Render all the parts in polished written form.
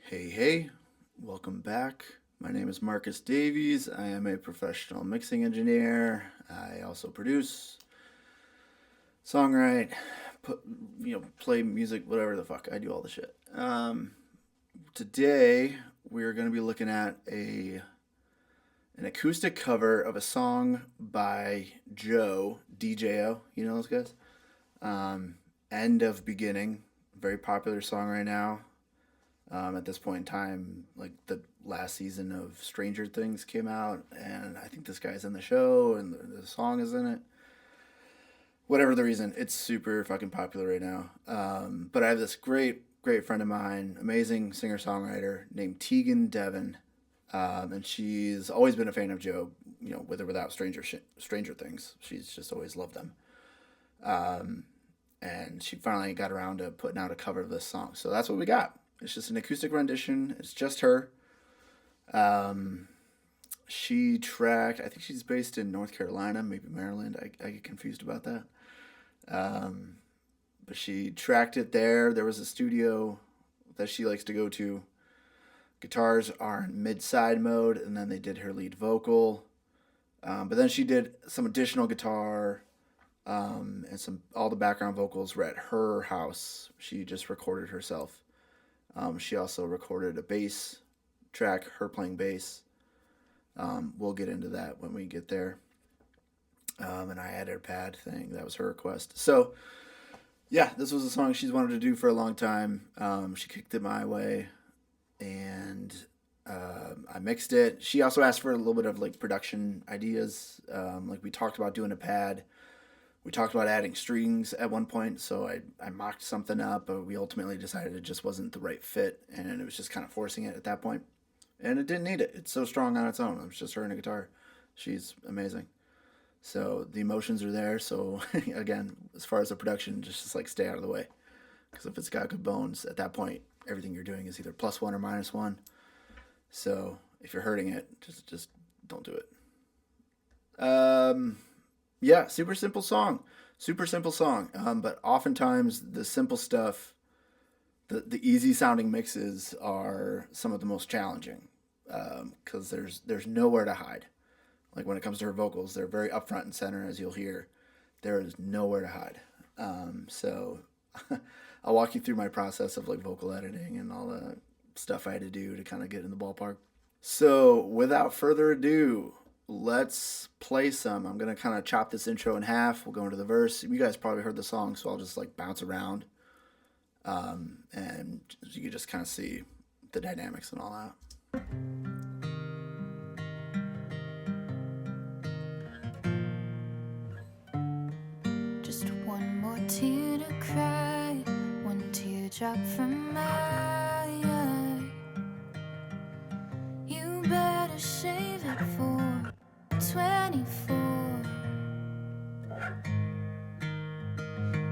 Hey, welcome back. My name is Marcus Davies. I am a professional mixing engineer. I also produce, songwrite, put, play music, whatever the fuck. I do all the shit. Today we're going to be looking at an acoustic cover of a song by Joe DJO. You know those guys? End of Beginning, very popular song right now. At this point in time, like the last season of Stranger Things came out, and I think this guy's in the show, and the song is in it. Whatever the reason, it's super fucking popular right now. But I have this great friend of mine, amazing singer-songwriter named Teghan Devon, and she's always been a fan of Joe, with or without Stranger Things. She's just always loved them. And she finally got around to putting out a cover of this song. So that's what we got. It's just an acoustic rendition. It's just her. She tracked, I think she's based in North Carolina, maybe Maryland. I get confused about that. But she tracked it there. There was a studio that she likes to go to. Guitars are in mid-side mode, and then they did her lead vocal. But then she did some additional guitar, and all the background vocals were at her house. She just recorded herself. She also recorded a bass track, her playing bass. We'll get into that when we get there. And I added a pad thing. That was her request. So, yeah, this was a song she's wanted to do for a long time. She kicked it my way, and I mixed it. She also asked for a little bit of like production ideas. Like we talked about doing a pad. We talked about adding strings at one point, so I mocked something up, but we ultimately decided it just wasn't the right fit, and it was just kind of forcing it at that point. And it didn't need it. It's so strong on its own. It's just her and a guitar. She's amazing. So the emotions are there. So again, as far as the production, just like stay out of the way. Because if it's got good bones, at that point, everything you're doing is either +1 or -1. So if you're hurting it, just don't do it. Yeah, super simple song. Super simple song. But oftentimes the simple stuff, the easy sounding mixes are some of the most challenging. Because there's nowhere to hide. Like when it comes to her vocals, they're very upfront and center, as you'll hear. There is nowhere to hide. So I'll walk you through my process of like vocal editing and all the stuff I had to do to kind of get in the ballpark. So without further ado, let's play some. I'm going to kind of chop this intro in half. We'll go into the verse. You guys probably heard the song, so I'll just like bounce around. And you can just kind of see the dynamics and all that. Just one more tear to cry, one teardrop from my eye. You better shave it for 24.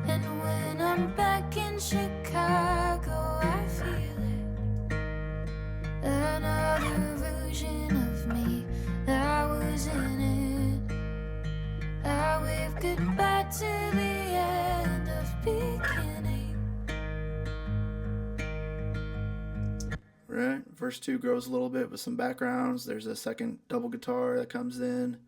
And when I'm back in Chicago, I feel it. Another version of me that was in it. I wave goodbye to the end of beginning. Right, verse 2 grows a little bit with some backgrounds. There's a second double guitar that comes in.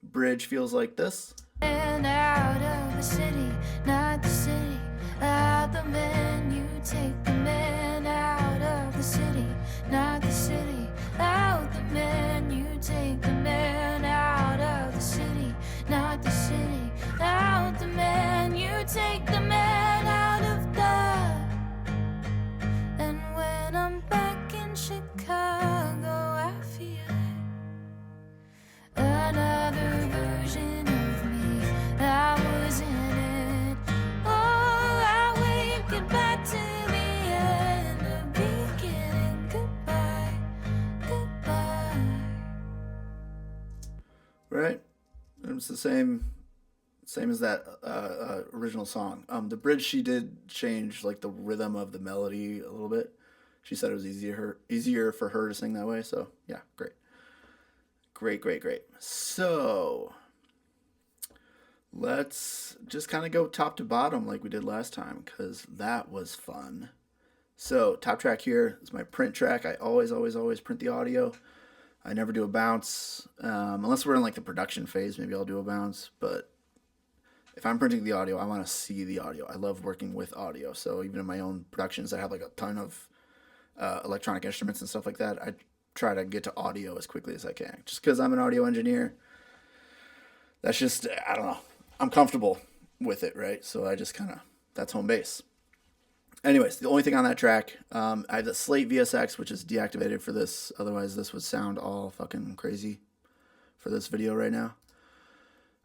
Bridge feels like this. And out of the city, not the city, out the man, you take the man. Out of the city, not the city, out the man, you take the man. Out of the city, not the city, out the man, you take the man out of the. And when I'm back in Chicago, I feel it. Another version of me that was in it. Oh, I wave goodbye to the end of beginning. Goodbye, goodbye. Right, it's the same as that original song. The bridge, she did change like the rhythm of the melody a little bit. She said it was easier for her to sing that way. So yeah, great. So let's just kind of go top to bottom like we did last time, because that was fun. So top track here is my print track. I always print the audio. I never do a bounce, unless we're in like the production phase. Maybe I'll do a bounce. But if I'm printing the audio, I want to see the audio. I love working with audio. So even in my own productions, I have like a ton of electronic instruments and stuff like that. I try to get to audio as quickly as I can, just because I'm an audio engineer. That's just, I don't know. I'm comfortable with it, right? So I just kind of, that's home base. Anyways, the only thing on that track, I have the Slate VSX, which is deactivated for this. Otherwise, this would sound all fucking crazy for this video right now.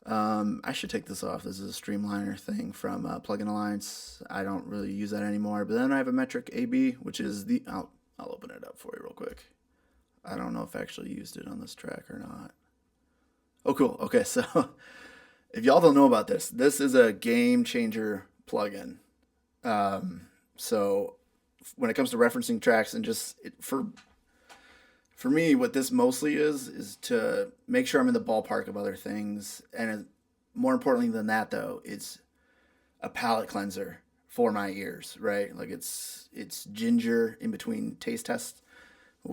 I should take this off. This is a Streamliner thing from Plugin Alliance. I don't really use that anymore. But then I have a Metric AB, which is the... I'll open it up for you real quick. I don't know if I actually used it on this track or not. Oh, cool. Okay, so if y'all don't know about this, this is a game changer plugin. So when it comes to referencing tracks and just for me, what this mostly is to make sure I'm in the ballpark of other things. And more importantly than that, though, it's a palate cleanser for my ears, right? Like it's ginger in between taste tests,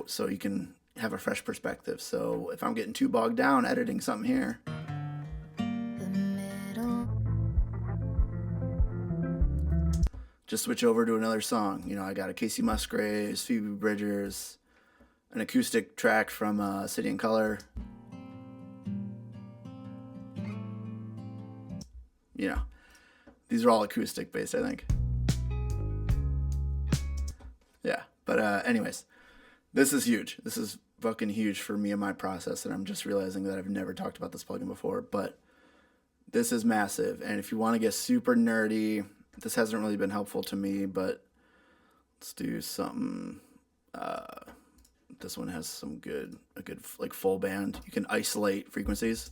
so you can have a fresh perspective. So if I'm getting too bogged down editing something here, just switch over to another song. You know, I got a Casey Musgraves, Phoebe Bridgers, an acoustic track from City and Color. You know, these are all acoustic based, I think. Yeah, but anyways, this is huge. This is fucking huge for me and my process, and I'm just realizing that I've never talked about this plugin before, but this is massive. And if you want to get super nerdy, this hasn't really been helpful to me, but let's do something. This one has a good like full band. You can isolate frequencies.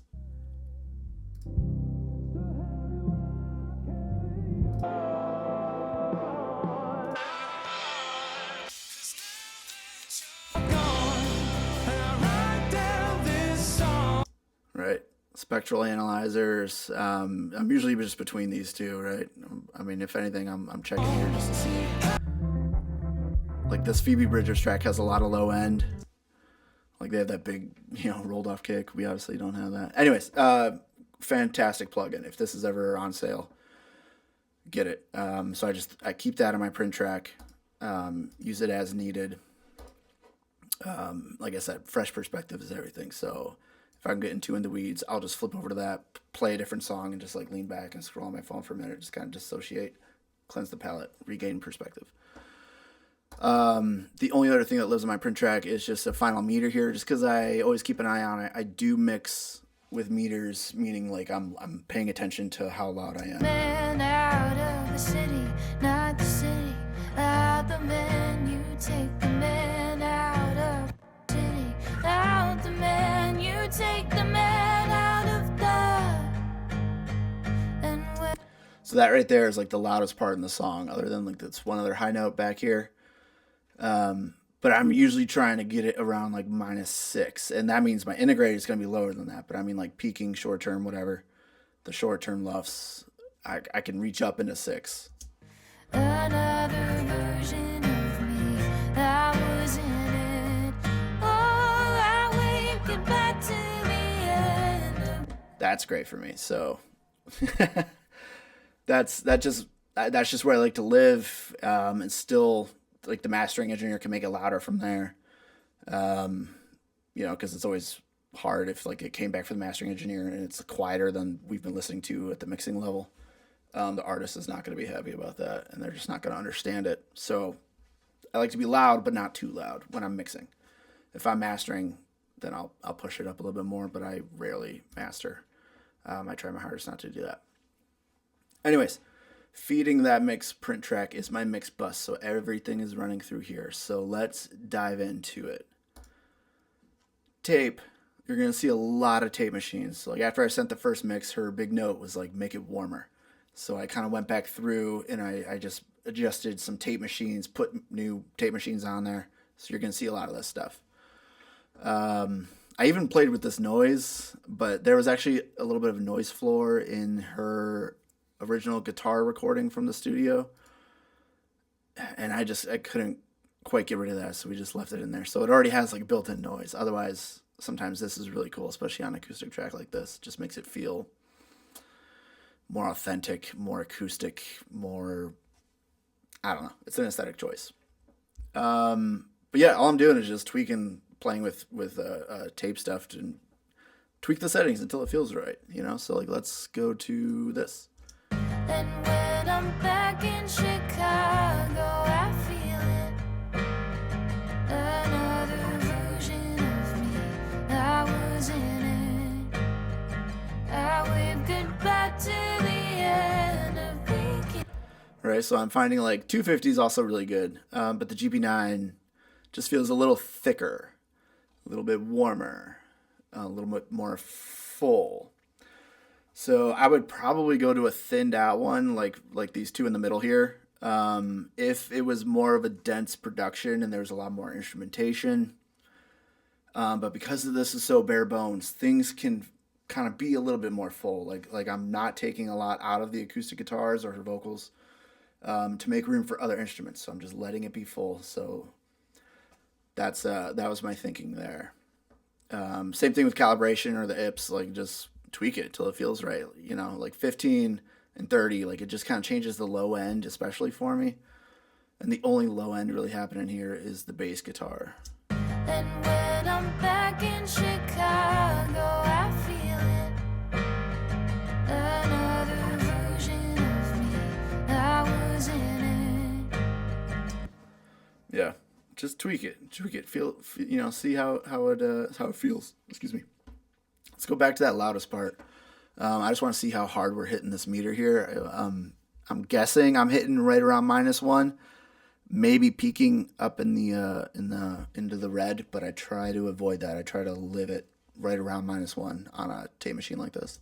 Right. Spectral analyzers. I'm usually just between these two, right? I mean, if anything, I'm checking here just to see. Like this Phoebe Bridgers track has a lot of low end. Like they have that big, rolled off kick. We obviously don't have that. Anyways, fantastic plugin. If this is ever on sale, get it. So I keep that on my print track. Use it as needed. Like I said, fresh perspective is everything. So if I'm getting too in the weeds, I'll just flip over to that, play a different song, and just like lean back and scroll on my phone for a minute. Just kind of dissociate, cleanse the palette, regain perspective. The only other thing that lives on my print track is just a final meter here, just because I always keep an eye on it. I do mix with meters, meaning like I'm paying attention to how loud I am. Man out of the city, not the city, out the menu, take the man out of the city, out the menu, take the man out of the, and when... So that right there is like the loudest part in the song, other than like that's one other high note back here. But I'm usually trying to get it around like -6, and that means my integrated is going to be lower than that. But I mean like peaking, short term, whatever, the short term lufts, I can reach up into 6. Another version of me that was in it. Oh, I wave goodbye to the end. That's great for me. So that's just where I like to live, and still like the mastering engineer can make it louder from there. Because it's always hard if like it came back from the mastering engineer and it's quieter than we've been listening to at the mixing level. The artist is not going to be happy about that, and they're just not going to understand it. So I like to be loud, but not too loud when I'm mixing. If I'm mastering, then I'll push it up a little bit more, but I rarely master. I try my hardest not to do that. Anyways, feeding that mix print track is my mix bus, so everything is running through here. So let's dive into it. Tape. You're going to see a lot of tape machines. So like after I sent the first mix, her big note was like, make it warmer. So I kind of went back through and I just adjusted some tape machines, put new tape machines on there. So you're going to see a lot of this stuff. I even played with this noise, but there was actually a little bit of noise floor in her original guitar recording from the studio. and I couldn't quite get rid of that, so we just left it in there. So it already has like built-in noise. Otherwise, sometimes this is really cool, especially on an acoustic track like this. It just makes it feel more authentic, more acoustic, more, I don't know. It's an aesthetic choice. But yeah, all I'm doing is just tweaking, playing with tape stuff to tweak the settings until it feels right, you know? So like, let's go to this. And when I'm back in Chicago, I feel it. Another version of me, I was in it. I waved goodbye to the end of weekend. Right, so I'm finding like 250 is also really good, but the GP9 just feels a little thicker, a little bit warmer, a little bit more full. So I would probably go to a thinned out one, like these two in the middle here. If it was more of a dense production and there was a lot more instrumentation, but because of this is so bare bones, things can kind of be a little bit more full. Like I'm not taking a lot out of the acoustic guitars or her vocals to make room for other instruments. So I'm just letting it be full. So that was my thinking there. Same thing with calibration or the IPs, like just tweak it till it feels right. You know, like 15 and 30, like it just kind of changes the low end, especially for me. And the only low end really happening here is the bass guitar. And when I'm back in Chicago, I feel it. Another version of me, I was in it. Yeah, just tweak it, feel you know, see how it feels. Excuse me. Let's go back to that loudest part. I just want to see how hard we're hitting this meter here. I'm guessing I'm hitting right around -1, maybe peaking up in the into the red, but I try to avoid that. I try to live it right around -1 on a tape machine like this.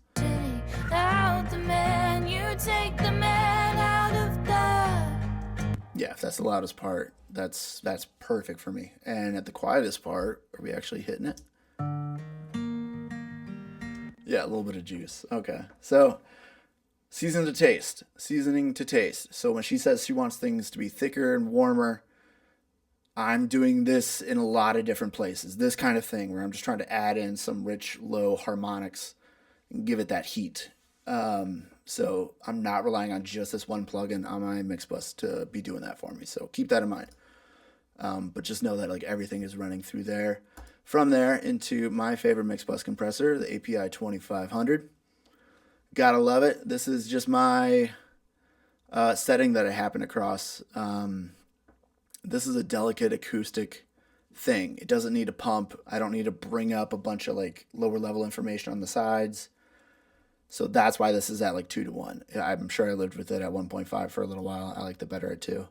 Out the man, you take the man out of the... Yeah, if that's the loudest part, that's perfect for me. And at the quietest part, are we actually hitting it? Yeah, a little bit of juice. Okay. So, seasoning to taste. So when she says she wants things to be thicker and warmer, I'm doing this in a lot of different places. This kind of thing where I'm just trying to add in some rich, low harmonics and give it that heat. So I'm not relying on just this one plugin on my mix bus to be doing that for me. So keep that in mind. But just know that like everything is running through there. From there into my favorite mix bus compressor, the API 2500. Gotta love it. This is just my setting that I happen across. This is a delicate acoustic thing. It doesn't need a pump. I don't need to bring up a bunch of like lower level information on the sides. So that's why this is at like 2-to-1. I'm sure I lived with it at 1.5 for a little while. I liked it better at 2.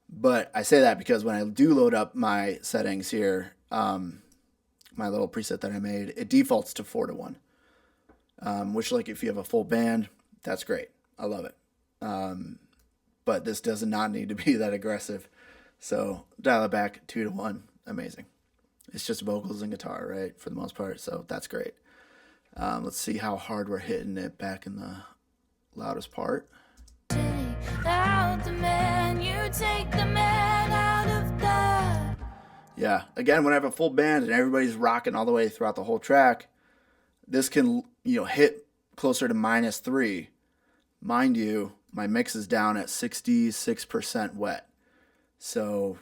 But I say that because when I do load up my settings here, my little preset that I made, it defaults to 4-to-1. Which, like, if you have a full band, that's great. I love it. But this does not need to be that aggressive. So dial it back 2-to-1. Amazing. It's just vocals and guitar, right? For the most part. So that's great. Let's see how hard we're hitting it back in the loudest part. Out the man, you take the man out of the... Yeah. Again, when I have a full band and everybody's rocking all the way throughout the whole track, this can, hit closer to -3. Mind you, my mix is down at 66% wet. So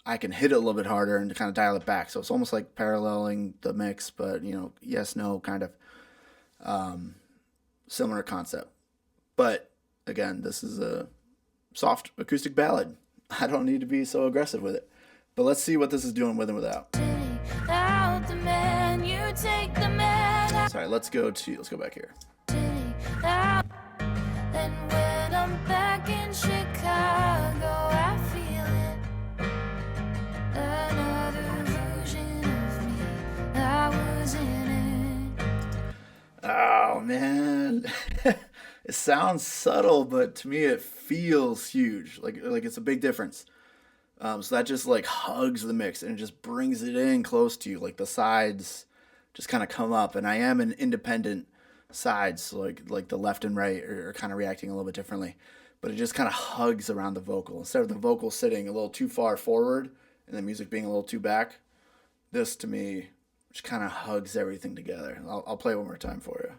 I can hit it a little bit harder and kind of dial it back. So it's almost like paralleling the mix, but, yes, no, kind of similar concept. But again, this is a soft acoustic ballad. I don't need to be so aggressive with it. But let's see what this is doing with and without. Out the man, you take the man out. Sorry, let's go back here. Out. And when I'm back in Chicago, I feel it. Another version of me, I was in it. Oh, man. It sounds subtle, but to me it feels huge. Like it's a big difference. So that just like hugs the mix and it just brings it in close to you. Like the sides just kind of come up, and I am an independent sides, so like the left and right are kind of reacting a little bit differently. but it just kind of hugs around the vocal. Instead of the vocal sitting a little too far forward and the music being a little too back, this to me just kind of hugs everything together. I'll play it one more time for you.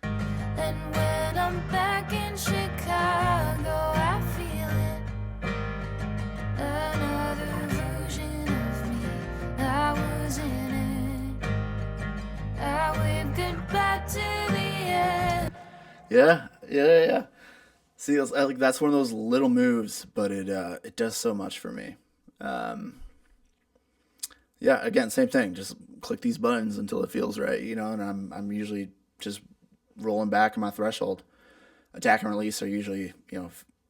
And when I'm back in Chicago, I feel it. Another version of me, I was in it. I waved goodbye to the end. Yeah. See, like that's one of those little moves, but it does so much for me. Yeah, again, same thing. Just click these buttons until it feels right, and I'm usually just rolling back in my threshold. Attack and release are usually,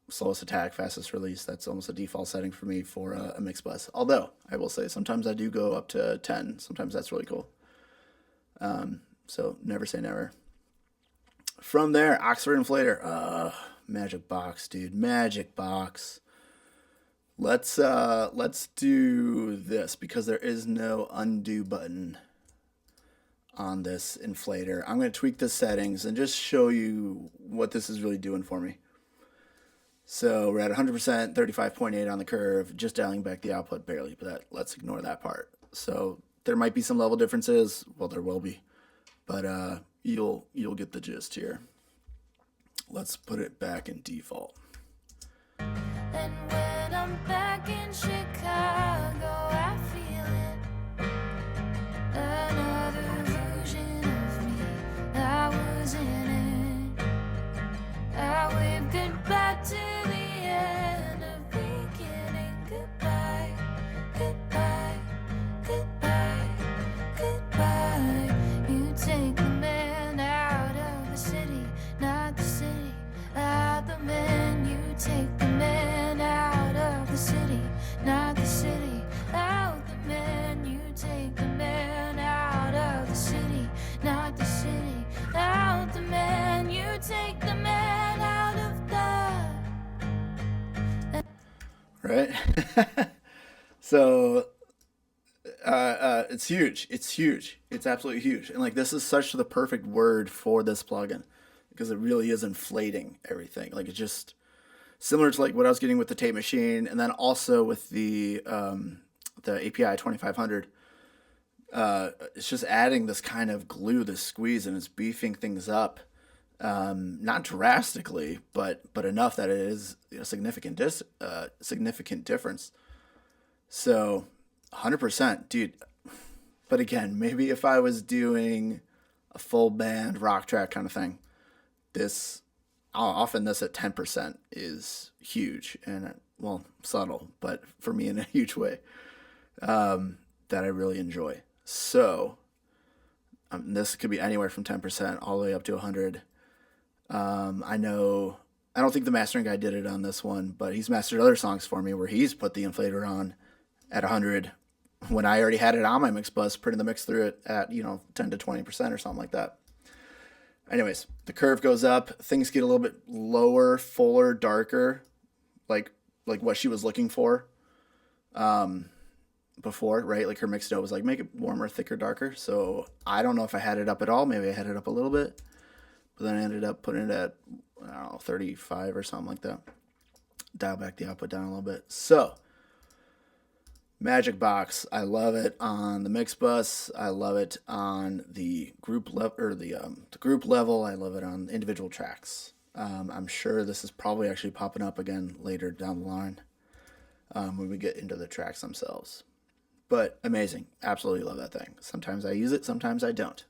slowest attack, fastest release. That's almost a default setting for me for a mix bus. Although, I will say, sometimes I do go up to 10. Sometimes that's really cool. So never say never. From there, Oxford Inflator. Magic Box, dude. Magic Box. Let's do this because there is no undo button on this inflator. I'm going to tweak the settings and just show you what this is really doing for me. So we're at 100%, 35.8 on the curve, just dialing back the output barely, but let's ignore that part. So there might be some level differences. Well, there will be, but you'll get the gist here. Let's put it back in default. And when I'm back in Chicago, I feel it. Another version of me, I was in it. I waved goodbye to the end of beginning. Goodbye, goodbye, goodbye, goodbye. You take the man out of the city, not the city out the man. You take the man out of the city, not the city out the man. You take the man out of the city, not the city out the man. You take the man out of the... Right? So it's huge. It's huge. It's absolutely huge. And like this is such the perfect word for this plugin because it really is inflating everything. Like it's just similar to like what I was getting with the tape machine, and then also with the API 2500. It's just adding this kind of glue, this squeeze, and it's beefing things up. Not drastically, but enough that it is a significant difference. So 100%, dude. But again, maybe if I was doing a full band rock track kind of thing, often this at 10% is huge and subtle, but for me in a huge way, that I really enjoy. So this could be anywhere from 10% all the way up to 100. I don't think the mastering guy did it on this one, but he's mastered other songs for me where he's put the inflator on at 100 when I already had it on my mix bus, printed the mix through it at 10 to 20% or something like that. Anyways, the curve goes up, things get a little bit lower, fuller, darker, like what she was looking for before, right? Like her mix note was like, make it warmer, thicker, darker. So I don't know if I had it up at all. Maybe I had it up a little bit, but then I ended up putting it at, 35 or something like that. Dial back the output down a little bit. So Magic Box, I love it on the mix bus. I love it on the group level, or the group level. I love it on individual tracks. I'm sure this is probably actually popping up again later down the line when we get into the tracks themselves. But amazing, absolutely love that thing. Sometimes I use it, sometimes I don't.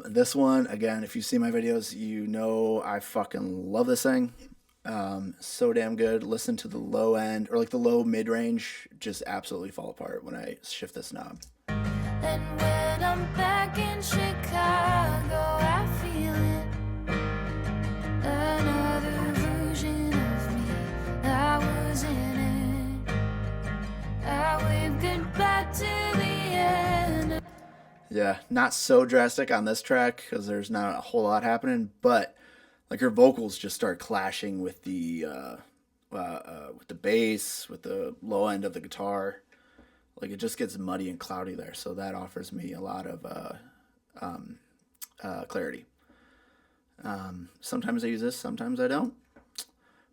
This one, again, if you see my videos, you know I fucking love this thing. So damn good. Listen to the low end or like the low mid range just absolutely fall apart when I shift this knob. And when I'm back in Chicago, I feel it. Another version of me, I was in it. I waved goodbye to the end. Yeah, not so drastic on this track because there's not a whole lot happening, but like her vocals just start clashing with the bass, with the low end of the guitar. Like it just gets muddy and cloudy there, so that offers me a lot of clarity. Sometimes I use this, sometimes I don't.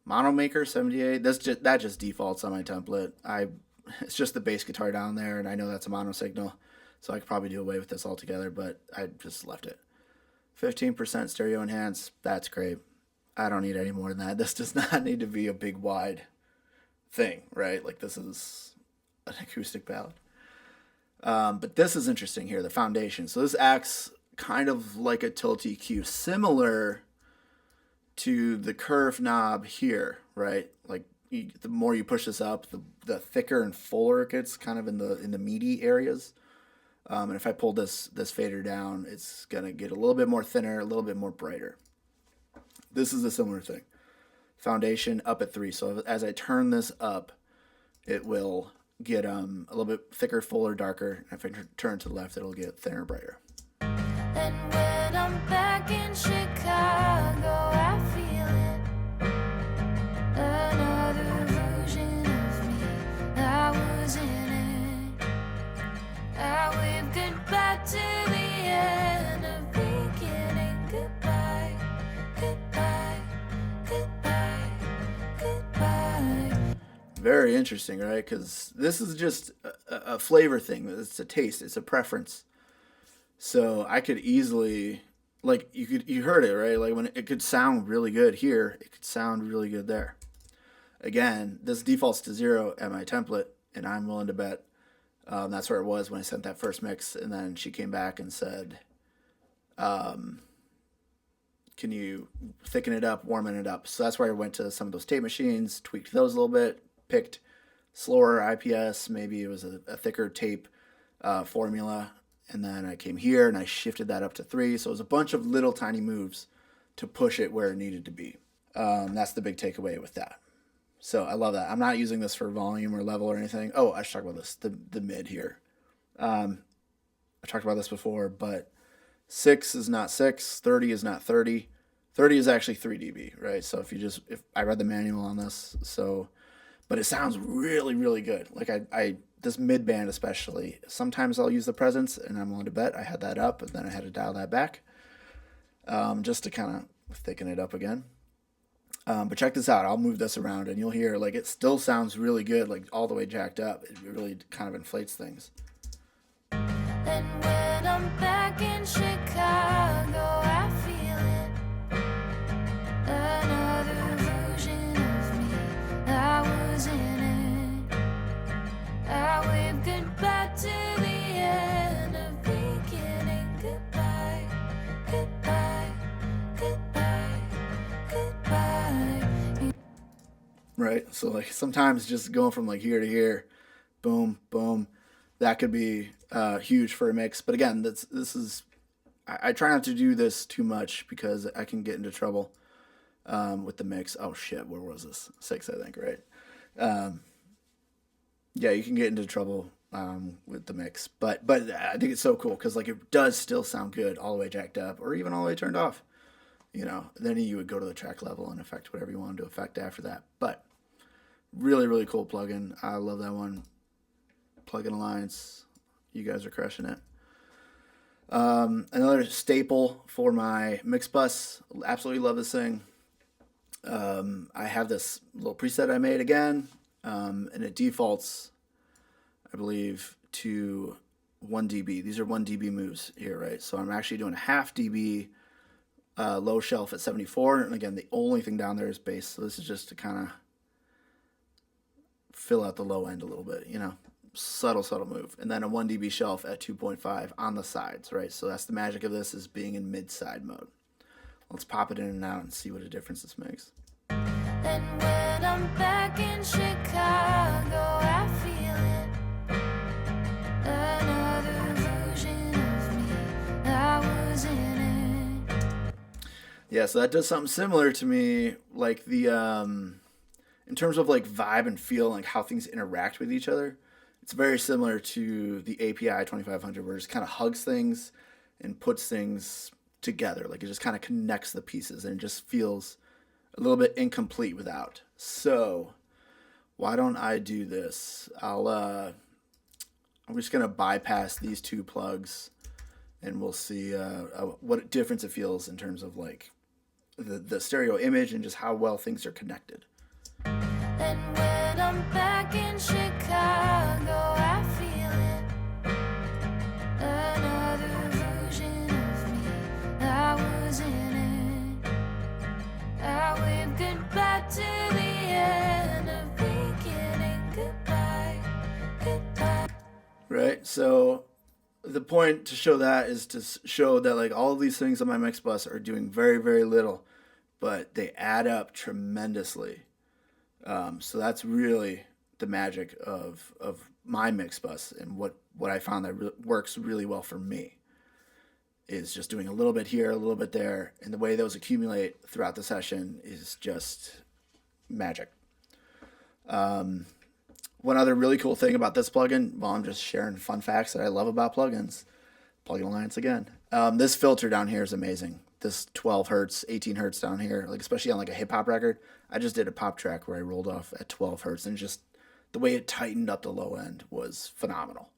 Mono Maker 78. That just defaults on my template. It's just the bass guitar down there, and I know that's a mono signal, so I could probably do away with this altogether, but I just left it. 15% stereo enhance. That's great. I don't need any more than that. This does not need to be a big wide thing, right? Like this is an acoustic ballad. But this is interesting here, the foundation. So this acts kind of like a tilt EQ, similar to the curve knob here, right? Like the more you push this up, the thicker and fuller it gets, kind of in the meaty areas. And if I pull this fader down, it's gonna get a little bit more thinner, a little bit more brighter. This is a similar thing. Foundation up at 3. So as I turn this up, it will get a little bit thicker, fuller, darker. And if I turn to the left, it'll get thinner, brighter. And when I'm back in Chicago, I feel it. Another version of me. I was in it. I waved goodbye to the end of beginning. Goodbye, goodbye, goodbye, goodbye. Very interesting, right? Because this is just a flavor thing. It's a taste. It's a preference. So I could easily, like, you heard it, right? Like when it could sound really good here, it could sound really good there. Again, this defaults to 0 at my template, and I'm willing to bet that's where it was when I sent that first mix. And then she came back and said, can you thicken it up, warm it up? So that's where I went to some of those tape machines, tweaked those a little bit, picked slower IPS, maybe it was a thicker tape formula. And then I came here and I shifted that up to 3. So it was a bunch of little tiny moves to push it where it needed to be. That's the big takeaway with that. So I love that. I'm not using this for volume or level or anything. Oh, I should talk about this, the mid here. I talked about this before, but 6 is not 6, 30 is not 30. 30 is actually 3 dB, right? So if I read the manual on this, so, but it sounds really, really good. Like this mid band especially, sometimes I'll use the presence, and I'm willing to bet I had that up, and then I had to dial that back just to kind of thicken it up again. But check this out. I'll move this around, and you'll hear like it still sounds really good, like all the way jacked up. It really kind of inflates things. And when I'm back in Chicago, I feel it. Another version of me. I was in it. I waved goodbye to the end of beginning. Goodbye, goodbye, goodbye, goodbye. Right? So like sometimes just going from like here to here, boom, boom, that could be huge for a mix. But again, this is I try not to do this too much because I can get into trouble with the mix. Oh shit, where was this? 6, I think, right? Yeah, you can get into trouble with the mix, but I think it's so cool because like it does still sound good all the way jacked up or even all the way turned off. You know, then you would go to the track level and affect whatever you wanted to affect after that. But really, really cool plugin. I love that one. Plugin Alliance, you guys are crushing it. Another staple for my mix bus. Absolutely love this thing. I have this little preset I made again, and it defaults, I believe, to 1 dB. These are 1 dB moves here, right? So I'm actually doing a half dB low shelf at 74, and again, the only thing down there is bass. So this is just to kind of fill out the low end a little bit, you know. Subtle move. And then a 1 dB shelf at 2.5 on the sides, right? So that's the magic of this, is being in mid-side mode. Let's pop it in and out and see what a difference this makes. And when I'm back in Chicago, I feel it. Another version of me. I was in it. Yeah, so that does something similar to me, like the in terms of like vibe and feel, like how things interact with each other. It's very similar to the API 2500, where it just kind of hugs things and puts things together. Like it just kind of connects the pieces, and it just feels a little bit incomplete without. So why don't I do this? I'm just gonna bypass these 2 plugs, and we'll see what difference it feels in terms of like the stereo image and just how well things are connected. And when I'm back in Chicago, I feel it. Another version of me, I was in it. I wave goodbye to the end of beginning. Goodbye, goodbye. Right? So the point to show that is to show that like all of these things on my mix bus are doing very, very little, but they add up tremendously. So that's really the magic of my mix bus, and what I found that works really well for me is just doing a little bit here, a little bit there, and the way those accumulate throughout the session is just magic. One other really cool thing about this plugin, while I'm just sharing fun facts that I love about plugins, Plugin Alliance again. This filter down here is amazing. This 12 hertz, 18 hertz down here, like especially on like a hip hop record. I just did a pop track where I rolled off at 12 hertz, and just the way it tightened up the low end was phenomenal.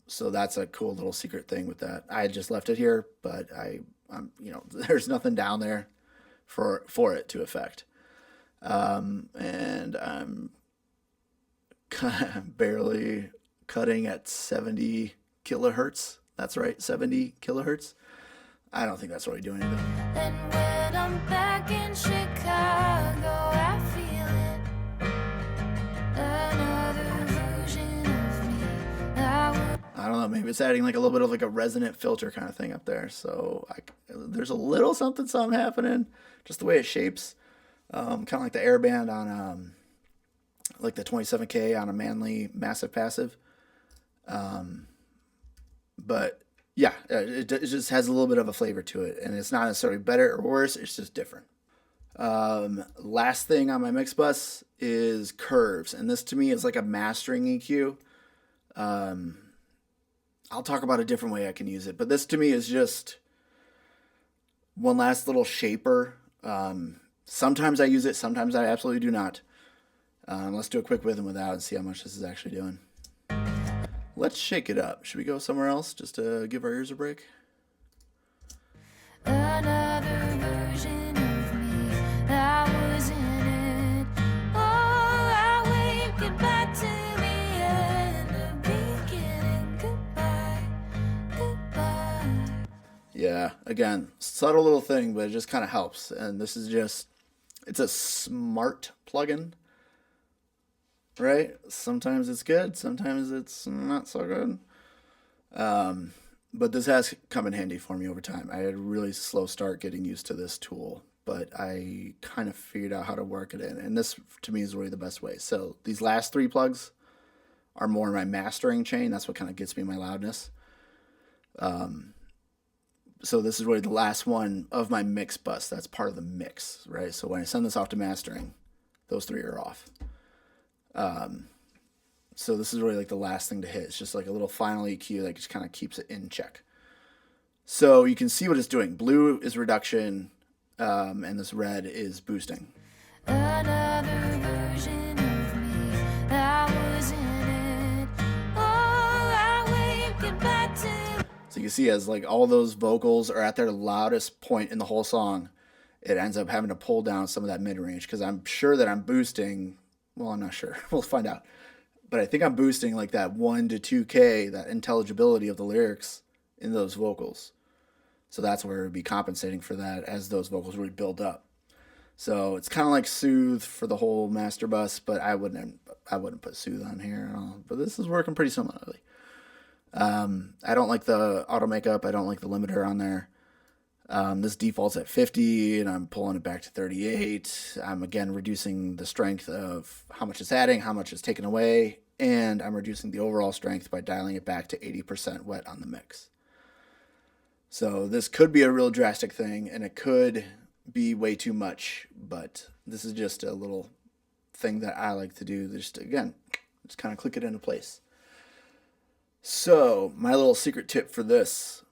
So that's a cool little secret thing with that. I just left it here, but I'm there's nothing down there for it to affect. And I'm barely cutting at 70 kilohertz. That's right, 70 kilohertz. I don't think that's really doing anything. And when I'm back in Chicago, I feel it. Another version of me. I don't know, maybe it's adding like a little bit of like a resonant filter kind of thing up there. So there's a little something happening, just the way it shapes. Kind of like the airband on like the 27K on a Manly Massive Passive. But yeah, it just has a little bit of a flavor to it, and it's not necessarily better or worse. It's just different. Last thing on my mix bus is curves, and this to me is like a mastering EQ. I'll talk about a different way I can use it, but this to me is just one last little shaper. Sometimes I use it, sometimes I absolutely do not. Let's do a quick with and without and see how much this is actually doing. Let's shake it up. Should we go somewhere else just to give our ears a break? Another version of me, I was in it. Oh, I waved goodbye to the end of beginning. Goodbye, goodbye. Yeah, again, subtle little thing, but it just kind of helps. And this is it's a smart plugin. Right? Sometimes it's good, sometimes it's not so good. But this has come in handy for me over time. I had a really slow start getting used to this tool, but I kind of figured out how to work it in. And this, to me, is really the best way. So these last three plugs are more in my mastering chain. That's what kind of gets me my loudness. So this is really the last one of my mix bus. That's part of the mix, right? So when I send this off to mastering, those three are off. So this is really like the last thing to hit. It's just like a little final EQ that just kind of keeps it in check. So you can see what it's doing. Blue is reduction, and this red is boosting. Another version of me, I was in it. Oh, I waved goodbye to. So you can see as like all those vocals are at their loudest point in the whole song, it ends up having to pull down some of that mid-range because I'm sure that I'm boosting. Well, I'm not sure. We'll find out. But I think I'm boosting like that 1 to 2K, that intelligibility of the lyrics in those vocals. So that's where it would be compensating for that as those vocals really build up. So it's kind of like Soothe for the whole master bus, but I wouldn't put Soothe on here at all. But this is working pretty similarly. I don't like the auto makeup. I don't like the limiter on there. This default's at 50, and I'm pulling it back to 38. I'm, again, reducing the strength of how much it's adding, how much it's taken away, and I'm reducing the overall strength by dialing it back to 80% wet on the mix. So this could be a real drastic thing, and it could be way too much, but this is just a little thing that I like to do. Just, again, just kind of click it into place. So my little secret tip for this,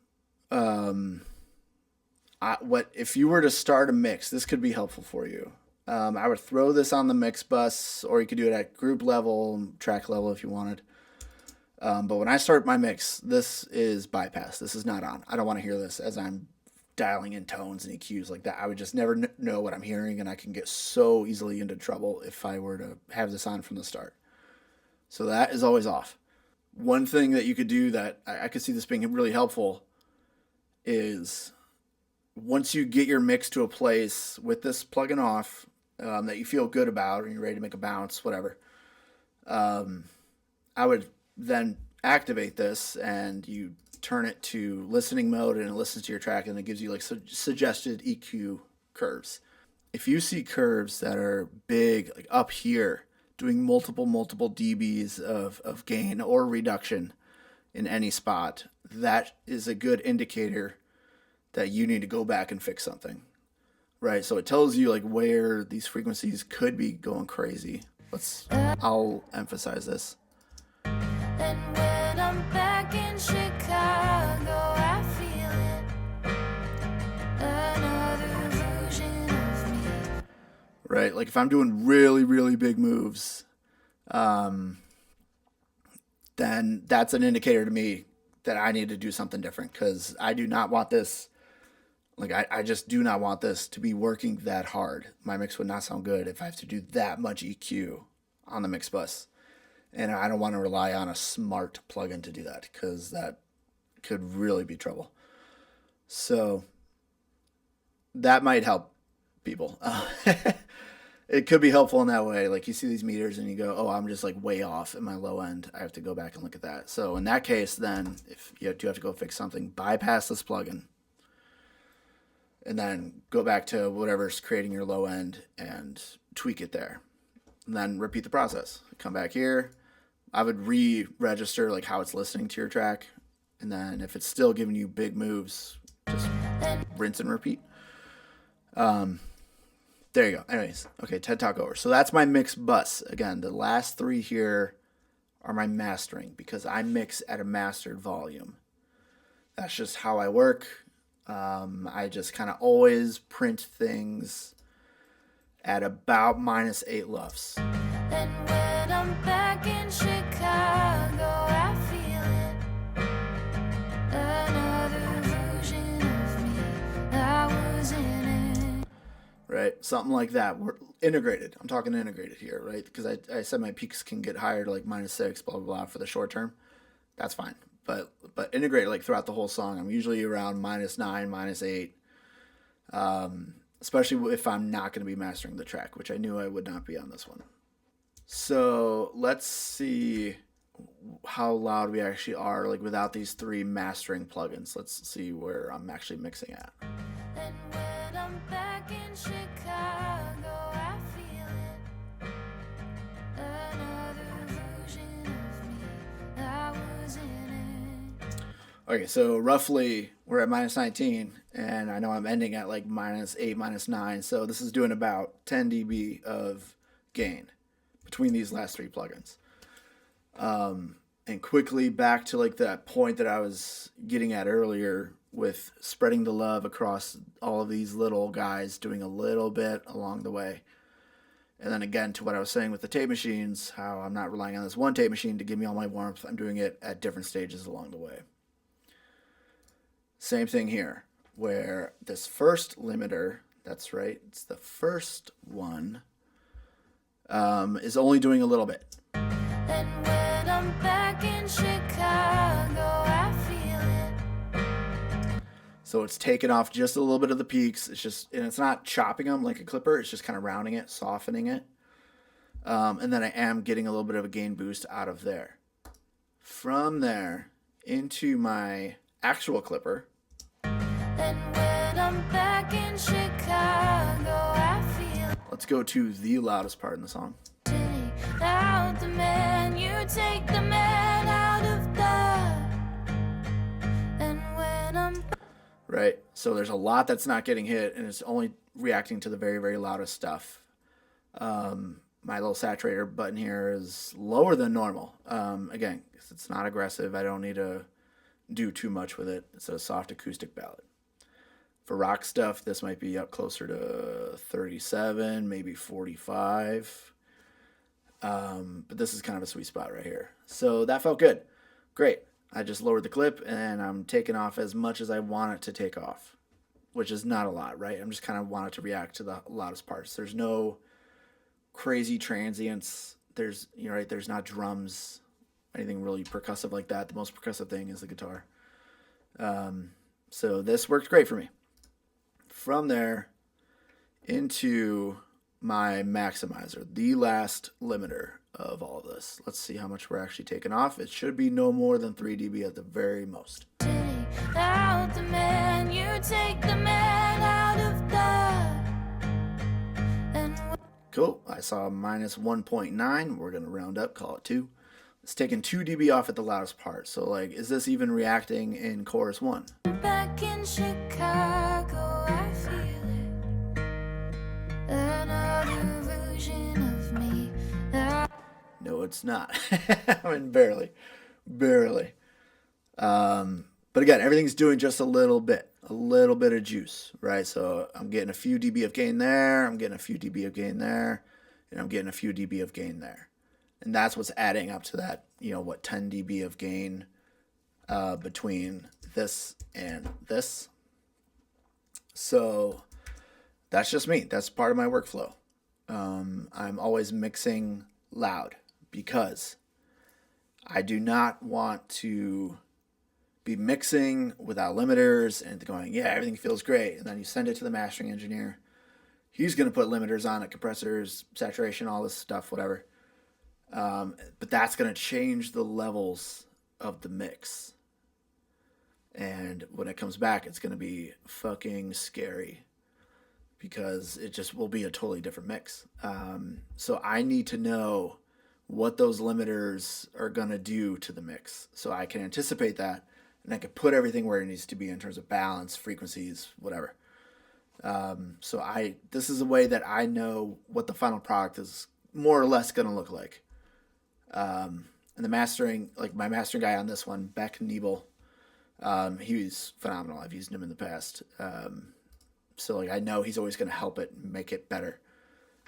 if you were to start a mix, this could be helpful for you. I would throw this on the mix bus, or you could do it at group level, track level if you wanted. But when I start my mix, this is bypass. This is not on. I don't want to hear this as I'm dialing in tones and EQs like that. I would just never know what I'm hearing, and I can get so easily into trouble if I were to have this on from the start. So that is always off. One thing that you could do that I could see this being really helpful is once you get your mix to a place with this plugin off that you feel good about and you're ready to make a bounce, whatever, I would then activate this and you turn it to listening mode and it listens to your track and it gives you like suggested EQ curves. If you see curves that are big, like up here, doing multiple dBs of gain or reduction in any spot, that is a good indicator that you need to go back and fix something, right? So it tells you like where these frequencies could be going crazy. I'll emphasize this. And when I'm back in Chicago, I feel it. Another version of me. Right? Like if I'm doing really big moves, then that's an indicator to me that I need to do something different, because I do not want this. Like I just do not want this to be working that hard. My mix would not sound good if I have to do that much EQ on the mix bus. And I don't want to rely on a smart plugin to do that, because that could really be trouble. So that might help people. It could be helpful in that way. Like you see these meters and you go, oh, I'm just like way off in my low end. I have to go back and look at that. So in that case, then if you do have to go fix something, bypass this plugin and then go back to whatever's creating your low end and tweak it there. And then repeat the process. Come back here. I would re-register like how it's listening to your track. And then if it's still giving you big moves, just rinse and repeat. There you go. Anyways, okay, TED Talk over. So that's my mix bus. Again, the last three here are my mastering, because I mix at a mastered volume. That's just how I work. I just kind of always print things at about -8 LUFS. And when I'm back in Chicago, I feel it. Another version of me. I was in it. Right? Something like that. We're integrated. I'm talking integrated here, right? Because I said my peaks can get higher to like -6, blah, blah, blah for the short term. That's fine. But integrated like throughout the whole song. I'm usually around -9, -8. Especially if I'm not going to be mastering the track, which I knew I would not be on this one. So let's see how loud we actually are, like without these three mastering plugins. Let's see where I'm actually mixing at. And when I'm back in Chicago, I feel it. Another version of me. I was in it. Okay, so roughly we're at -19, and I know I'm ending at like -8, -9, so this is doing about 10 dB of gain between these last three plugins. And quickly back to like that point that I was getting at earlier with spreading the love across all of these little guys, doing a little bit along the way. And then again to what I was saying with the tape machines, how I'm not relying on this one tape machine to give me all my warmth. I'm doing it at different stages along the way. Same thing here, where this first limiter, that's right, it's the first one, is only doing a little bit. And when I'm back in Chicago, I feel it. So it's taking off just a little bit of the peaks. And it's not chopping them like a clipper. It's just kind of rounding it, softening it. And then I am getting a little bit of a gain boost out of there. From there into my actual clipper. And when I'm back in Chicago, I feel. Let's go to the loudest part in the song. Out the man, you take the man out of the. And when I'm. Right? So there's a lot that's not getting hit, and it's only reacting to the very, very loudest stuff. My little saturator button here is lower than normal. Again, it's not aggressive. I don't need to do too much with it. It's a soft acoustic ballad. For rock stuff, this might be up closer to 37, maybe 45. But this is kind of a sweet spot right here. So that felt good. Great. I just lowered the clip and I'm taking off as much as I want it to take off. which is not a lot, right? I'm just kind of wanted to react to the loudest parts. There's no crazy transients. There's, right, there's not drums, anything really percussive like that. The most percussive thing is the guitar. So this worked great for me. From there into my maximizer, the last limiter of all of this. Let's see how much we're actually taking off. It should be no more than 3 dB at the very most. Out the man, you take the man out of the. Cool. I saw minus 1.9. We're going to round up, call it 2. It's taking 2 dB off at the loudest part. So, like, is this even reacting in chorus 1? Back in Chicago, I feel it. Another version of me. No, it's not. I mean, barely. Barely. But again, everything's doing just a little bit of juice, right? So I'm getting a few dB of gain there, I'm getting a few dB of gain there, and I'm getting a few dB of gain there. And that's what's adding up to that, 10 dB of gain between this and this. So that's just me. That's part of my workflow. I'm always mixing loud because I do not want to be mixing without limiters and going, yeah, everything feels great. And then you send it to the mastering engineer. He's going to put limiters on it, compressors, saturation, all this stuff, whatever. But that's going to change the levels of the mix. And when it comes back, it's going to be fucking scary because it just will be a totally different mix. So I need to know what those limiters are going to do to the mix so I can anticipate that. And I can put everything where it needs to be in terms of balance, frequencies, whatever. So this is a way that I know what the final product is more or less going to look like. And the mastering, like my mastering guy on this one, Blck Heart, he's phenomenal. I've used him in the past. So like I know he's always going to help it make it better.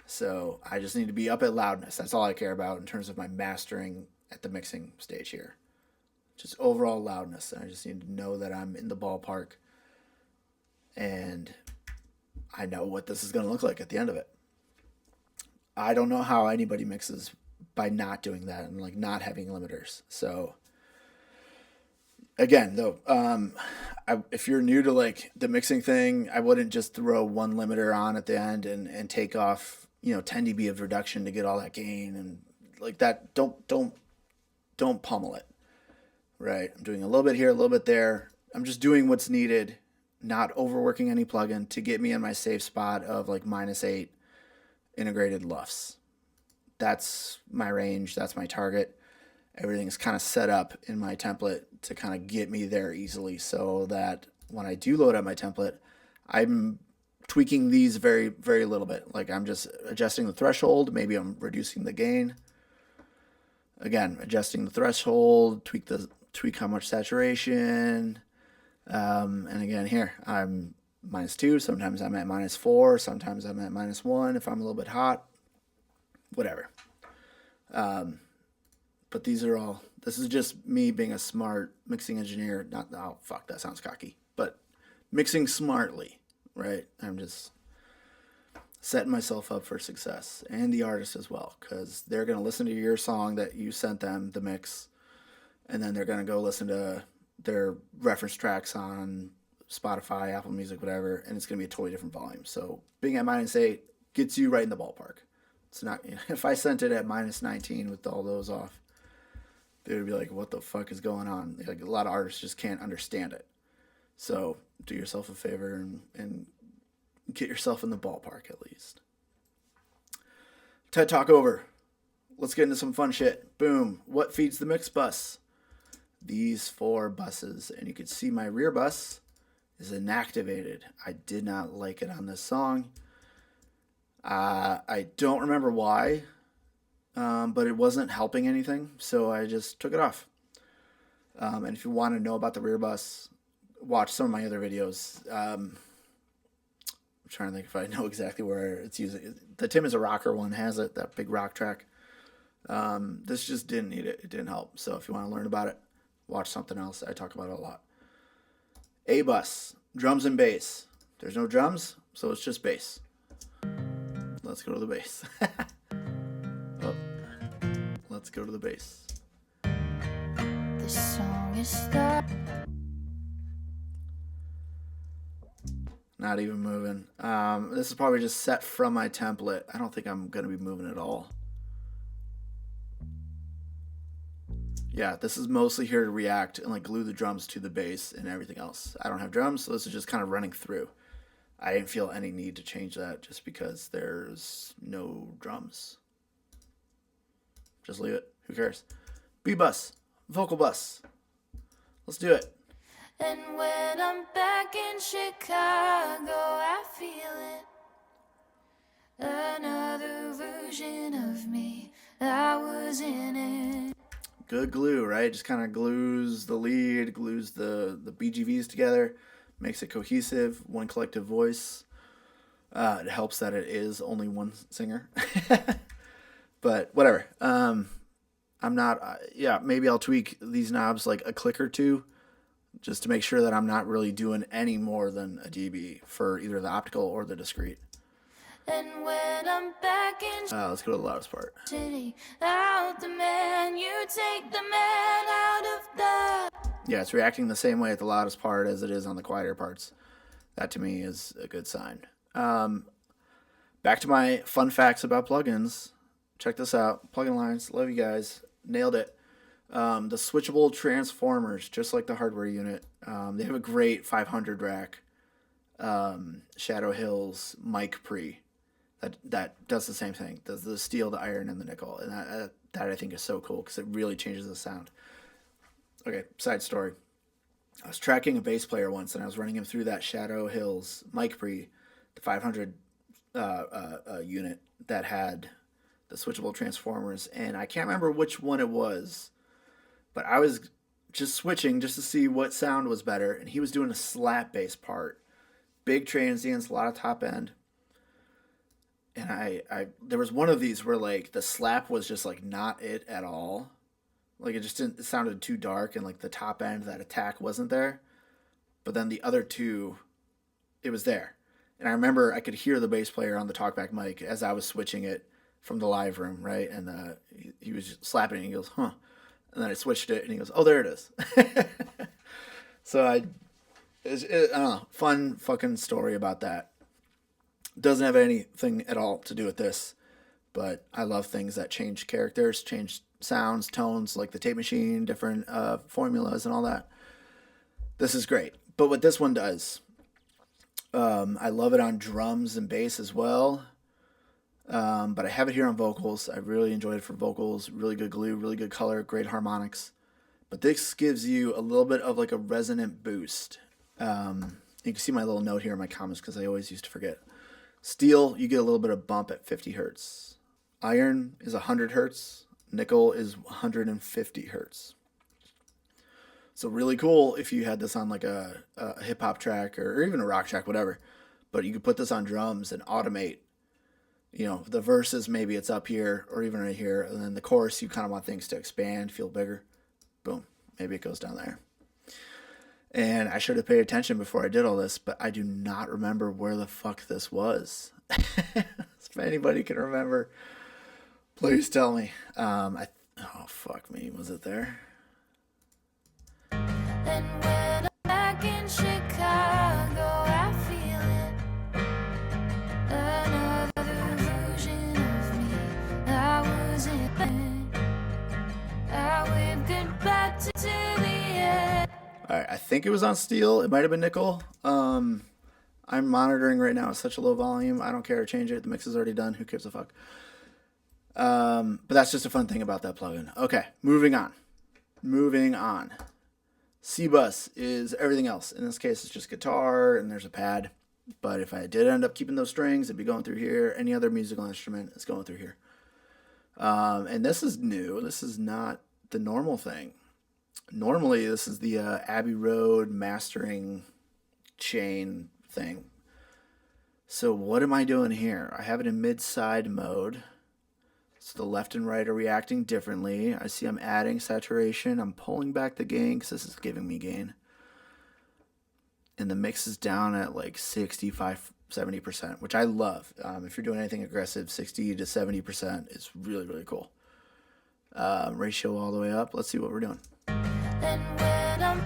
So I just need to be up at loudness. That's all I care about in terms of my mastering at the mixing stage here. Just overall loudness. I just need to know that I'm in the ballpark and I know what this is going to look like at the end of it. I don't know how anybody mixes by not doing that and like not having limiters. So again, though, if you're new to like the mixing thing, I wouldn't just throw one limiter on at the end and take off, 10 dB of reduction to get all that gain and like that. Don't pummel it. Right, I'm doing a little bit here, a little bit there. I'm just doing what's needed, not overworking any plugin to get me in my safe spot of like -8 integrated LUFS. That's my range, that's my target. Everything's kind of set up in my template to kind of get me there easily so that when I do load up my template, I'm tweaking these very, very little bit. Like I'm just adjusting the threshold, maybe I'm reducing the gain. Again, adjusting the threshold, tweak how much saturation. And again, here I'm -2. Sometimes I'm at -4. Sometimes I'm at -1 if I'm a little bit hot. Whatever. But this is just me being a smart mixing engineer. That sounds cocky. But mixing smartly, right? I'm just setting myself up for success and the artist as well, because they're going to listen to your song that you sent them, the mix, and then they're going to go listen to their reference tracks on Spotify, Apple Music, whatever, and it's going to be a totally different volume. So being at -8 gets you right in the ballpark. It's not, if I sent it at -19 with all those off, they would be like, what the fuck is going on? Like a lot of artists just can't understand it. So do yourself a favor and get yourself in the ballpark at least. TED Talk over. Let's get into some fun shit. Boom. What feeds the mix bus? These 4 buses. And you can see my rear bus is inactivated. I did not like it on this song. I don't remember why, but it wasn't helping anything, so I just took it off. And if you want to know about the rear bus, watch some of my other videos. I'm trying to think if I know exactly where it's using. The Tim is a Rocker one has it, that big rock track. This just didn't need it. It didn't help. So if you want to learn about it, watch something else. I talk about it a lot. A bus, drums and bass. There's no drums, so it's just bass. Let's go to the bass. Oh, let's go to the bass. This song is stuck. Not even moving. This is probably just set from my template. I don't think I'm going to be moving at all. Yeah, this is mostly here to react and like glue the drums to the bass and everything else. I don't have drums, so this is just kind of running through. I didn't feel any need to change that just because there's no drums. Just leave it. Who cares? B-bus. Vocal bus. Let's do it. And when I'm back in Chicago, I feel it. Another version of me, I was in it. Good glue, right? Just kind of glues the lead, glues the BGVs together, makes it cohesive, one collective voice. It helps that it is only one singer. But whatever. I'm not, maybe I'll tweak these knobs like a click or two just to make sure that I'm not really doing any more than a dB for either the optical or the discrete. And when I'm back in Let's go to the loudest part. city, out the man, you take the man out of the... Yeah, it's reacting the same way at the loudest part as it is on the quieter parts. That to me is a good sign. Back to my fun facts about plugins. Check this out. Plugin lines. Love you guys. Nailed it. The switchable transformers, just like the hardware unit. They have a great 500 rack. Shadow Hills mic pre. That does the same thing. Does the steel, the iron, and the nickel. And that I think is so cool because it really changes the sound. Okay, side story. I was tracking a bass player once, and I was running him through that Shadow Hills mic pre, the 500 unit that had the switchable transformers, and I can't remember which one it was, but I was just switching just to see what sound was better, and he was doing a slap bass part, big transients, a lot of top end, and I there was one of these where like the slap was just like not it at all. Like it sounded too dark, and like the top end, that attack wasn't there. But then the other two, it was there. And I remember I could hear the bass player on the talkback mic as I was switching it from the live room, right? And he was just slapping it, and he goes, huh. And then I switched it, and he goes, oh, there it is. So I don't know, fun fucking story about that. Doesn't have anything at all to do with this, but I love things that change characters, change sounds, tones, like the tape machine, different formulas and all that. This is great. But what this one does, I love it on drums and bass as well. But I have it here on vocals. I really enjoyed it for vocals. Really good glue, really good color, great harmonics. But this gives you a little bit of like a resonant boost. You can see my little note here in my comments because I always used to forget. Steel, you get a little bit of bump at 50 hertz. Iron is 100 hertz. Nickel is 150 hertz. So really cool if you had this on like a hip hop track or even a rock track, whatever. But you could put this on drums and automate. You know, the verses, maybe it's up here or even right here. And then the chorus, you kind of want things to expand, feel bigger. Boom. Maybe it goes down there. And I should have paid attention before I did all this, but I do not remember where the fuck this was. If anybody can remember, please tell me. Oh, fuck me. Was it there? And when I'm back in Chicago, I feel it. Another version of me, I was in it. I waved goodbye to the end. All right, I think it was on steel. It might have been nickel. I'm monitoring right now at such a low volume. I don't care to change it. The mix is already done. Who gives a fuck? But that's just a fun thing about that plugin. Okay, moving on. C-Bus is everything else. In this case, it's just guitar and there's a pad. But if I did end up keeping those strings, it'd be going through here. Any other musical instrument is going through here. And this is new. This is not the normal thing. Normally, this is the Abbey Road mastering chain thing. So what am I doing here? I have it in mid-side mode. So the left and right are reacting differently. I see I'm adding saturation. I'm pulling back the gain because this is giving me gain. and the mix is down at like 65, 70%, which I love. If you're doing anything aggressive, 60 to 70% is really, really cool. Ratio all the way up. Let's see what we're doing. And when I'm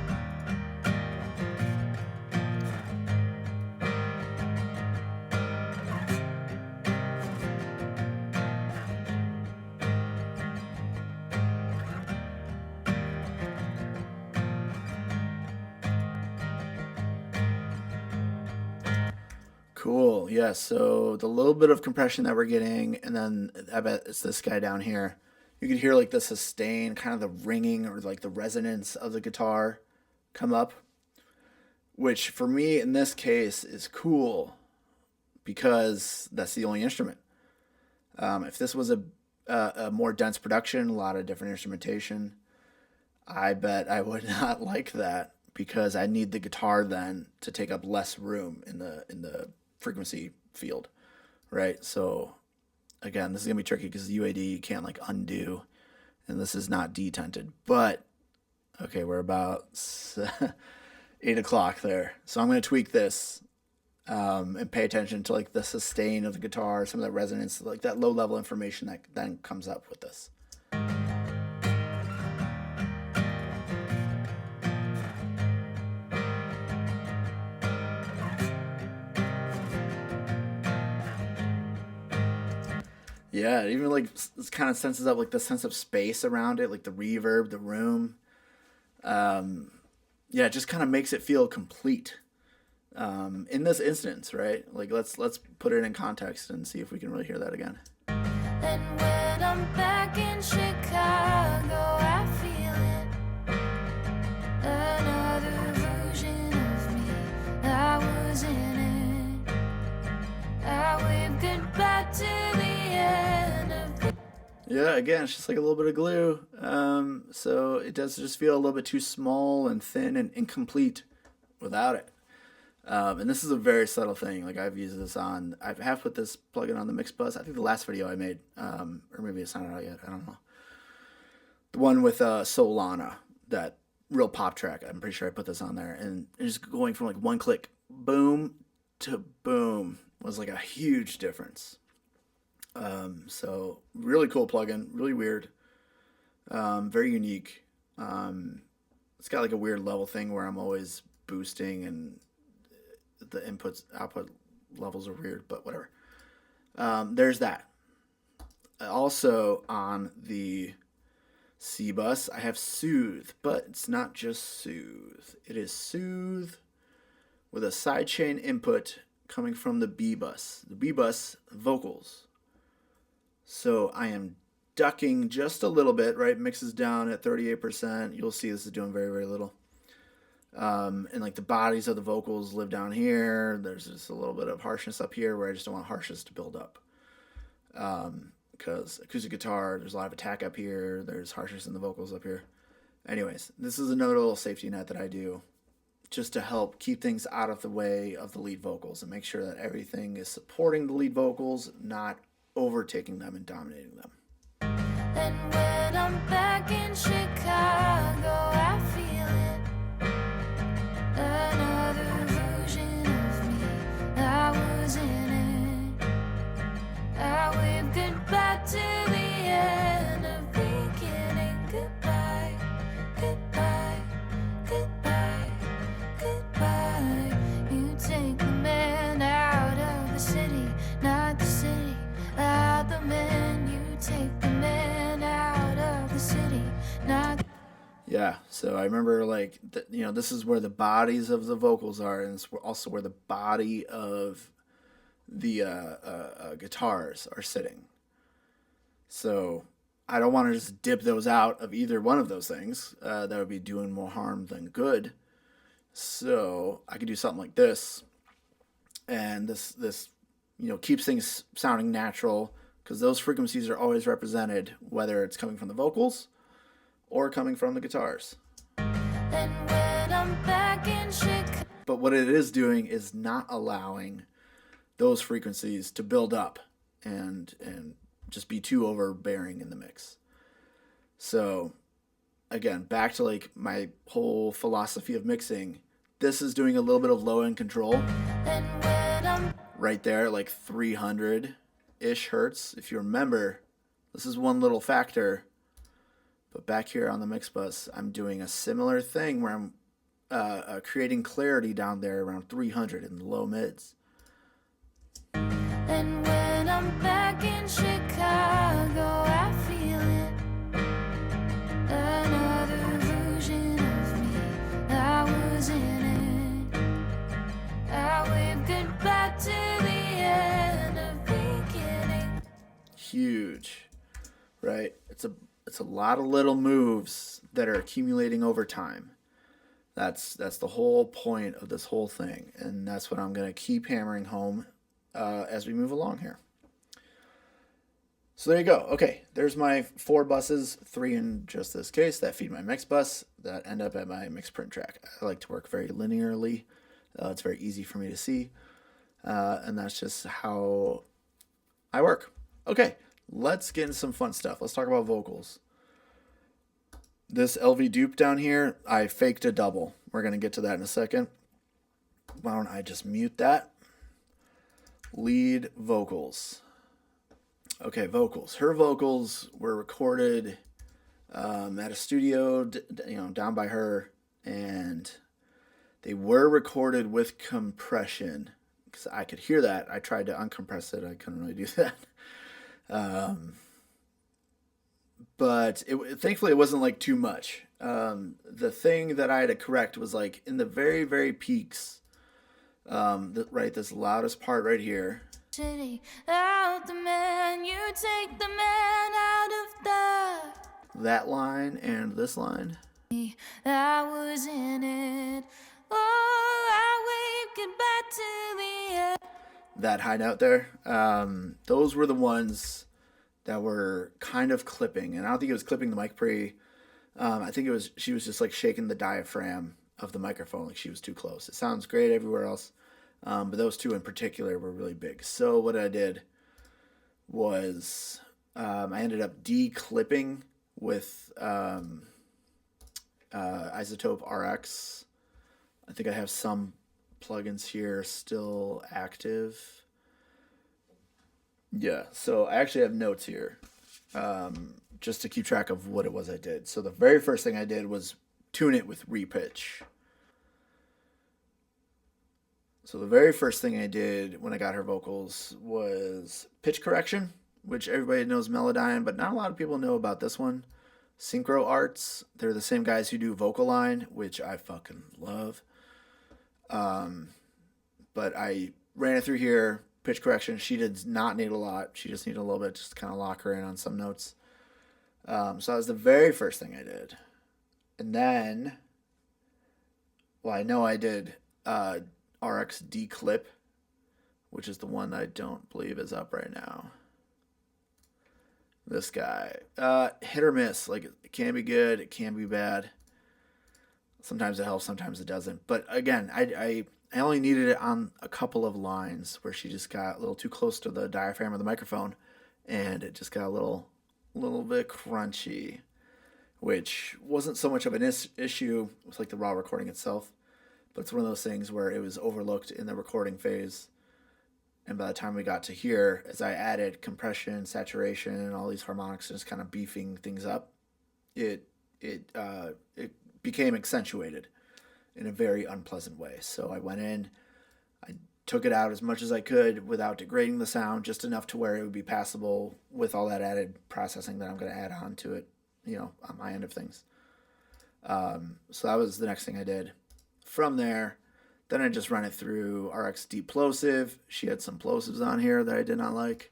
Cool. Yeah. So the little bit of compression that we're getting, and then I bet it's this guy down here. You can hear like the sustain, kind of the ringing or like the resonance of the guitar come up, which for me in this case is cool because that's the only instrument. If this was a more dense production, a lot of different instrumentation, I bet I would not like that because I need the guitar then to take up less room in the frequency field, right? So again, this is gonna be tricky because the UAD you can't like undo, and this is not detented. But okay, we're about 8 o'clock there, so I'm gonna tweak this and pay attention to like the sustain of the guitar, some of that resonance, like that low level information that then comes up with this. Yeah, it even like kind of senses up like the sense of space around it, like the reverb, the room. Yeah, it just kind of makes it feel complete. In this instance, right? Like let's put it in context and see if we can really hear that again. And when I'm back in Chicago, I feel it. Another version of me. I was in it. I waved goodbye to the end of the. Yeah, again, it's just like a little bit of glue. So it does just feel a little bit too small and thin and incomplete without it. And this is a very subtle thing. Like I've used this on, I have put this plugin on the mix bus. I think the last video I made, or maybe it's not out yet. I don't know. The one with Solana, that real pop track. I'm pretty sure I put this on there, and just going from like one click, boom to boom, was like a huge difference. So really cool plugin, really weird, very unique. It's got like a weird level thing where I'm always boosting and the inputs output levels are weird, but whatever. There's that. Also on the C bus, I have Soothe, but it's not just Soothe. It is Soothe with a sidechain input coming from the B bus. The B bus vocals. So I am ducking just a little bit, right? Mixes down at 38%. You'll see this is doing very, very little. And like the bodies of the vocals live down here. There's just a little bit of harshness up here where I just don't want harshness to build up. Because acoustic guitar, there's a lot of attack up here. There's harshness in the vocals up here. Anyways, this is another little safety net that I do just to help keep things out of the way of the lead vocals and make sure that everything is supporting the lead vocals, not overtaking them and dominating them. And when I'm back in Chicago, I feel it. Another version of me. I was in it. I waved goodbye to the end of beginning. Goodbye, goodbye, goodbye, goodbye. You take the man out of the city, not the city out the man. You take the man out of the city, not. Yeah, so I remember like, this is where the bodies of the vocals are, and it's also where the body of the guitars are sitting. So I don't want to just dip those out of either one of those things. That would be doing more harm than good. So I could do something like this, and this keeps things sounding natural because those frequencies are always represented, whether it's coming from the vocals or coming from the guitars. And when I'm back in Chicago. But what it is doing is not allowing those frequencies to build up and just be too overbearing in the mix. So again, back to like my whole philosophy of mixing, this is doing a little bit of low end control. And when I'm Right there, like 300-ish hertz. If you remember, this is one little factor. But back here on the mix bus, I'm doing a similar thing where I'm creating clarity down there around 300 in the low mids. And when I'm back in Chicago, I feel it. Another version of me, I was in it. I waved goodbye to the end of beginning. Huge, right? It's a lot of little moves that are accumulating over time. That's the whole point of this whole thing, and that's what I'm going to keep hammering home as we move along here. So there you go. Okay, there's my 4 buses, 3 in just this case, that feed my mix bus, that end up at my mix print track. I like to work very linearly. It's very easy for me to see, and that's just how I work. Okay, let's get into some fun stuff. Let's talk about vocals. This LV dupe down here, I faked a double. We're going to get to that in a second. Why don't I just mute that? Lead vocals. Okay, vocals. Her vocals were recorded at a studio, down by her, and they were recorded with compression because I could hear that. I tried to uncompress it. I couldn't really do that. But thankfully it wasn't like too much. The thing that I had to correct was like in the very, very peaks, right, this loudest part right here. City, out the man, you take the man out of the. That line and this line. I was in it. Oh, I waved goodbye to the end. That high note there. Those were the ones that were kind of clipping, and I don't think it was clipping the mic pre. I think she was just like shaking the diaphragm of the microphone, like she was too close. It sounds great everywhere else, but those 2 in particular were really big. So what I did was I ended up declipping with Isotope RX. I think I have some plugins here still active. Yeah, so I actually have notes here just to keep track of what it was I did. So the very first thing I did was tune it with repitch. So the very first thing I did when I got her vocals was pitch correction, which everybody knows Melodyne, but not a lot of people know about this one. Synchro Arts, they're the same guys who do Vocal Line, which I fucking love. But I ran it through here. Pitch correction. She did not need a lot. She just needed a little bit just to kind of lock her in on some notes. So that was the very first thing I did. And then, well, I know I did RX declip, which is the one I don't believe is up right now. This guy. Hit or miss. Like, it can be good. It can be bad. Sometimes it helps. Sometimes it doesn't. But again, I only needed it on a couple of lines where she just got a little too close to the diaphragm of the microphone, and it just got a little bit crunchy, which wasn't so much of an issue with like the raw recording itself, but it's one of those things where it was overlooked in the recording phase. And by the time we got to here, as I added compression, saturation, and all these harmonics, just kind of beefing things up, it became accentuated in a very unpleasant way. So I went in, I took it out as much as I could without degrading the sound, just enough to where it would be passable with all that added processing that I'm going to add on to it, on my end of things. So that was the next thing I did. From there, then I just ran it through RX Deep Plosive. She had some plosives on here that I did not like.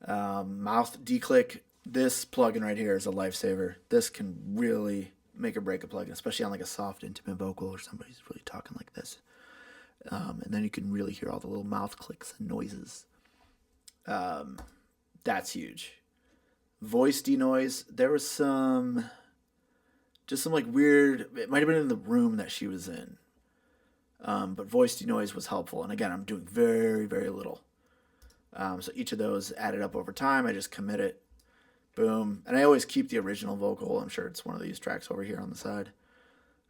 Mouth declick. This plugin right here is a lifesaver. This can really make or break a plugin, especially on like a soft, intimate vocal or somebody's really talking like this. And then you can really hear all the little mouth clicks and noises. That's huge. Voice denoise. There was some like weird, it might have been in the room that she was in. But voice denoise was helpful. And again, I'm doing very, very little. So each of those added up over time. I just commit it. Boom. And I always keep the original vocal. I'm sure it's one of these tracks over here on the side.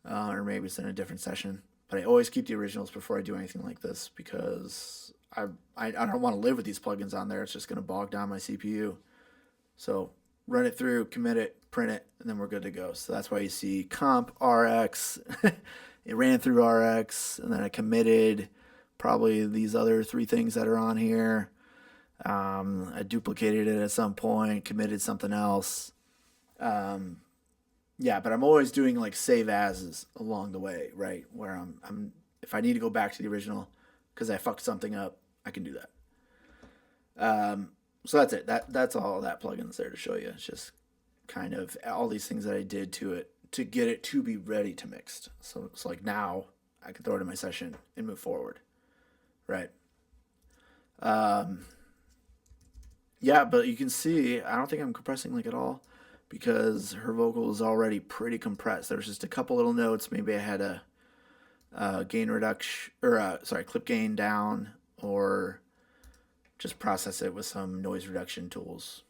Or maybe it's in a different session. But I always keep the originals before I do anything like this because I don't want to live with these plugins on there. It's just going to bog down my CPU. So run it through, commit it, print it, and then we're good to go. So that's why you see comp RX. It ran through RX, and then I committed probably these other 3 things that are on here. I duplicated it at some point, committed something else. Yeah, but I'm always doing like save as's along the way, right? Where I'm if I need to go back to the original because I fucked something up, I can do that. So that's it. That's all that plugin's there to show you. It's just kind of all these things that I did to it to get it to be ready to mixed. So it's like now I can throw it in my session and move forward, right? Yeah, but you can see I don't think I'm compressing like at all because her vocal is already pretty compressed. There was just a couple little notes. Maybe I had a gain reduction or clip gain down, or just process it with some noise reduction tools.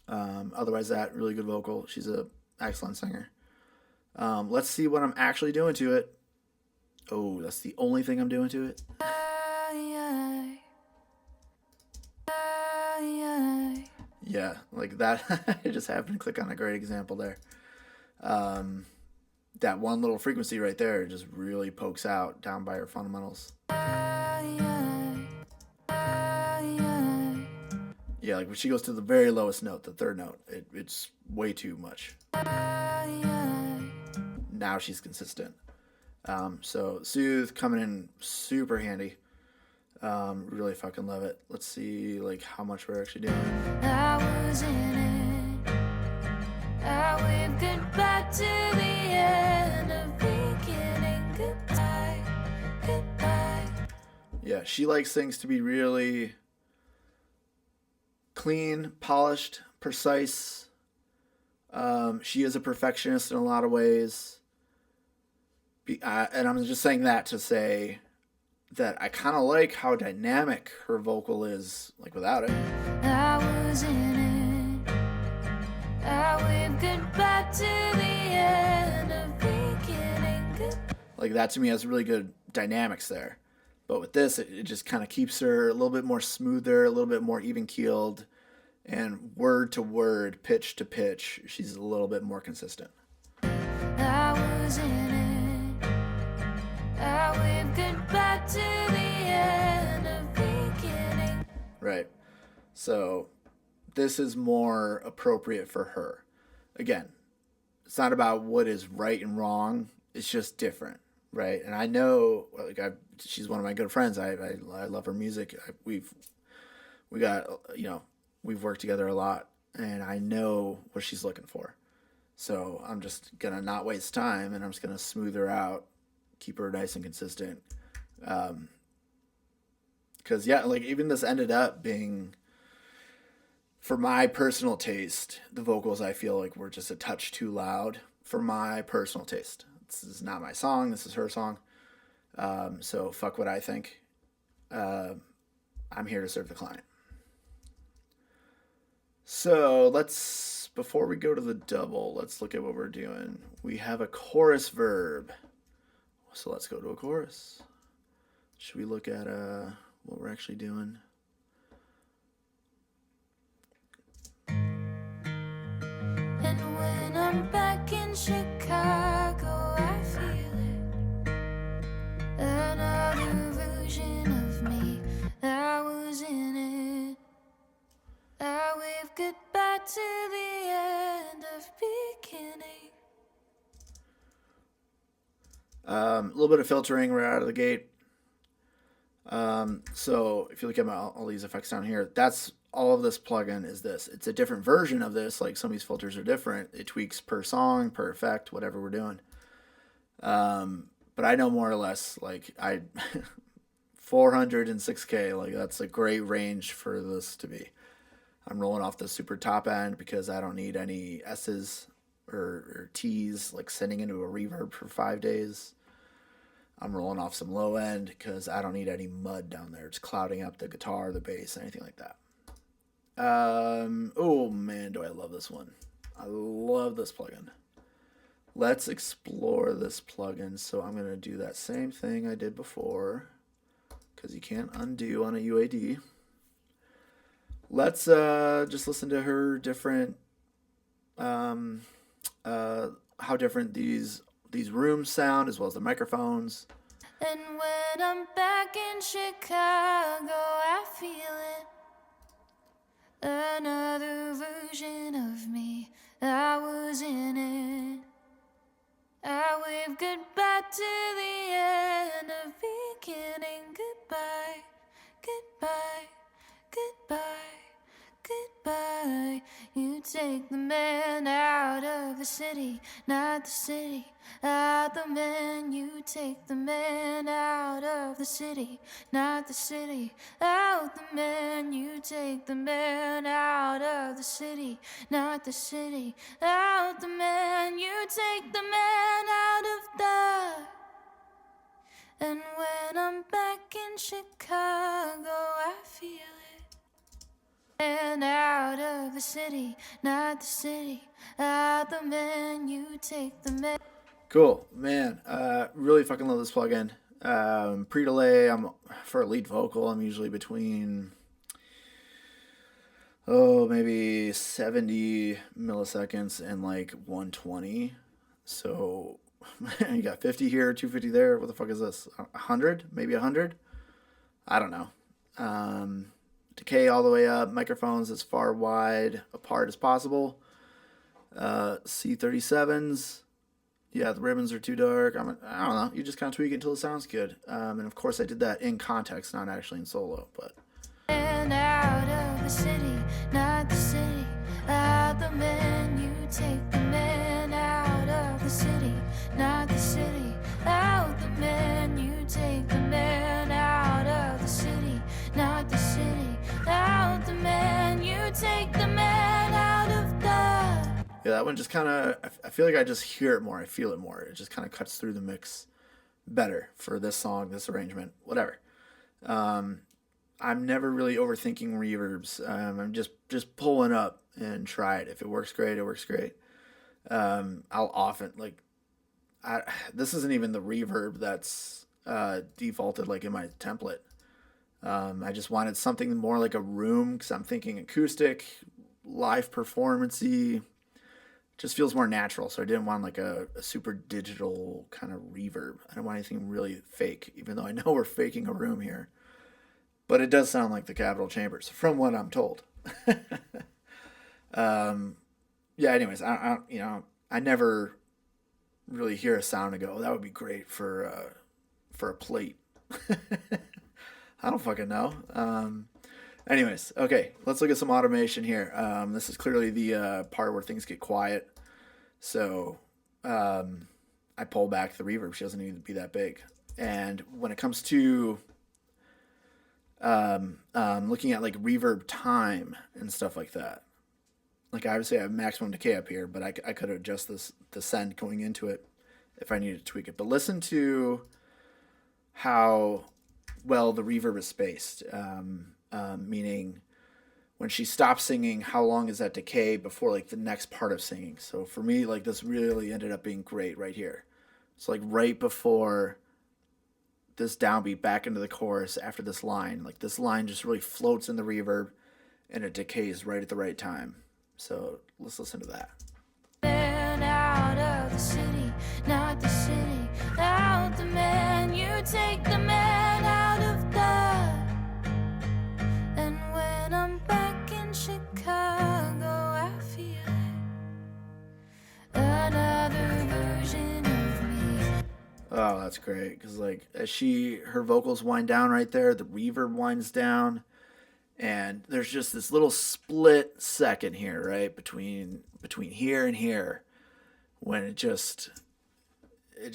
Otherwise, that really good vocal. She's a excellent singer. Let's see what I'm actually doing to it. Oh, that's the only thing I'm doing to it. Yeah, like that. I just happened to click on a great example there. That one little frequency right there just really pokes out down by her fundamentals. Yeah, like when she goes to the very lowest note, the third note, it's way too much. Now she's consistent. So Soothe coming in super handy. Really fucking love it. Let's see like how much we're actually doing. I was in it. I waved goodbye to the end of beginning. Goodbye, goodbye. Yeah, she likes things to be really clean, polished, precise. She is a perfectionist in a lot of ways. And I'm just saying that to say that I kind of like how dynamic her vocal is, like without it. I was in it. I waved goodbye to the end of beginning. Like that to me has really good dynamics there. But with this, it just kind of keeps her a little bit more smoother, a little bit more even keeled, and word to word, pitch to pitch, she's a little bit more consistent. I was in it. I waved goodbye to the end of beginning. Right. So this is more appropriate for her. Again, it's not about what is right and wrong. It's just different, right? And I know, like, she's one of my good friends. I love her music. We've worked together a lot, and I know what she's looking for. So I'm just gonna not waste time, and I'm just gonna smooth her out, keep her nice and consistent. Because yeah, like even this ended up being, for my personal taste, the vocals I feel like were just a touch too loud for my personal taste. This is not my song. This is her song. So fuck what I think. I'm here to serve the client. So before we go to the double, let's look at what we're doing. We have a chorus verb. So let's go to a chorus. Should we look at what we're actually doing? And when I'm back in Chicago, I feel it. Another version of me that was in it. I wave goodbye to the end of beginning. A little bit of filtering right out of the gate. So if you look at all these effects down here, that's all of this plugin is this. It's a different version of this. Like some of these filters are different. It tweaks per song, per effect, whatever we're doing. But I know more or less, like 406K, like that's a great range for this to be. I'm rolling off the super top end because I don't need any S's or T's, like sending into a reverb for 5 days. I'm rolling off some low end because I don't need any mud down there. It's clouding up the guitar, the bass, anything like that. Oh man, do I love this one. I love this plugin. Let's explore this plugin. So I'm going to do that same thing I did before, because you can't undo on a UAD. Let's just listen to her different, how different these rooms sound, as well as the microphones. And when I'm back in Chicago, I feel it. Another version of me, I was in it. I wave goodbye to the end of beginning. Goodbye, goodbye, goodbye, goodbye. You take the man out of the city, not the city out the man. You take the man out of the city, not the city out the man. You take the man out of the city, not the city out the man. You take the man out of the. And when I'm back in Chicago, I feel it. And out of the city, not the city out the man. You take the man. Cool, man. Really fucking love this plugin. Pre-delay, for a lead vocal, I'm usually between maybe 70 milliseconds and like 120. So you got 50 here, 250 there. What the fuck is this? 100? Maybe 100? I don't know. Decay all the way up. Microphones as far wide apart as possible. C37s. Yeah, the ribbons are too dark. I don't know. You just kind of tweak it until it sounds good. And of course, I did that in context, not actually in solo. But And out of the city, not the city out the man. You take the man out of the city, not the city out the man. You take the man out of the city, not the city out the man. You take the man out of the. yeah, that one just kind of, I feel like I just hear it more. I feel it more. It just kind of cuts through the mix better for this song, this arrangement, whatever. I'm never really overthinking reverbs. I'm just pulling up and try it. If it works great, it works great. I'll often, like, this isn't even the reverb that's defaulted like in my template. I just wanted something more like a room, because I'm thinking acoustic, live performance-y. Just feels more natural, so I didn't want like a super digital kind of reverb. I don't want anything really fake, even though I know we're faking a room here. But it does sound like the Capitol Chambers, from what I'm told. Yeah. Anyways, I never really hear a sound and go, "Oh, that would be great for a plate." I don't fucking know. Anyways, okay, let's look at some automation here. This is clearly the part where things get quiet. So I pull back the reverb. She doesn't need to be that big. And when it comes to looking at like reverb time and stuff like that, like obviously I have maximum decay up here, but I could adjust the send going into it if I needed to tweak it. But listen to how well the reverb is spaced. Meaning when she stops singing, how long is that decay before like the next part of singing? So for me, like this really ended up being great right here. So like right before this downbeat back into the chorus after this line, like this line just really floats in the reverb and it decays right at the right time. So let's listen to that. Man out of the city, not the city out the man. You take the man out of the. And when I'm back in Chicago, I feel it. Another version of me. Oh, that's great. Because like as her vocals wind down right there, the reverb winds down. And there's just this little split second here, right? Between here and here. When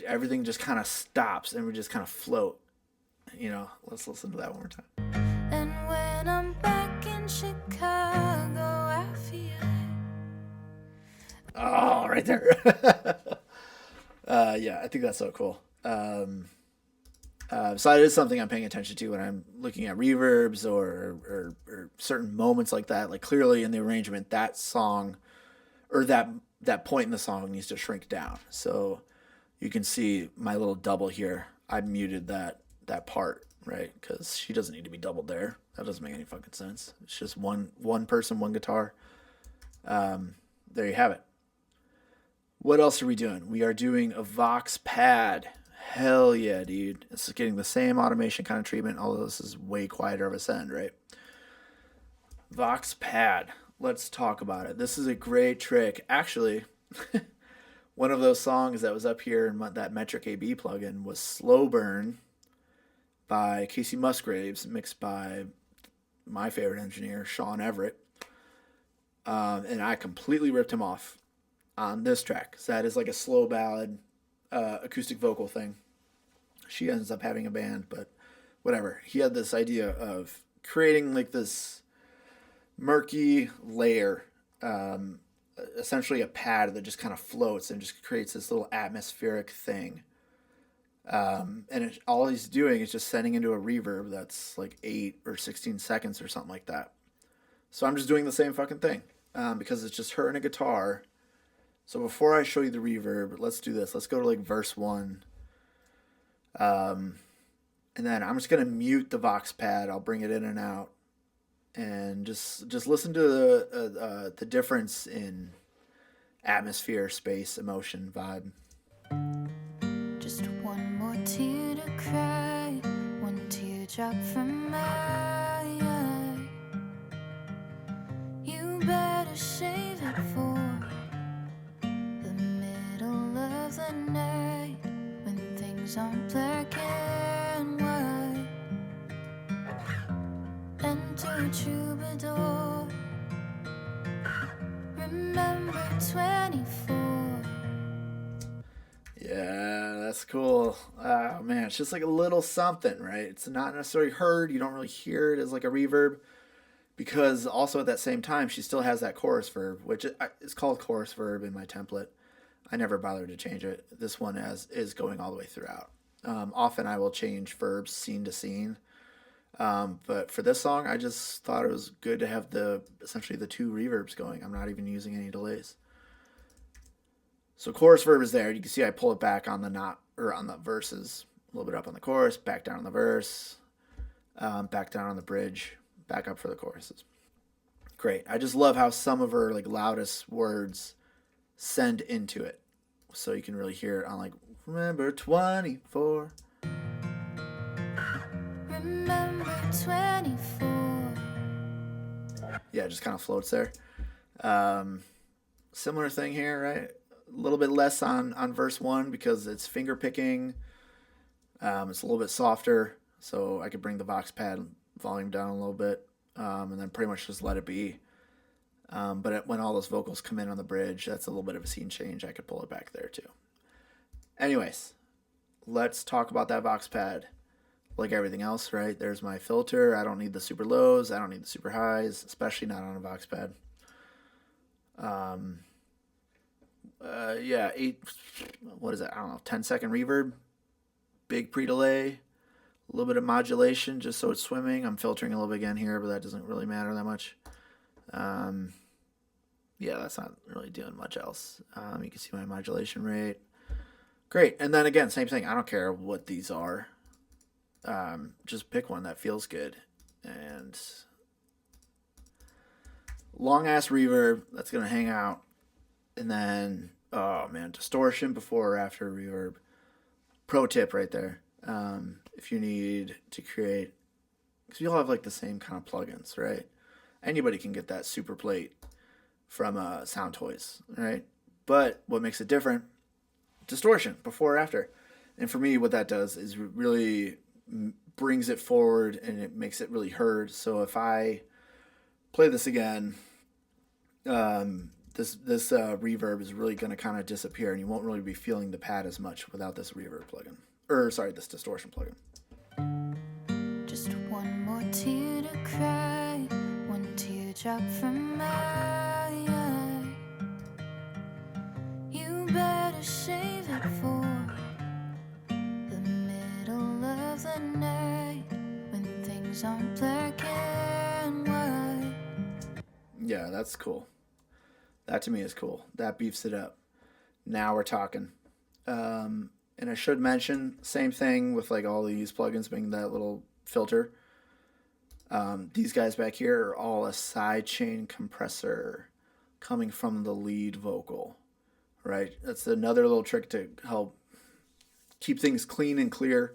everything just kind of stops and we just kind of float. Let's listen to that one more time. And when I'm back in Chicago, I feel it. Oh, right there. Yeah, I think that's so cool. So it is something I'm paying attention to when I'm looking at reverbs or certain moments like that. Like clearly in the arrangement, that song or that that point in the song needs to shrink down. So you can see my little double here. I muted that part, right? Because she doesn't need to be doubled there. That doesn't make any fucking sense. It's just one person, one guitar. There you have it. What else are we doing? We are doing a Vox pad. Hell yeah, dude. It's getting the same automation kind of treatment, although this is way quieter of a send, right? Vox pad. Let's talk about it. This is a great trick. Actually, one of those songs that was up here in that Metric AB plugin was Slow Burn by Casey Musgraves, mixed by my favorite engineer, Sean Everett. And I completely ripped him off on this track. So that is like a slow ballad, acoustic vocal thing. She ends up having a band, but whatever. He had this idea of creating like this murky layer, essentially a pad that just kind of floats and just creates this little atmospheric thing. All he's doing is just sending into a reverb that's like 8 or 16 seconds or something like that. So I'm just doing the same fucking thing because it's just her and a guitar. So before I show you the reverb, let's do this. Let's go to like verse 1. And then I'm just going to mute the Vox pad. I'll bring it in and out. And just listen to the difference in atmosphere, space, emotion, vibe. Just one more tear to cry, one teardrop from my eye. You better save it for the middle of the night when things aren't black and white. Enter troubadour, remember 24. Yeah, that's cool. Oh man, it's just like a little something, right? It's not necessarily heard. You don't really hear it as like a reverb, because also at that same time she still has that chorus verb, which is called chorus verb in my template. I never bothered to change it. This one is going all the way throughout. Often I will change verbs scene to scene. But for this song, I just thought it was good to have essentially the two reverbs going. I'm not even using any delays. So chorus verb is there. You can see I pull it back on the verses, a little bit up on the chorus, back down on the verse, back down on the bridge, back up for the choruses. Great. I just love how some of her like loudest words send into it, so you can really hear it on like remember 24. Remember 24. Yeah, it just kind of floats there. Similar thing here, right? A little bit less on verse 1 because it's finger picking. It's a little bit softer, so I could bring the Vox pad volume down a little bit, and then pretty much just let it be. But when all those vocals come in on the bridge, that's a little bit of a scene change. I could pull it back there too. Anyways, let's talk about that Vox pad. Like everything else, right? There's my filter. I don't need the super lows. I don't need the super highs, especially not on a Vox pad. Yeah, 10-second reverb, big pre-delay, a little bit of modulation just so it's swimming. I'm filtering a little bit again here, but that doesn't really matter that much. Yeah, that's not really doing much else. You can see my modulation rate. Great. And then again, same thing. I don't care what these are. Just pick one that feels good. And long ass reverb that's going to hang out. And then, oh man, distortion before or after reverb. Pro tip right there. If you need to create, because we all have like the same kind of plugins, right? Anybody can get that super plate from Sound Toys, right? But what makes it different? Distortion before or after. And for me, what that does is really brings it forward and it makes it really heard. So if I play this again, this reverb is really going to kind of disappear, and you won't really be feeling the pad as much without this reverb plugin. This distortion plugin. Just one more tear to cry, one teardrop from my eye. You better save it for the middle of the night when things aren't black and white. Yeah, that's cool. That to me is cool. That beefs it up. Now we're talking. And I should mention, same thing with like all these plugins being that little filter. These guys back here are all a sidechain compressor coming from the lead vocal, right? That's another little trick to help keep things clean and clear.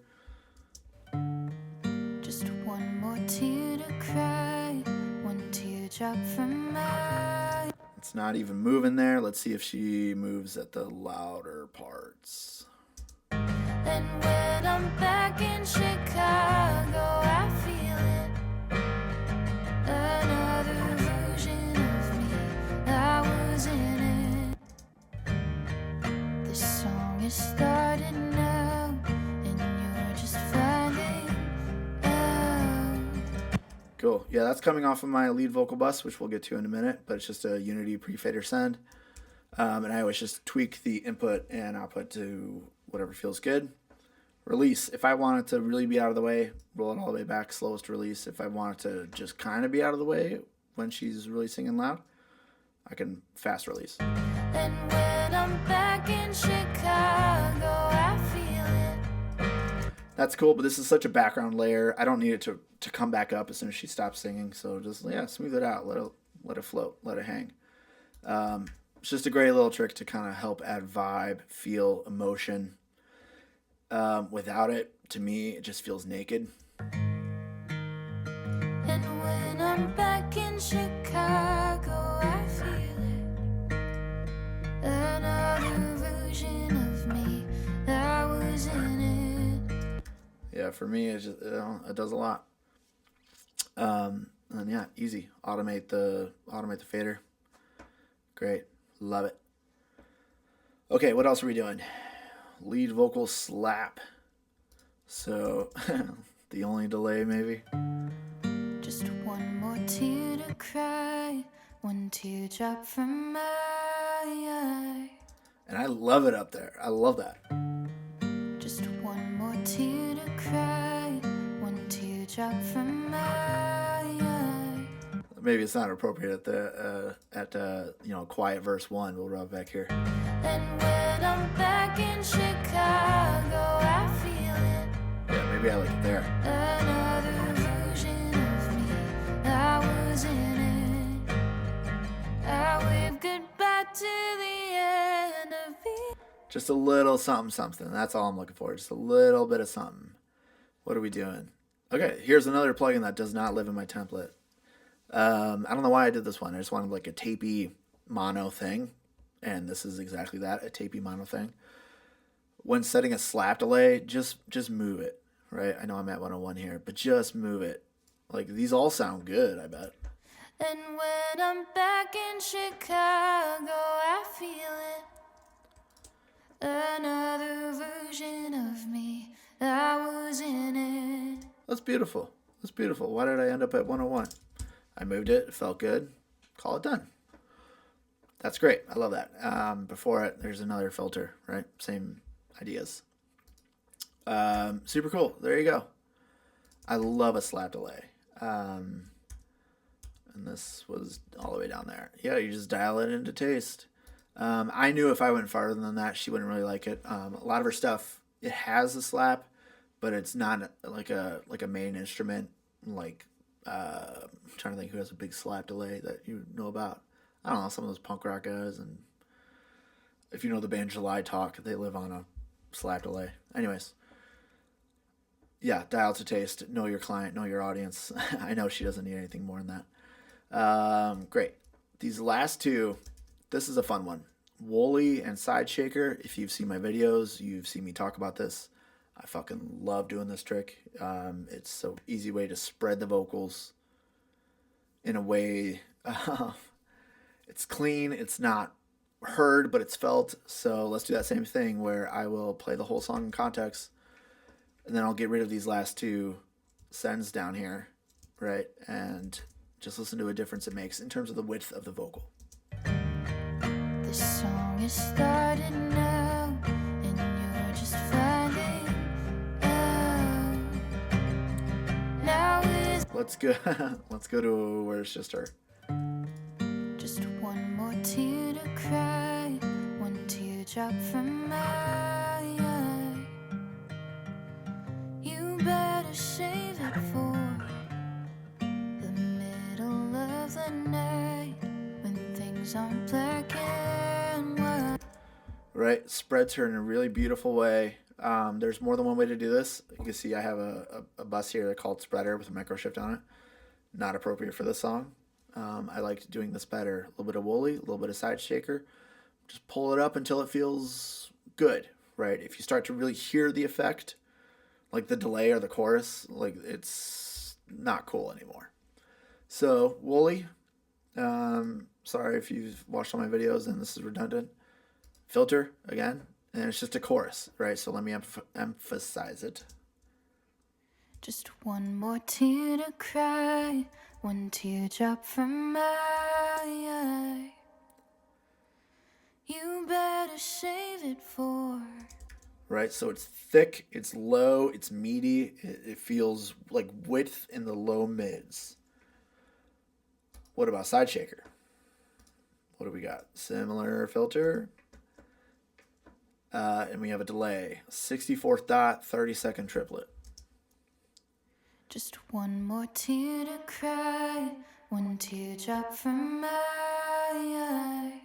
Just one more tear to cry, one teardrop from my... It's not even moving there. Let's see if she moves at the louder parts. And when I'm back in Chicago, I feel it. Another version of me, I was in it. This song is starting now, and you're just finding out. Cool. Yeah, that's coming off of my lead vocal bus, which we'll get to in a minute, but it's just a Unity pre-fader send. And I always just tweak the input and output to whatever feels good. Release. If I want it to really be out of the way, roll it all the way back, slowest release. If I want it to just kind of be out of the way when she's really singing loud, I can fast release. And when I'm back in Chicago, I feel it. That's cool, but this is such a background layer. I don't need it to come back up as soon as she stops singing. So just, yeah, smooth it out. Let it float. Let it hang. It's just a great little trick to kind of help add vibe, feel, emotion. Without it, to me, it just feels naked. And when I'm back in Chicago, I feel it. Another version of me, I was in it. Yeah, for me, it just it does a lot. And yeah, easy. Automate the fader. Great, love it. Okay, what else are we doing? Lead vocal slap. So the only delay maybe. Just one more tear to cry, one teardrop from my eye. And I love it up there. I love that. Just one more tear to cry, one teardrop from my eye. Maybe it's not appropriate at quiet verse 1. We'll rub back here. And when I'm back in Chicago, I feel it. Yeah, maybe I like it there. Another version of me, I was in it. I waved goodbye to the end of it. Just a little something. That's all I'm looking for. Just a little bit of something. What are we doing? Okay, here's another plugin that does not live in my template. I don't know why I did this one. I just wanted like a tapey mono thing. And this is exactly that, a tapey mono thing. When setting a slap delay, just move it, right? I know I'm at 101 here, but just move it. Like, these all sound good, I bet. And when I'm back in Chicago, I feel it. Another version of me, I was in it. That's beautiful. That's beautiful. Why did I end up at 101? I moved it. It felt good. Call it done. That's great. I love that. Before it, there's another filter, right? Same ideas. Super cool. There you go. I love a slap delay. And this was all the way down there. Yeah, you just dial it into taste. I knew if I went farther than that, she wouldn't really like it. A lot of her stuff, it has a slap, but it's not like a main instrument. Like, I'm trying to think who has a big slap delay that you know about. I don't know, some of those punk rock guys, and if you know the band July Talk, they live on a slap delay. Anyways, yeah, dial to taste, know your client, know your audience. I know she doesn't need anything more than that. Great. These last two, this is a fun one. Woolly and Side Shaker. If you've seen my videos, you've seen me talk about this. I fucking love doing this trick. It's an easy way to spread the vocals in a way... it's clean, it's not heard, but it's felt. So let's do that same thing where I will play the whole song in context, and then I'll get rid of these last two sends down here, right? And just listen to a difference it makes in terms of the width of the vocal. This song is starting now, and you're just finding out. Now is Let's go to where it's just her. just one more tear teardrop from my eye. You better save it for the middle of the night when things aren't black and white. Right, spreads her in a really beautiful way. There's more than one way to do this. You can see I have a bus here called Spreader with a micro shift on it. Not appropriate for this song. I like doing this better. A little bit of Woolly, a little bit of side shaker. Just pull it up until it feels good, right? If you start to really hear the effect, like the delay or the chorus, like it's not cool anymore. So Woolly, sorry if you've watched all my videos and this is redundant. Filter again, and it's just a chorus, right? So let me emphasize it. Just one more tear to cry, one teardrop from my eye. You better save it for. Right, so it's thick, it's low, it's meaty, it feels like width in the low mids. What about side shaker? What do we got? Similar filter. And we have a delay, 64th dot, 30-second triplet. Just one more tear to cry, one teardrop from my eye.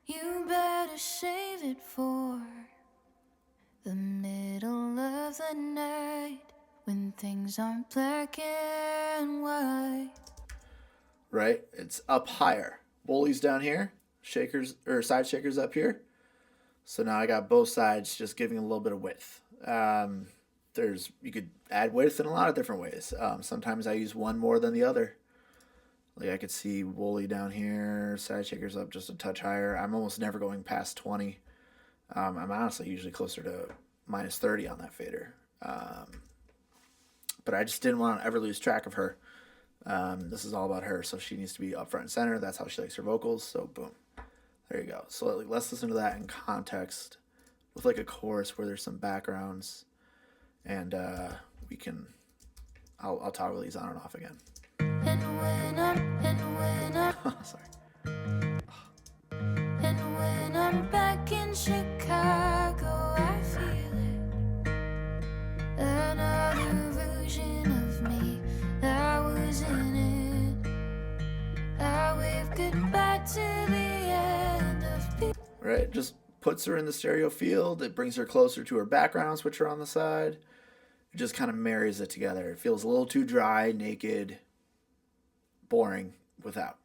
You better save it for the middle of the night when things aren't black and white. Right, it's up higher. Woolly's down here, shakers or side shakers up here. So now I got both sides just giving a little bit of width. You could add width in a lot of different ways. Sometimes I use one more than the other. Like I could see Woolly down here, side shakers up just a touch higher. I'm almost never going past 20. I'm honestly usually closer to minus 30 on that fader. But I just didn't want to ever lose track of her. This is all about her, so she needs to be up front and center. That's how she likes her vocals, so boom. There you go. So let's listen to that in context with like a chorus where there's some backgrounds, and I'll toggle these on and off again. And when I'm Sorry. And when I'm back in Chicago, I feel it. Another version of me that was in it. I wave goodbye to the end of people. Right, just puts her in the stereo field. It brings her closer to her backgrounds, which are on the side. It just kind of marries it together. It feels a little too dry, naked, boring without.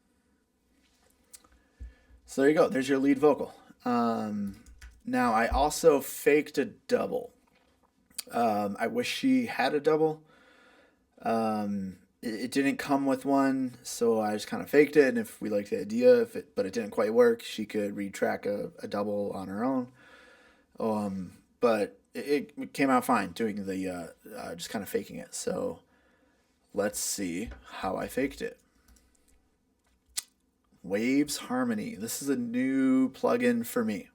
So there you go. There's your lead vocal. Now, I also faked a double. I wish she had a double. It didn't come with one, so I just kind of faked it. And if we liked the idea, but it didn't quite work, she could retrack a double on her own. But it came out fine doing the just kind of faking it. So let's see how I faked it. Waves Harmony. This is a new plugin for me.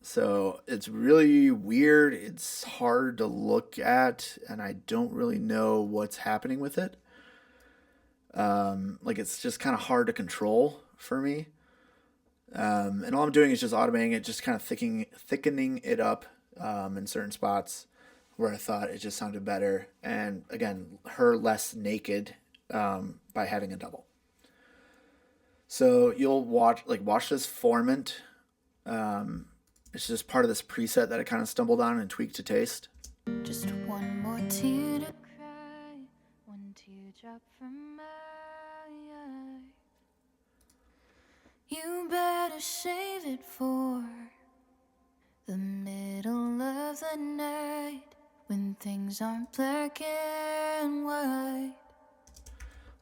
So it's really weird. It's hard to look at, and I don't really know what's happening with it. Like it's just kind of hard to control for me. And all I'm doing is just automating it, just kind of thickening it up in certain spots where I thought it just sounded better. And again, her less naked by having a double. So you'll watch this formant. It's just part of this preset that I kind of stumbled on and tweaked to taste. Just one more tear to cry, one teardrop from my eye. You better save it for the middle of the night when things aren't black and white.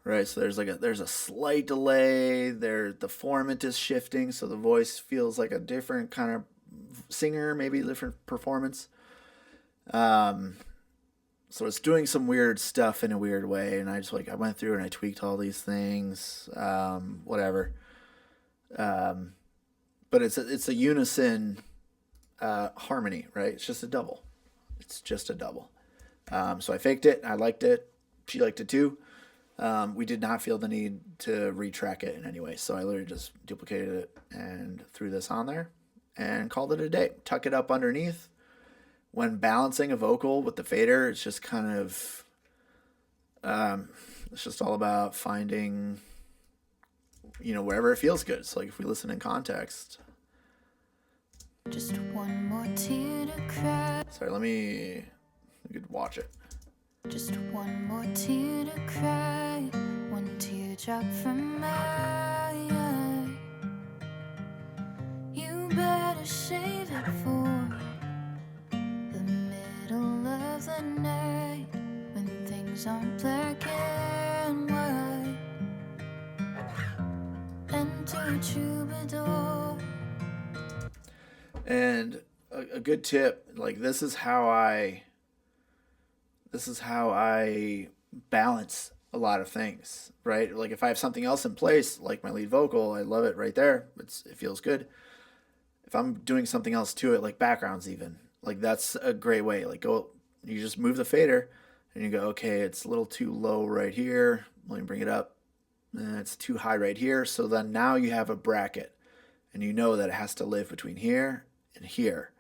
Right, so there's a slight delay. The formant is shifting, so the voice feels like a different kind of singer, maybe a different performance. So it's doing some weird stuff in a weird way, and I went through and I tweaked all these things, whatever. But it's a unison harmony, right? It's just a double. So I faked it. I liked it. She liked it too. We did not feel the need to retrack it in any way, so I literally just duplicated it and threw this on there and called it a day. Tuck it up underneath. When balancing a vocal with the fader, it's just kind of, it's just all about finding, wherever it feels good. So like if we listen in context. Just one more tear to cry. Sorry, you could watch it. Just one more tear to cry. One teardrop from my eye. You better save it for the middle of the night, when things aren't black and white. Enter a troubadour. And a good tip, like this is how I balance a lot of things, right? Like if I have something else in place, like my lead vocal, I love it right there. It feels good. If I'm doing something else to it, like backgrounds even, like that's a great way. Like you just move the fader and you go, okay, it's a little too low right here. Let me bring it up. And it's too high right here. So then now you have a bracket and you know that it has to live between here and here.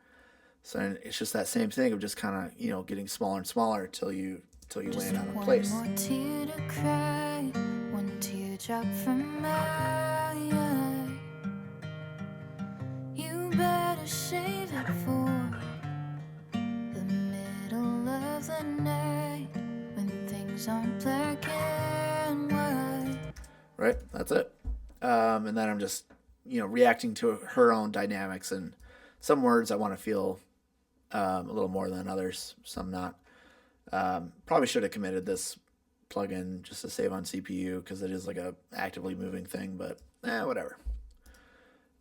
So it's just that same thing of just kind of, getting smaller and smaller till you land on a place. One more tear to cry, one teardrop from my eye. You better save it for the middle of the night, when things aren't black and white. Right, that's it. And then I'm just, reacting to her own dynamics, and some words I want to feel a little more than others, some not. Probably should have committed this plugin just to save on CPU, because it is like a actively moving thing, but whatever.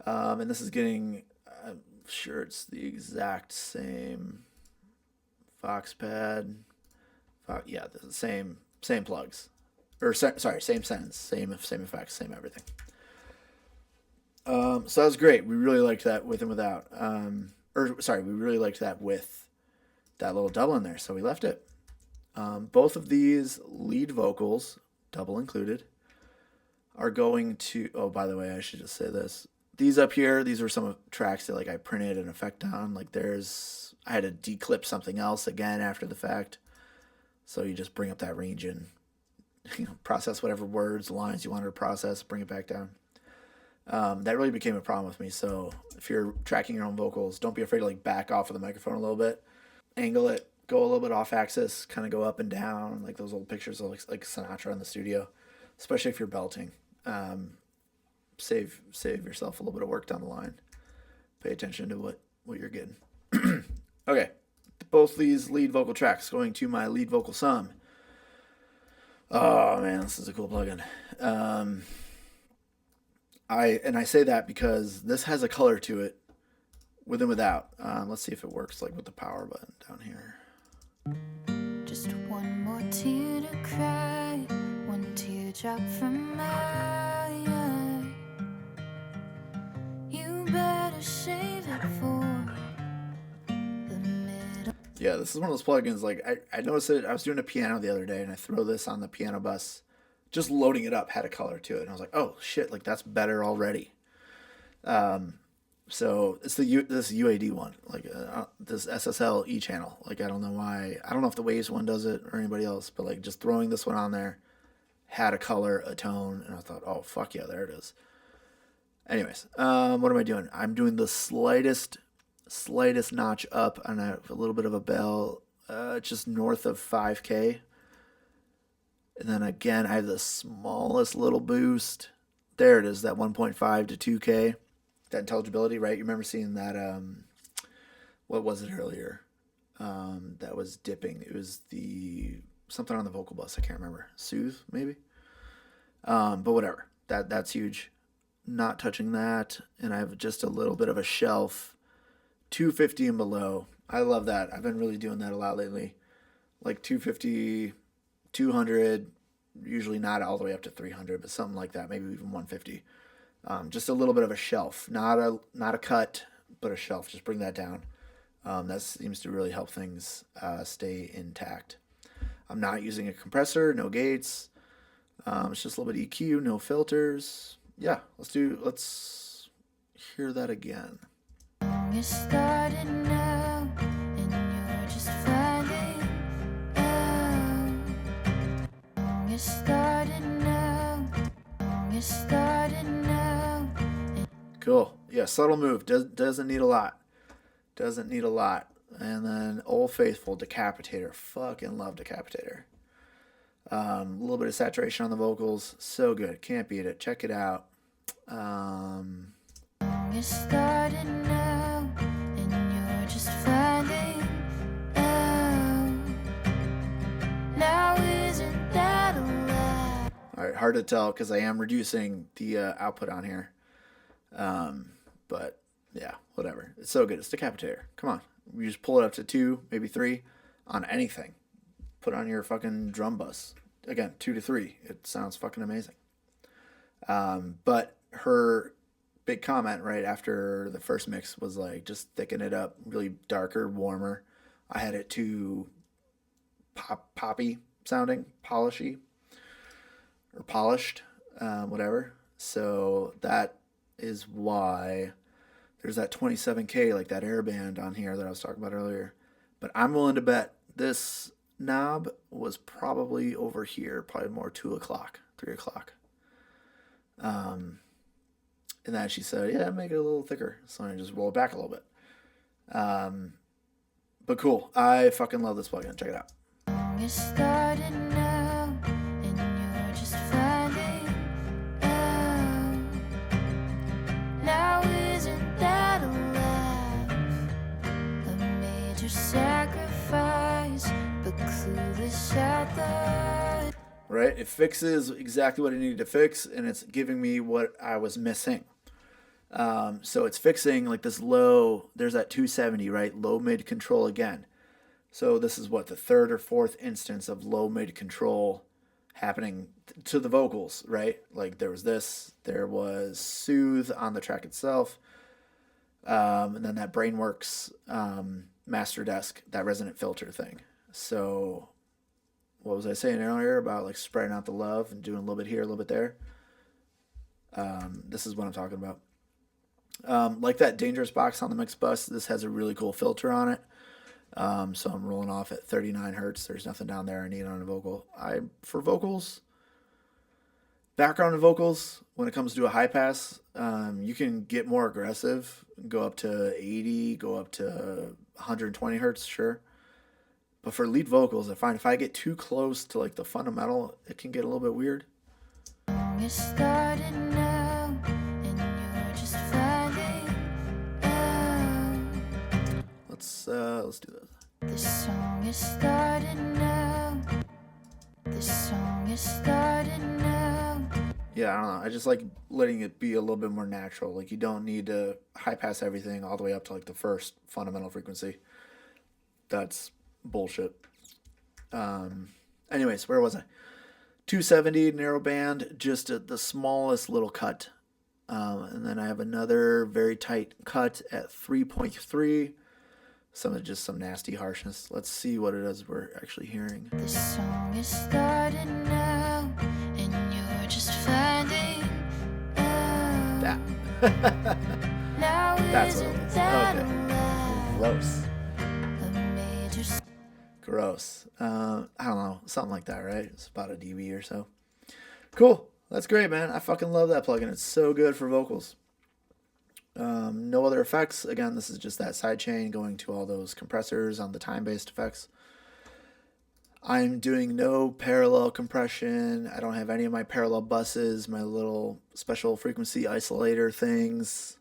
And this is getting, I'm sure it's the exact same Fox pad. Yeah, the same plugs. Or sorry, same sentence, same effects, same everything. So that was great. We really liked that with and without. We really liked that with that little double in there, so we left it. Both of these lead vocals, double included, are going to... Oh, by the way, I should just say this. These up here, these are some tracks that I printed an effect on. I had to declip something else again after the fact. So you just bring up that range and process whatever words, lines you wanted to process, bring it back down. That really became a problem with me. So if you're tracking your own vocals, don't be afraid to back off of the microphone a little bit, angle it, go a little bit off axis, kind of go up and down, like those old pictures of like Sinatra in the studio, especially if you're belting. Save yourself a little bit of work down the line. Pay attention to what you're getting. Okay, both these lead vocal tracks going to my lead vocal sum. Oh man, this is a cool plugin. I say that because this has a color to it, with and without. Let's see if it works with the power button down here. Just one more tear to cry, one teardrop from my eye. You better save it for the middle. Yeah, this is one of those plugins. I noticed it. I was doing a piano the other day, and I throw this on the piano bus. Just loading it up had a color to it, and I was like, "Oh shit! That's better already." So it's this UAD one, this SSL E channel. I don't know why. I don't know if the Waves one does it or anybody else, but just throwing this one on there had a color, a tone, and I thought, "Oh fuck yeah, there it is." Anyways, what am I doing? I'm doing the slightest notch up on a little bit of a bell, just north of 5K. And then again, I have the smallest little boost. There it is, that 1.5 to 2K. That intelligibility, right? You remember seeing that, what was it earlier? That was dipping. It was something on the vocal bus. I can't remember. Soothe, maybe? But whatever. That's huge. Not touching that. And I have just a little bit of a shelf. 250 and below. I love that. I've been really doing that a lot lately. 250... 200, usually not all the way up to 300, but something like that, maybe even 150. Just a little bit of a shelf, not a cut, but a shelf. Just bring that down. That seems to really help things stay intact. I'm not using a compressor, no gates. It's just a little bit of EQ, no filters. Yeah, let's hear that again. You started now, and you're just finding out. You started now. You started now. Cool. Yeah, subtle move. Doesn't need a lot. Doesn't need a lot. And then Old Faithful, Decapitator. Fucking love Decapitator. A little bit of saturation on the vocals. So good. Can't beat it. Check it out. You started now, and you're just finding out. Now isn't that a lie? All right, hard to tell because I am reducing the output on here. But yeah, whatever. It's so good. It's Decapitator. Come on. You just pull it up to 2, maybe 3 on anything. Put on your fucking drum bus. Again, 2 to 3. It sounds fucking amazing. But her big comment right after the first mix was like, just thicken it up, really darker, warmer. I had it too poppy sounding, polishy, or polished, whatever. So that is why there's that 27K, like that airband on here that I was talking about earlier. But I'm willing to bet this knob was probably over here, probably more 2 o'clock, 3 o'clock. And then she said, yeah, make it a little thicker. So I just roll it back a little bit. But cool. I fucking love this plugin. Check it out. You started now, and you're just finding out. Now isn't that a lie? A major sacrifice, but clueless at the... Right? It fixes exactly what it needed to fix, and it's giving me what I was missing. So it's fixing like this low, there's that 270, right? Low mid control again. So this is what, the third or fourth instance of low mid control happening to the vocals, right? Like there was this, there was Soothe on the track itself, and then that Brainworks master desk, that resonant filter thing. So what was I saying earlier about like spreading out the love and doing a little bit here, a little bit there? This is what I'm talking about. Like that Dangerous box on the mix bus, this has a really cool filter on it. So I'm rolling off at 39 hertz. There's nothing down there I need on a vocal. For vocals, background and vocals, when it comes to a high pass, you can get more aggressive, go up to 80, go up to 120 hertz, sure. But for lead vocals, I find if I get too close to like the fundamental, it can get a little bit weird. You started now, and you're just finding out. Let's do this. This song is started now. This song is started now. Yeah, I don't know. I just like letting it be a little bit more natural. Like you don't need to high pass everything all the way up to like the first fundamental frequency. That's bullshit. Anyways, where was I? 270 narrow band, just at the smallest little cut. And then I have another very tight cut at 3.3. Just some nasty harshness. Let's see what it is we're actually hearing. This song is started now, and you're just finding out. That. Now That's what it isn't is. that Okay. a lie? Gross. A major Gross. I don't know. Something like that, right? It's about a dB or so. Cool. That's great, man. I fucking love that plugin. It's so good for vocals. No other effects. Again, this is just that sidechain going to all those compressors on the time-based effects. I'm doing no parallel compression. I don't have any of my parallel buses, my little special frequency isolator things.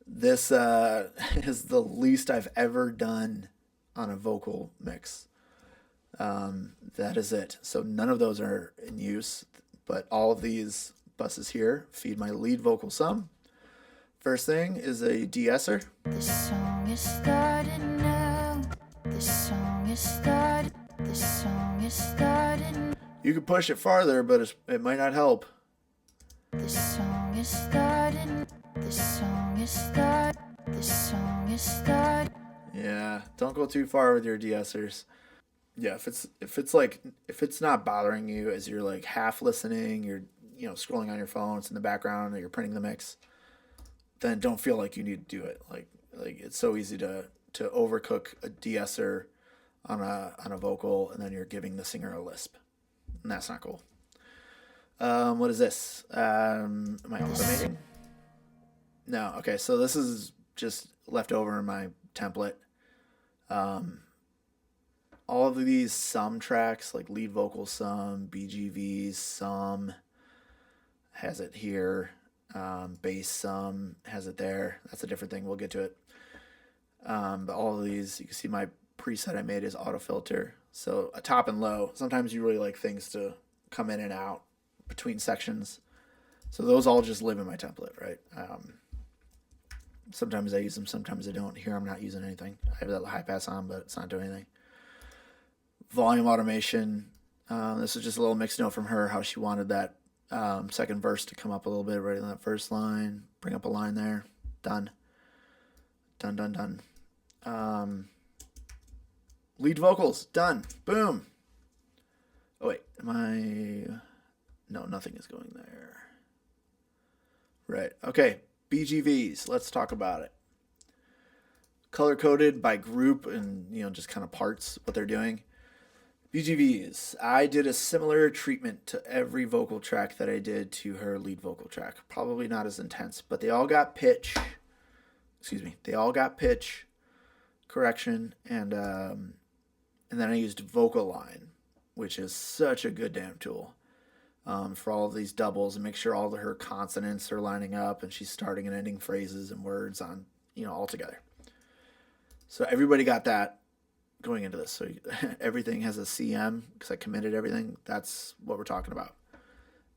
This is the least I've ever done on a vocal mix. That is it. So none of those are in use, but all of these buses here feed my lead vocal some. First thing is a de-esser. This song is started now. This song is started. This song is started. You could push it farther, but it might not help. This song is started. This song is started. This song is started. Yeah, don't go too far with your de-essers. Yeah, if it's not bothering you as you're like half listening, you're scrolling on your phone, it's in the background, or you're printing the mix, then don't feel like you need to do it. Like it's so easy to overcook a de-esser on a vocal, and then you're giving the singer a lisp, and that's not cool. What is this? Am I automating? No. Okay, so this is just left over in my template. Um, all of these sum tracks, like lead vocal sum, BGVs, sum, has it here. Bass sum has it there. That's a different thing. We'll get to it. But all of these, you can see my preset I made is auto filter. So a top and low. Sometimes you really like things to come in and out between sections. So those all just live in my template, right? Sometimes I use them, sometimes I don't. Here I'm not using anything. I have that high pass on, but it's not doing anything. Volume automation. This is just a little mixed note from her, how she wanted that second verse to come up a little bit right in that first line. Bring up a line there. Done. Done. Lead vocals. Done. Boom. Oh, wait. No, nothing is going there. Right. Okay. BGVs. Let's talk about it. Color coded by group and, just kind of parts, what they're doing. BGVs. I did a similar treatment to every vocal track that I did to her lead vocal track. Probably not as intense, but they all got pitch. They all got pitch correction, and then I used vocal line, which is such a good damn tool for all of these doubles, and make sure all of her consonants are lining up and she's starting and ending phrases and words on all together. So everybody got that going into this. So everything has a CM because I committed everything. That's what we're talking about.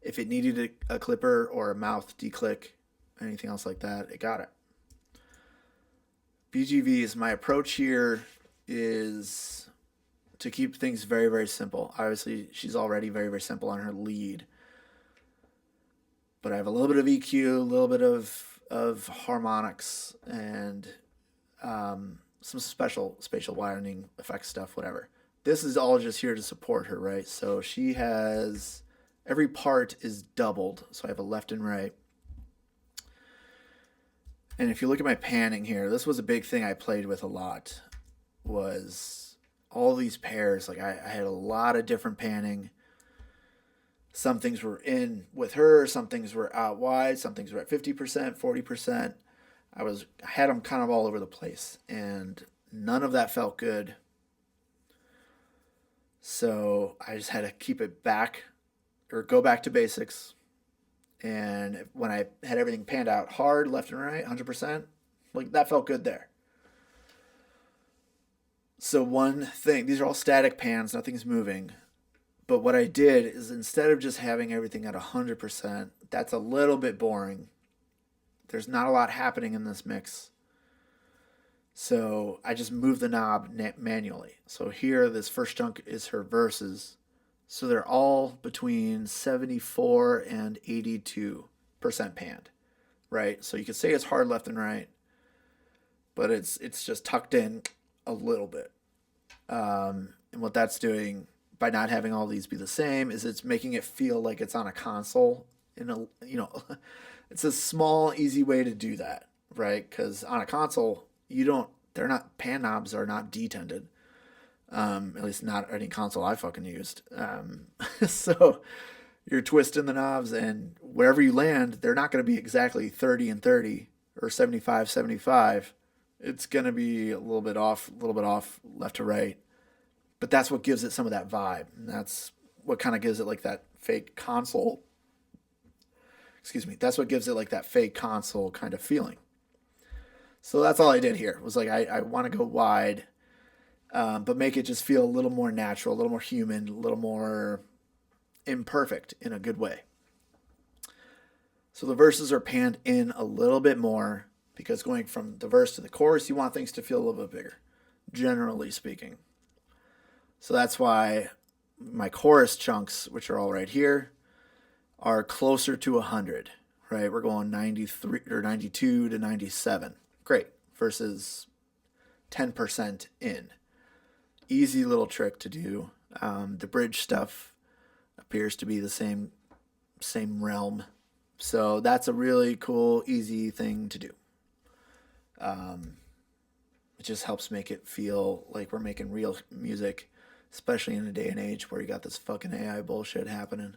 If it needed a clipper or a mouth declick, anything else like that, it got it. BGVs, my approach here is to keep things very, very simple. Obviously, she's already very, very simple on her lead. But I have a little bit of EQ, a little bit of harmonics, and some special spatial widening effects stuff, whatever. This is all just here to support her, right? So she has, every part is doubled. So I have a left and right. And if you look at my panning here, this was a big thing I played with a lot, was all these pairs. Like I had a lot of different panning. Some things were in with her, some things were out wide, some things were at 50%, 40%. I had them kind of all over the place, and none of that felt good. So I just had to keep it back, or go back to basics. And when I had everything panned out hard, left and right, 100%, like that felt good there. So one thing, these are all static pans, nothing's moving. But what I did is, instead of just having everything at 100%, that's a little bit boring. There's not a lot happening in this mix. So I just moved the knob manually. So here, this first chunk is her verses. So they're all between 74 and 82% panned, right? So you could say it's hard left and right, but it's just tucked in a little bit. And what that's doing by not having all these be the same is it's making it feel like it's on a console. It's a small, easy way to do that, right? Because on a console, pan knobs are not detented. At least not any console I fucking used. So you're twisting the knobs, and wherever you land, they're not going to be exactly 30 and 30 or 75, 75. It's going to be a little bit off, left to right. But that's what gives it some of that vibe. And that's what kind of gives it like that fake console. That's what gives it like that fake console kind of feeling. So that's all I did here. Was like, I want to go wide, but make it just feel a little more natural, a little more human, a little more imperfect in a good way. So the verses are panned in a little bit more, because going from the verse to the chorus, you want things to feel a little bit bigger, generally speaking. So that's why my chorus chunks, which are all right here, are closer to 100, right? We're going 93 or 92 to 97. Great. Versus 10% in. easy little trick to do. The bridge stuff appears to be the same realm. So that's a really cool, easy thing to do. It just helps make it feel like we're making real music, especially in a day and age where you got this fucking AI bullshit happening.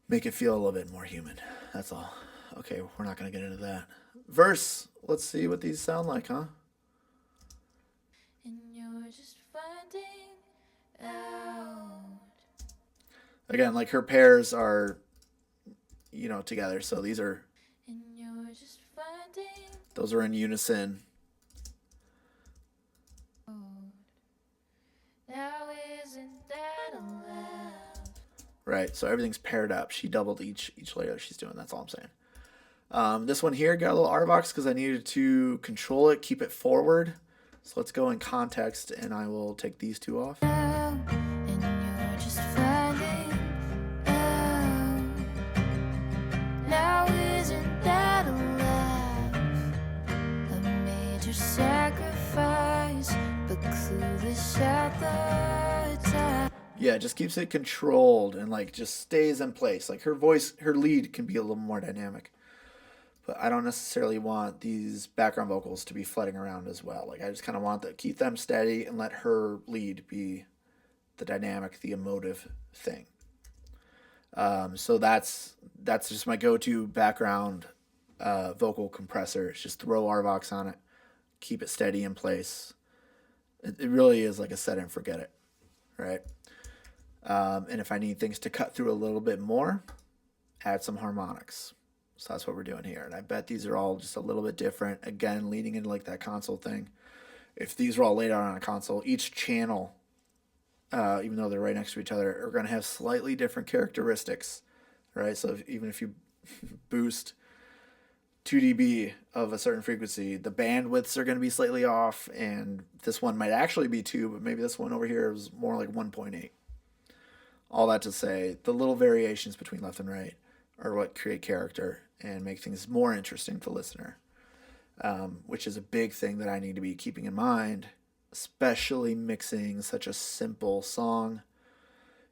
Make it feel a little bit more human. That's all. Okay, we're not going to get into that. Verse. Let's see what these sound like, huh? And you're just finding out. Again, like her pairs are, together. So these are, And you're just finding. Those are in unison. Now isn't that allowed? Right, so everything's paired up. She doubled each layer she's doing. That's all I'm saying. This one here got a little Arvox because I needed to control it, keep it forward. So let's go in context, and I will take these two off. And you're just finding out. Now isn't that allowed? A major sacrifice, but clueless at the time. Yeah, it just keeps it controlled and like just stays in place. Like her voice, her lead can be a little more dynamic. But I don't necessarily want these background vocals to be flooding around as well. Like I just kind of want to keep them steady and let her lead be the dynamic, the emotive thing. So that's just my go-to background vocal compressor. It's just throw Arvox on it, keep it steady in place. It really is like a set and forget it, right? And if I need things to cut through a little bit more, add some harmonics. So that's what we're doing here. And I bet these are all just a little bit different. Again, leading into like that console thing. If these are all laid out on a console, each channel, even though they're right next to each other, are going to have slightly different characteristics, right? So even if you boost 2 dB of a certain frequency, the bandwidths are going to be slightly off, and this one might actually be 2, but maybe this one over here is more like 1.8. All that to say, the little variations between left and right are what create character and make things more interesting to the listener, which is a big thing that I need to be keeping in mind, especially mixing such a simple song.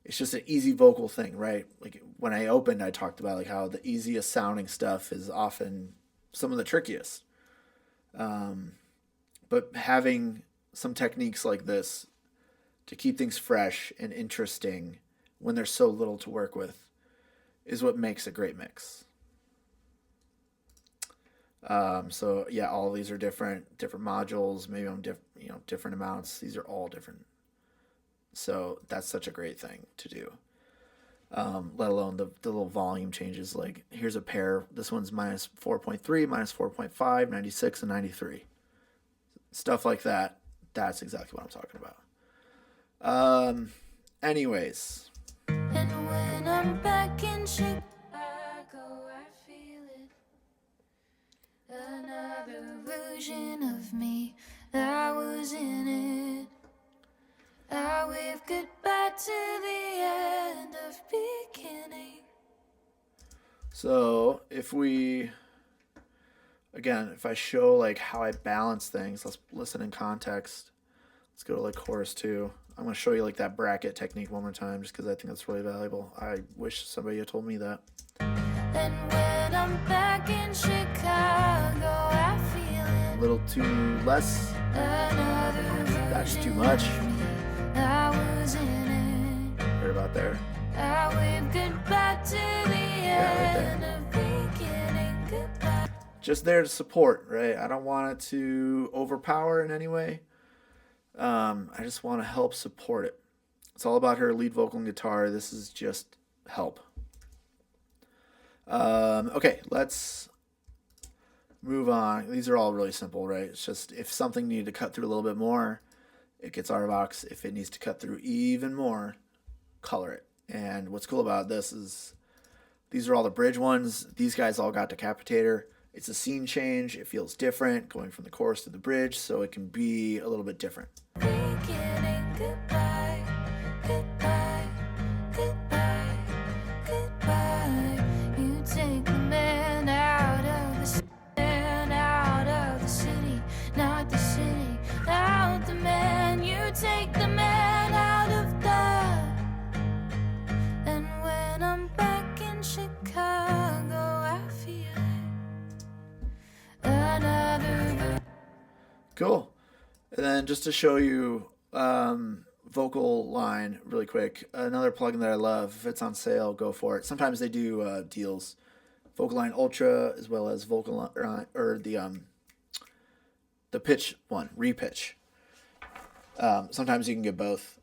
It's just an easy vocal thing, right? Like when I opened, I talked about like how the easiest sounding stuff is often some of the trickiest. But having some techniques like this to keep things fresh and interesting when there's so little to work with is what makes a great mix. So yeah, all of these are different modules, maybe on different amounts. These are all different. So that's such a great thing to do. Let alone the little volume changes. Like here's a pair. This one's minus 4.3, minus 4.5, 96, and 93. Stuff like that. That's exactly what I'm talking about. Anyways. And when I'm back in Chicago, I feel it. Another version of me that was in it. I wave goodbye to the end of beginning. So if I show like how I balance things, let's listen in context. Let's go to like chorus 2. I'm going to show you like that bracket technique one more time just because I think that's really valuable. I wish somebody had told me that. And when I'm back in Chicago, I feel it. A little too less. That's too much. I was in it. Right about there. I wave goodbye to the end of beginning. Goodbye. Just there to support, right? I don't want it to overpower in any way. I just want to help support it. It's all about her lead vocal and guitar. This is just help. Okay, let's move on. These are all really simple, right? It's just if something needed to cut through a little bit more, it gets Arvox. If it needs to cut through even more, color it. And what's cool about this is these are all the bridge ones. These guys all got Decapitator. It's a scene change. It feels different going from the chorus to the bridge, so it can be a little bit different. Beginning, goodbye, goodbye, goodbye, goodbye. You take the man out of the city, not the city, out the man. You Cool. And then just to show you vocal line really quick, another plugin that I love. If it's on sale, go for it. Sometimes they do deals. Vocal Line Ultra as well as Vocal Line, or the pitch one, repitch. Sometimes you can get both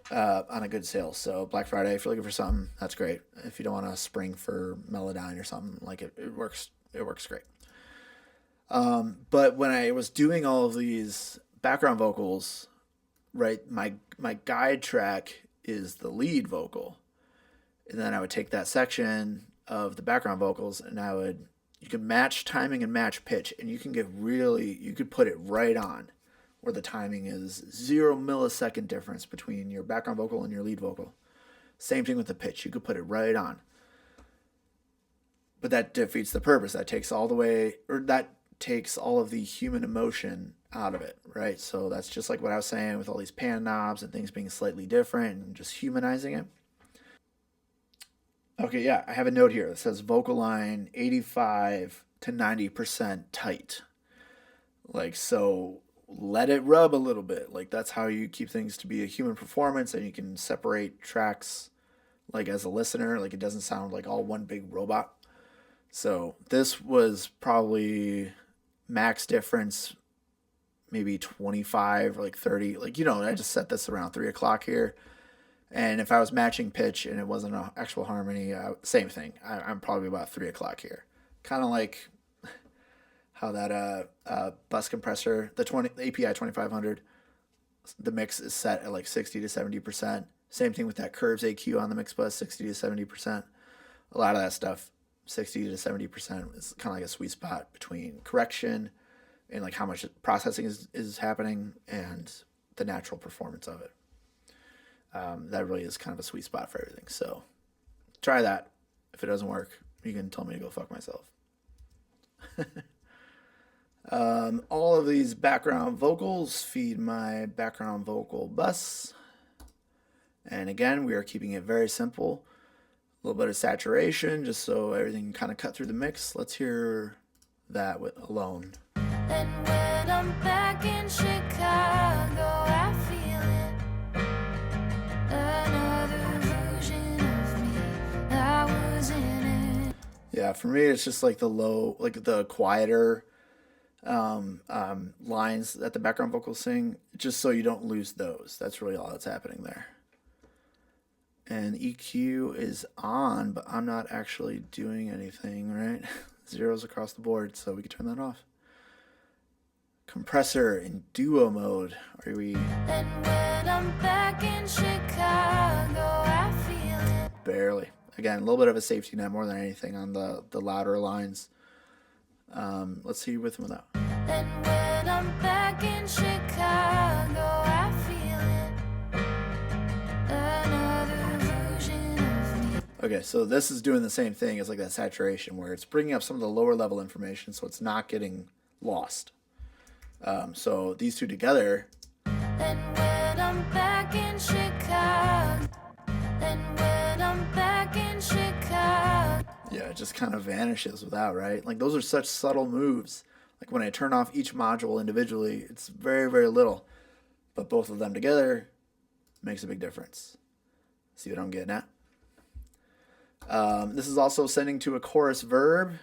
on a good sale. So Black Friday, if you're looking for something, that's great. If you don't want to spring for Melodyne or something, like it works. It works great. But when I was doing all of these background vocals, right, my guide track is the lead vocal, and then I would take that section of the background vocals and you could match timing and match pitch, and you could put it right on where the timing is 0 millisecond difference between your background vocal and your lead vocal. Same thing with the pitch. You could put it right on. But that defeats the purpose. That takes all of the human emotion out of it, right? So that's just like what I was saying with all these pan knobs and things being slightly different and just humanizing it. Okay, yeah, I have a note here that says vocal line 85 to 90% tight. Like, so let it rub a little bit. Like, that's how you keep things to be a human performance, and you can separate tracks, like, as a listener. Like, it doesn't sound like all one big robot. So this was probably max difference, maybe 25 or like 30. Like, I just set this around 3 o'clock here. And if I was matching pitch and it wasn't an actual harmony, same thing. I'm probably about 3 o'clock here. Kind of like how that bus compressor, the API 2500, the mix is set at like 60 to 70%. Same thing with that Curves AQ on the mix bus, 60 to 70%. A lot of that stuff, 60 to 70% is kind of like a sweet spot between correction and like how much processing is happening and the natural performance of it. That really is kind of a sweet spot for everything. So try that. If it doesn't work, you can tell me to go fuck myself. All of these background vocals feed my background vocal bus. And again, we are keeping it very simple. A little bit of saturation just so everything can kind of cut through the mix. Let's hear that alone. And when I'm back in Chicago, I feel it. Another version of me, I was in it. Yeah, for me, it's just like the low, like the quieter lines that the background vocals sing, just so you don't lose those. That's really all that's happening there. And EQ is on, but I'm not actually doing anything, right? Zeros across the board, so we can turn that off. Compressor in duo mode. Are we? And when I'm back in Chicago, I feel it. Barely. Again, a little bit of a safety net more than anything on the louder lines. Let's see with and without. And when I'm back in Chicago, I feel it. Another version of me. Okay, so this is doing the same thing as like that saturation where it's bringing up some of the lower level information so it's not getting lost. So these two together. And when I'm back in Chicago, and when I'm back in Chicago. Yeah, it just kind of vanishes without, right? Like those are such subtle moves. Like when I turn off each module individually, it's very, very little. But both of them together makes a big difference. See what I'm getting at? This is also sending to a chorus verb.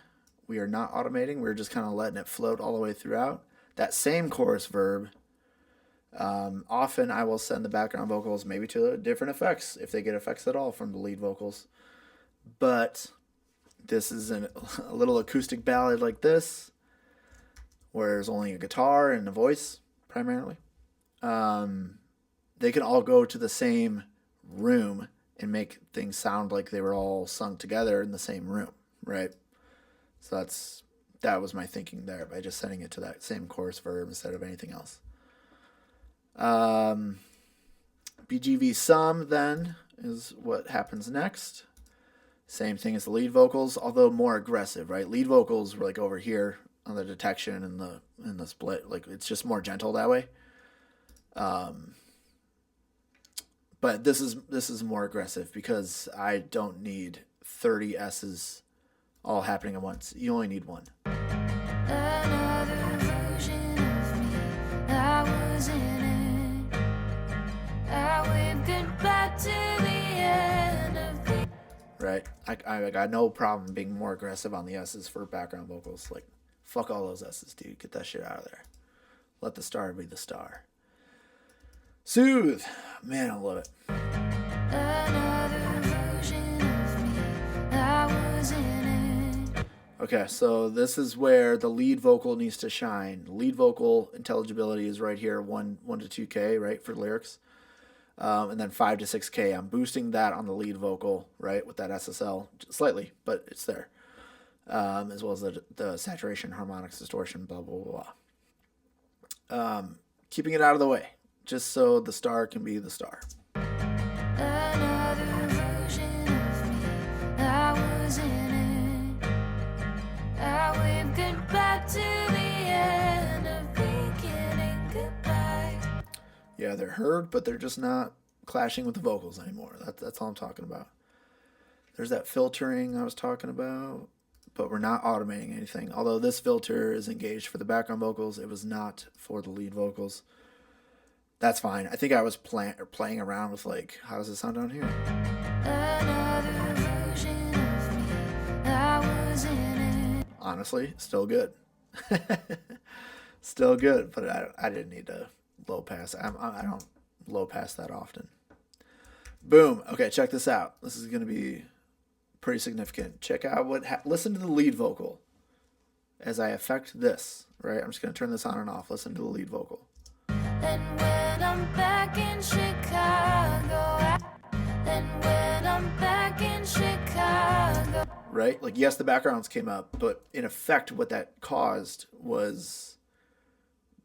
We are not automating. We're just kind of letting it float all the way throughout. That same chorus verb, often I will send the background vocals maybe to different effects, if they get effects at all from the lead vocals. But this is a little acoustic ballad like this, where there's only a guitar and a voice, primarily. They can all go to the same room and make things sound like they were all sung together in the same room, right? So that was my thinking there by just sending it to that same chorus verb instead of anything else. BGV sum then is what happens next. Same thing as the lead vocals, although more aggressive, right? Lead vocals were like over here on the detection and the split. Like it's just more gentle that way. But this is more aggressive because I don't need 30 S's all happening at once. You only need one. Another version of me, goodbye to the end of the... Right? I got no problem being more aggressive on the S's for background vocals. Like, fuck all those S's, dude. Get that shit out of there. Let the star be the star. Soothe. Man, I love it. Another version of me, I was in it. Okay, so this is where the lead vocal needs to shine. Lead vocal intelligibility is right here, 1 to 2K, right, for lyrics. And then 5 to 6K. I'm boosting that on the lead vocal, right, with that SSL, slightly, but it's there. As well as the saturation, harmonics, distortion, blah, blah, blah, blah. Keeping it out of the way, just so the star can be the star. Another version of me, I was in it. I waved goodbye to the end of beginning goodbye. Yeah, they're heard, but they're just not clashing with the vocals anymore. That's all I'm talking about. There's that filtering I was talking about, but we're not automating anything. Although this filter is engaged for the background vocals, it was not for the lead vocals. That's fine. I think I was playing around with, like, how does it sound down here? Another version of me, I was in it. Honestly, still good. Still good, but I didn't need to low pass. I don't low pass that often. Boom. Okay, check this out. This is going to be pretty significant. Check out listen to the lead vocal as I affect this, right? I'm just going to turn this on and off. Listen to the lead vocal. And when I'm back in Chicago, Right? Like, yes, the backgrounds came up, but in effect, what that caused was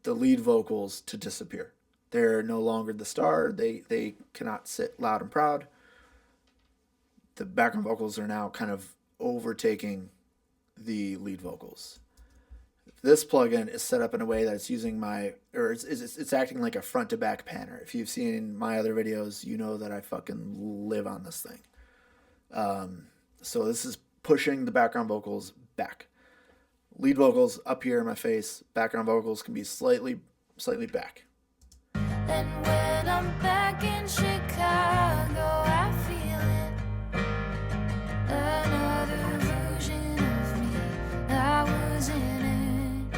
the lead vocals to disappear. They're no longer the star. They cannot sit loud and proud. The background vocals are now kind of overtaking the lead vocals. This plugin is set up in a way that it's using it's acting like a front to back panner. If you've seen my other videos, you know that I fucking live on this thing. So this is pushing the background vocals back. Lead vocals up here in my face. Background vocals can be slightly back. And when I'm back in Chicago, I feel it. Another version of me, I was in it.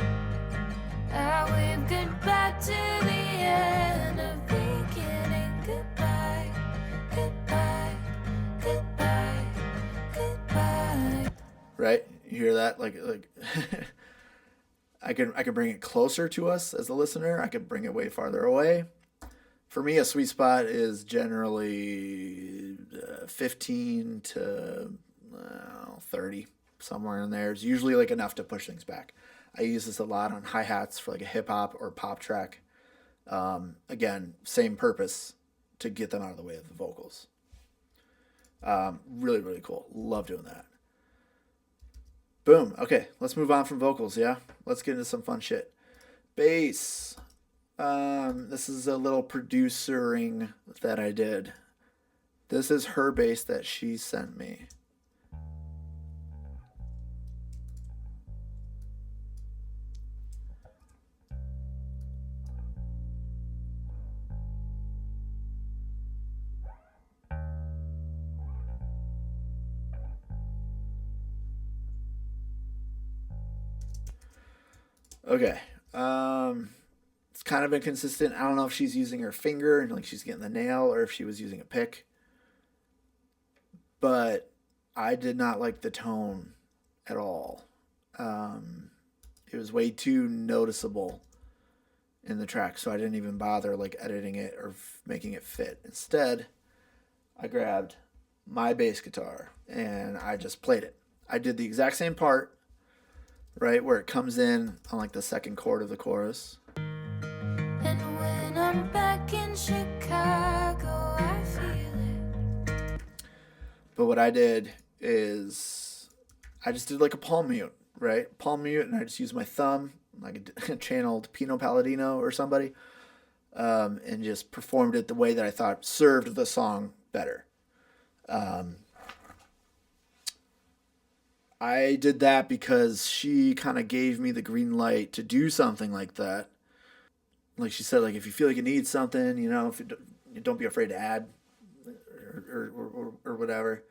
I waved goodbye to the end of beginning goodbye, goodbye, goodbye, goodbye. Right? You hear that? Like I can bring it closer to us as a listener. I could bring it way farther away. For me, a sweet spot is generally 15 to 30, somewhere in there. It's usually like enough to push things back. I use this a lot on hi-hats for like a hip-hop or pop track. Again, same purpose, to get them out of the way of the vocals. Really, really cool. Love doing that. Boom. Okay, let's move on from vocals, yeah? Let's get into some fun shit. Bass. This is a little producering that I did. This is her bass that she sent me. Okay. It's kind of inconsistent. I don't know if she's using her finger and like she's getting the nail or if she was using a pick. But I did not like the tone at all. It was way too noticeable in the track, so I didn't even bother like editing it or making it fit. Instead, I grabbed my bass guitar and I just played it. I did the exact same part, right, where it comes in on like the second chord of the chorus. And when I'm back in Chicago, I feel it. But what I did is I just did like a palm mute, right? Palm mute, and I just used my thumb, like I channeled Pino Palladino or somebody, and just performed it the way that I thought served the song better. I did that because she kind of gave me the green light to do something like that. Like she said, like if you feel like you need something, you know, don't be afraid to add or whatever.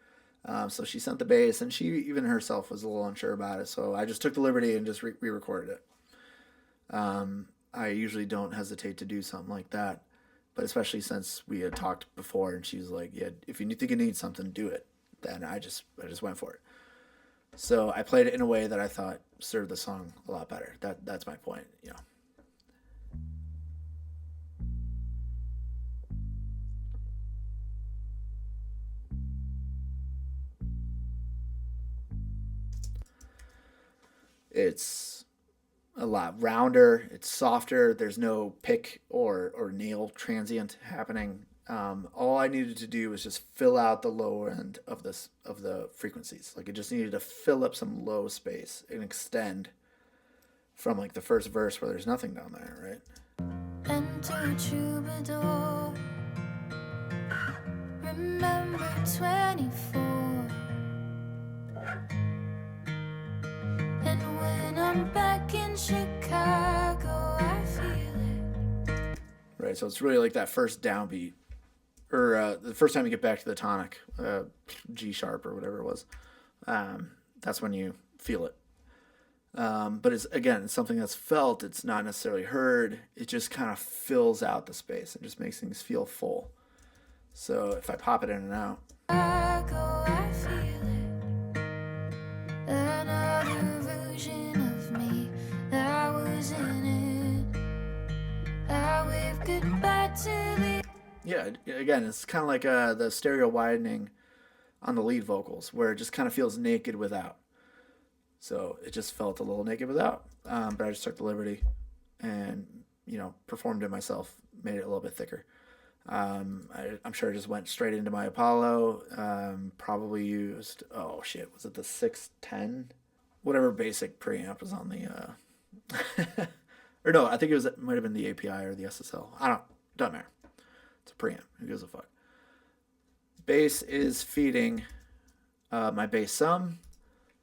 So she sent the bass, and she even herself was a little unsure about it. So I just took the liberty and just re-recorded it. I usually don't hesitate to do something like that, but especially since we had talked before, and she's like, "Yeah, if you think you need something, do it." Then I just went for it. So I played it in a way that I thought served the song a lot better. That's my point, you know. It's a lot rounder. It's softer. There's no pick or nail transient happening. All I needed to do was just fill out the lower end of the frequencies. Like it just needed to fill up some low space and extend from like the first verse where there's nothing down there, right? Enter troubadour. Remember 24. And when I'm back in Chicago, I feel it. Right, so it's really like that first downbeat, or the first time you get back to the tonic, G sharp or whatever it was. That's when you feel it. But it's something that's felt. It's not necessarily heard. It just kind of fills out the space. It just makes things feel full. So if I pop it in and out. I feel it. Another version of me that was in it. I wave goodbye to the. Yeah, again, it's kind of like the stereo widening on the lead vocals, where it just kind of feels naked without. So it just felt a little naked without. But I just took the liberty and, performed it myself, made it a little bit thicker. I'm sure I just went straight into my Apollo. Probably used, was it the 610? Whatever basic preamp was on the, or no, I think it might have been the API or the SSL. Doesn't matter. It's a preamp. Who gives a fuck? Bass is feeding my bass sum.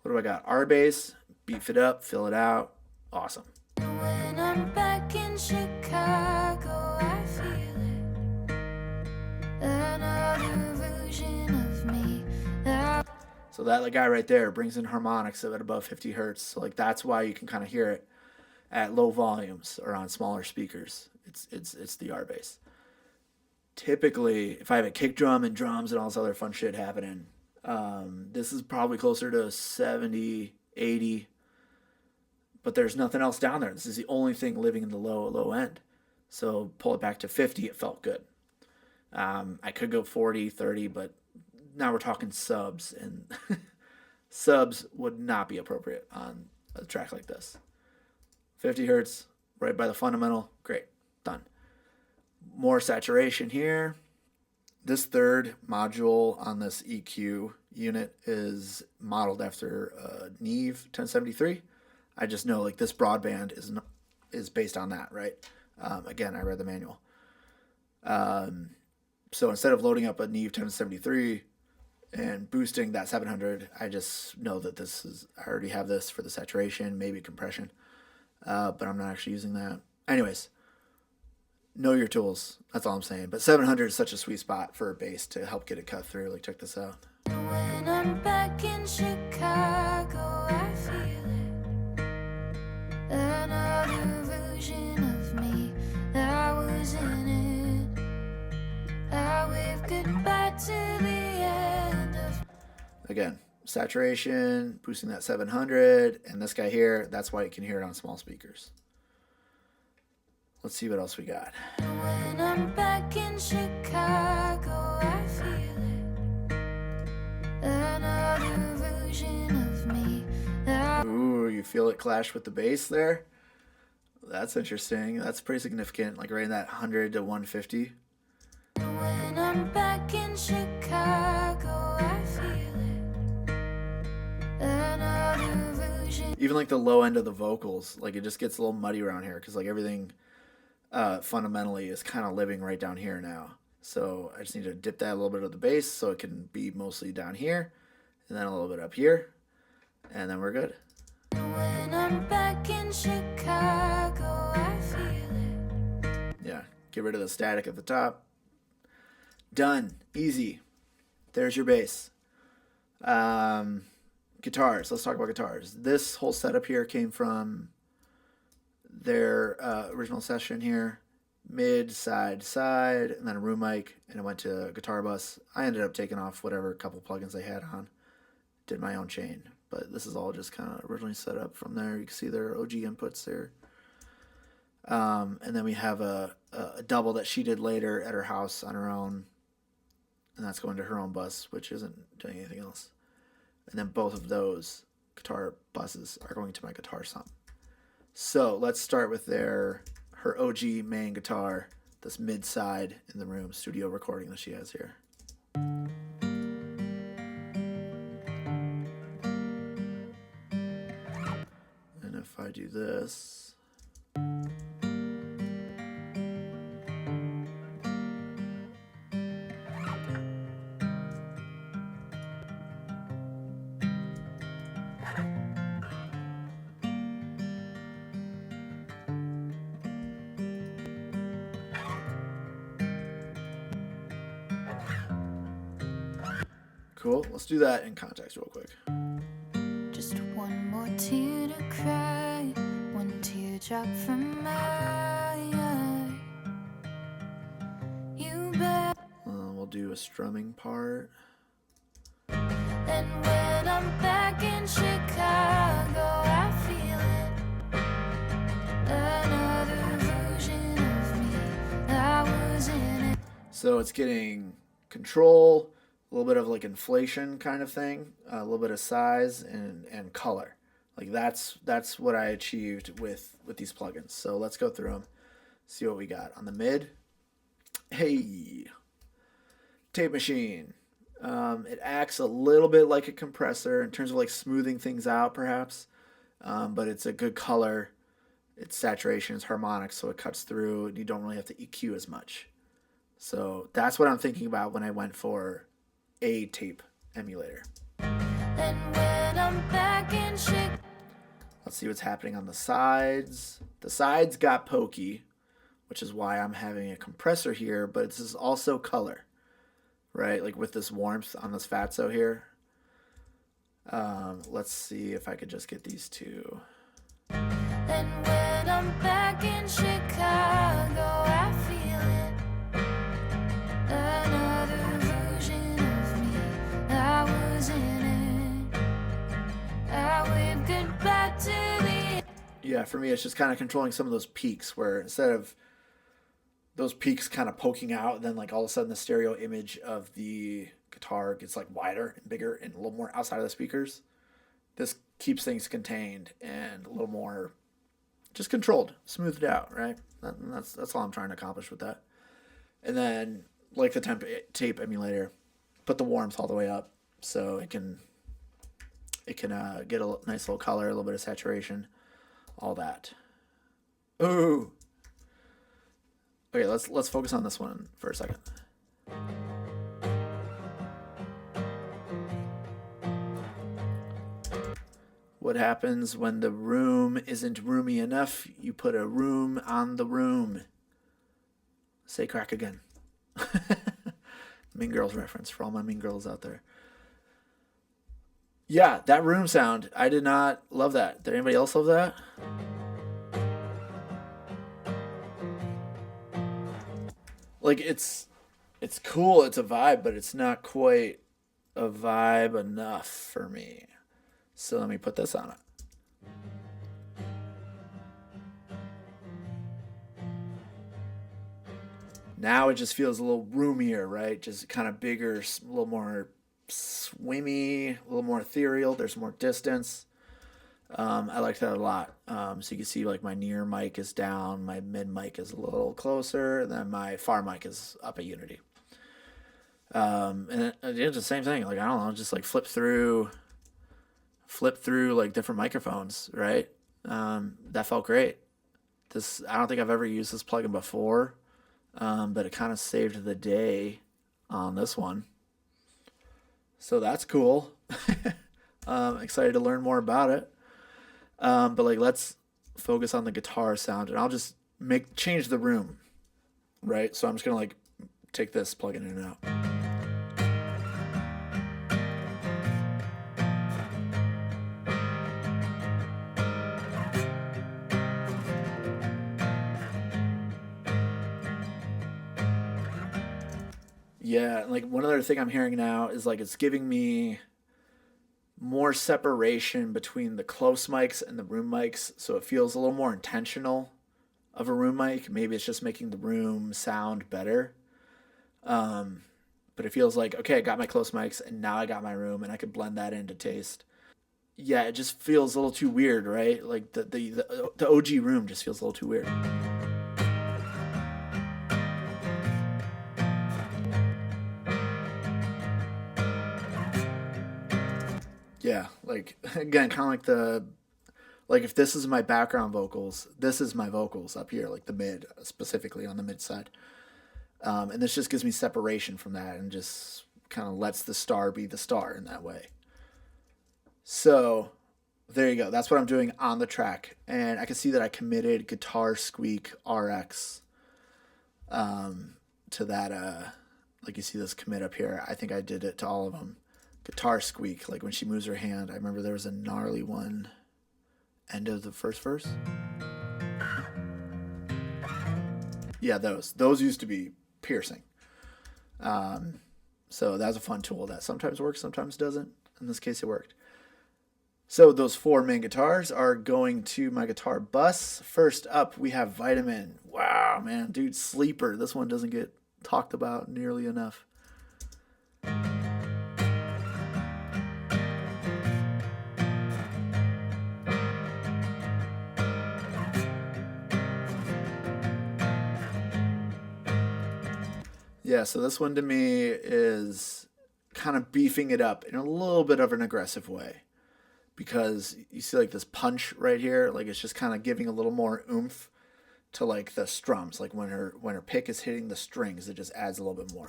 What do I got? R bass, beef it up, fill it out. Awesome. When I'm back in Chicago, I feel it. Another version of me. So that guy right there brings in harmonics at above 50 hertz. So that's why you can kind of hear it at low volumes or on smaller speakers. It's the R bass. Typically, if I have a kick drum and drums and all this other fun shit happening, this is probably closer to 70, 80, but there's nothing else down there. This is the only thing living in the low end. So pull it back to 50, it felt good. I could go 40, 30, but now we're talking subs, and subs would not be appropriate on a track like this. 50 hertz, right by the fundamental, great, done. More saturation here. This third module on this EQ unit is modeled after Neve 1073. I just know this broadband is based on that, right? Again, I read the manual. So instead of loading up a Neve 1073 and boosting that 700, I just know that I already have this for the saturation, maybe compression, but I'm not actually using that. Anyways. Know your tools. That's all I'm saying. But 700 is such a sweet spot for a bass to help get it cut through. Check this out. When I'm back in Chicago, I feel it. Another version of me that was in it. I wave goodbye to the end of. Again, saturation, boosting that 700, and this guy here, that's why you can hear it on small speakers. Let's see what else we got. When I'm back in Chicago, I feel it. Another version of me. Ooh, you feel it clash with the bass there? That's interesting. That's pretty significant, right in that 100 to 150. When I'm back in Chicago, I feel it. Another version. Even the low end of the vocals, it just gets a little muddy around here because everything fundamentally is kind of living right down here now. So I just need to dip that a little bit of the bass so it can be mostly down here and then a little bit up here, and then we're good. When I'm back in Chicago, I feel it. Yeah, get rid of the static at the top. Done. Easy. There's your bass. Guitars. Let's talk about guitars. This whole setup here came from their original session here. Mid, side, side, and then a room mic, and it went to a guitar bus. I ended up taking off whatever couple plugins they had on. Did my own chain. But this is all just kind of originally set up from there. You can see their OG inputs there. And then we have a double that she did later at her house on her own. And that's going to her own bus, which isn't doing anything else. And then both of those guitar buses are going to my guitar sum. So let's start with her OG main guitar, this mid side in the room studio recording that she has here. And if I do this, cool. Let's do that in context real quick. Just one more tear to cry, one teardrop from my eye. You bet. We'll do a strumming part. And when I'm back in Chicago, I feel it. Another version of me, I was in it. So it's getting control, a little bit of like inflation kind of thing, a little bit of size and color. Like that's what I achieved with these plugins. So let's go through them, see what we got. On the mid, hey, tape machine. It acts a little bit like a compressor in terms of like smoothing things out perhaps, but it's a good color. It's saturation, it's harmonic, so it cuts through and you don't really have to EQ as much. So that's what I'm thinking about when I went for a tape emulator. And when I'm back in Chicago. Let's see what's happening on the sides. The sides got pokey, which is why I'm having a compressor here, but this is also color, right? Like with this warmth on this fatso here. Let's see if I could just get these two. And when I'm back in Chicago, I feel it. Another version of me, I was in it. I waved goodbye to the. Yeah, for me, it's just kind of controlling some of those peaks where instead of those peaks kind of poking out, then like all of a sudden the stereo image of the guitar gets like wider and bigger and a little more outside of the speakers. This keeps things contained and a little more just controlled, smoothed out, right? That's all I'm trying to accomplish with that. And then, like the tape emulator, put the warmth all the way up so it can get a nice little color, a little bit of saturation, all that. Ooh. Okay, let's focus on this one for a second. What happens when the room isn't roomy enough? You put a room on the room. Say crack again. Mean Girls reference for all my Mean Girls out there. Yeah, that room sound, I did not love that. Did anybody else love that? Like it's cool, it's a vibe, but it's not quite a vibe enough for me. So let me put this on it. Now it just feels a little roomier, right? Just kind of bigger, a little more swimmy, a little more ethereal. There's more distance. I like that a lot. So you can see like my near mic is down, my mid mic is a little closer, and then my far mic is up a unity. And it's the same thing. Like, I don't know, just like flip through like different microphones, right? That felt great. I don't think I've ever used this plugin before, but it kind of saved the day on this one. So that's cool. Excited to learn more about it. But like, let's focus on the guitar sound, and I'll just change the room, right? So I'm just gonna like take this, plug it in and out. Yeah, like one other thing I'm hearing now is like it's giving me more separation between the close mics and the room mics, so it feels a little more intentional of a room mic. Maybe it's just making the room sound better. But it feels like, okay, I got my close mics and now I got my room and I could blend that into taste. Yeah, it just feels a little too weird, right? Like the OG room just feels a little too weird. Yeah, like again, kind of like if this is my background vocals, this is my vocals up here, like the mid, specifically on the mid side. And this just gives me separation from that and just kind of lets the star be the star in that way. So there you go. That's what I'm doing on the track. And I can see that I committed guitar squeak RX to that. Like you see this commit up here. I think I did it to all of them. Guitar squeak, like when she moves her hand. I remember there was a gnarly one end of the first verse. Yeah, those used to be piercing. So that's a fun tool that sometimes works, sometimes doesn't. In this case, it worked. So those 4 main guitars are going to my guitar bus. First up, we have Vitamin. Wow, man, dude, sleeper. This one doesn't get talked about nearly enough. Yeah, so this one to me is kind of beefing it up in a little bit of an aggressive way, because you see like this punch right here, like it's just kind of giving a little more oomph to like the strums. Like when her pick is hitting the strings, it just adds a little bit more.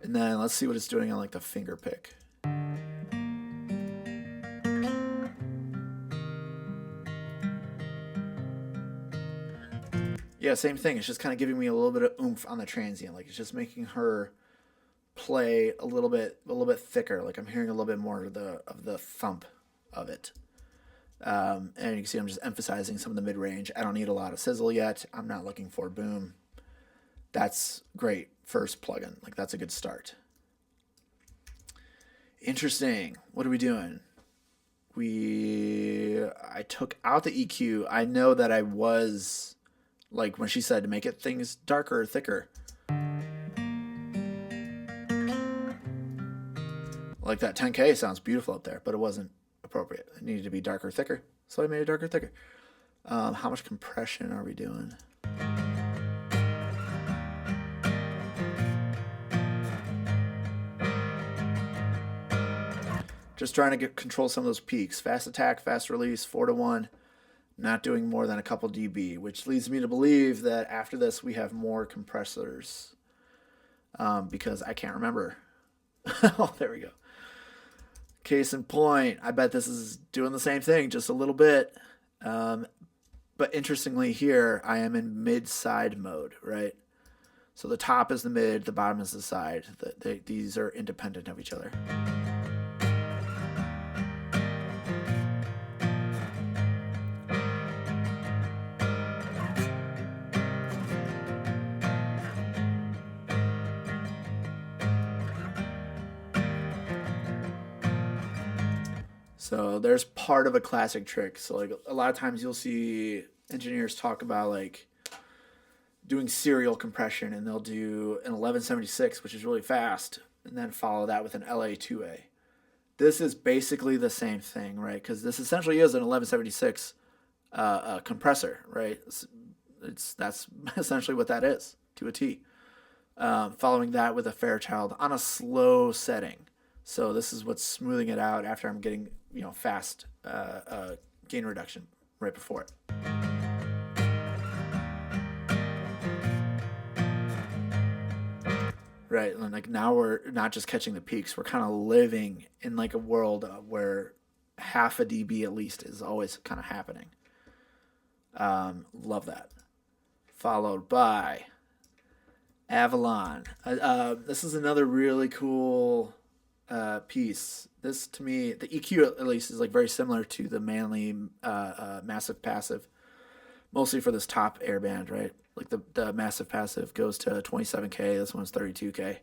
And then let's see what it's doing on like the finger pick. Yeah, same thing. It's just kind of giving me a little bit of oomph on the transient. Like it's just making her play a little bit thicker. Like I'm hearing a little bit more of the thump of it. And you can see I'm just emphasizing some of the mid range. I don't need a lot of sizzle yet. I'm not looking for boom. That's great. First plugin. Like that's a good start. Interesting. What are we doing? I took out the EQ. I know that I was like when she said to make it things darker or thicker. Like that 10K sounds beautiful up there, but it wasn't appropriate. It needed to be darker, thicker. So I made it darker, thicker. How much compression are we doing? Just trying to control some of those peaks. Fast attack, fast release, 4-1. Not doing more than a couple dB, which leads me to believe that after this we have more compressors. Because I can't remember. Oh, there we go. Case in point, I bet this is doing the same thing, just a little bit. But interestingly here, I am in mid-side mode, right? So the top is the mid, the bottom is the side. These are independent of each other. So there's part of a classic trick. So like a lot of times you'll see engineers talk about like doing serial compression, and they'll do an 1176, which is really fast, and then follow that with an LA2A. This is basically the same thing, right? Because this essentially is an 1176 compressor, right? That's essentially what that is to a T. Following that with a Fairchild on a slow setting. So this is what's smoothing it out after I'm getting, fast gain reduction right before it. right? And like now we're not just catching the peaks, we're kind of living in like a world where half a dB at least is always kind of happening. Love that. Followed by Avalon. This is another really cool piece. This, to me, the EQ at least is like very similar to the Manley Massive Passive, mostly for this top airband, right? Like the Massive Passive goes to 27K. This one's 32K,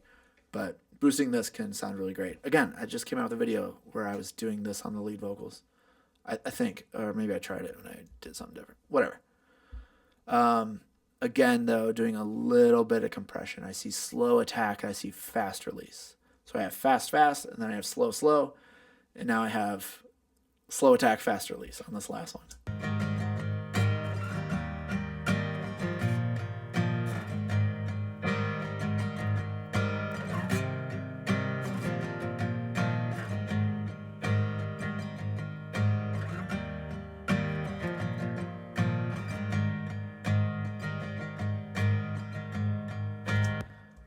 but boosting this can sound really great. Again, I just came out with a video where I was doing this on the lead vocals. I think, or maybe I tried it when I did something different. Whatever. Again, though, doing a little bit of compression. I see slow attack. I see fast release. So I have fast, fast, and then I have slow, slow. And now I have slow attack, fast release on this last one.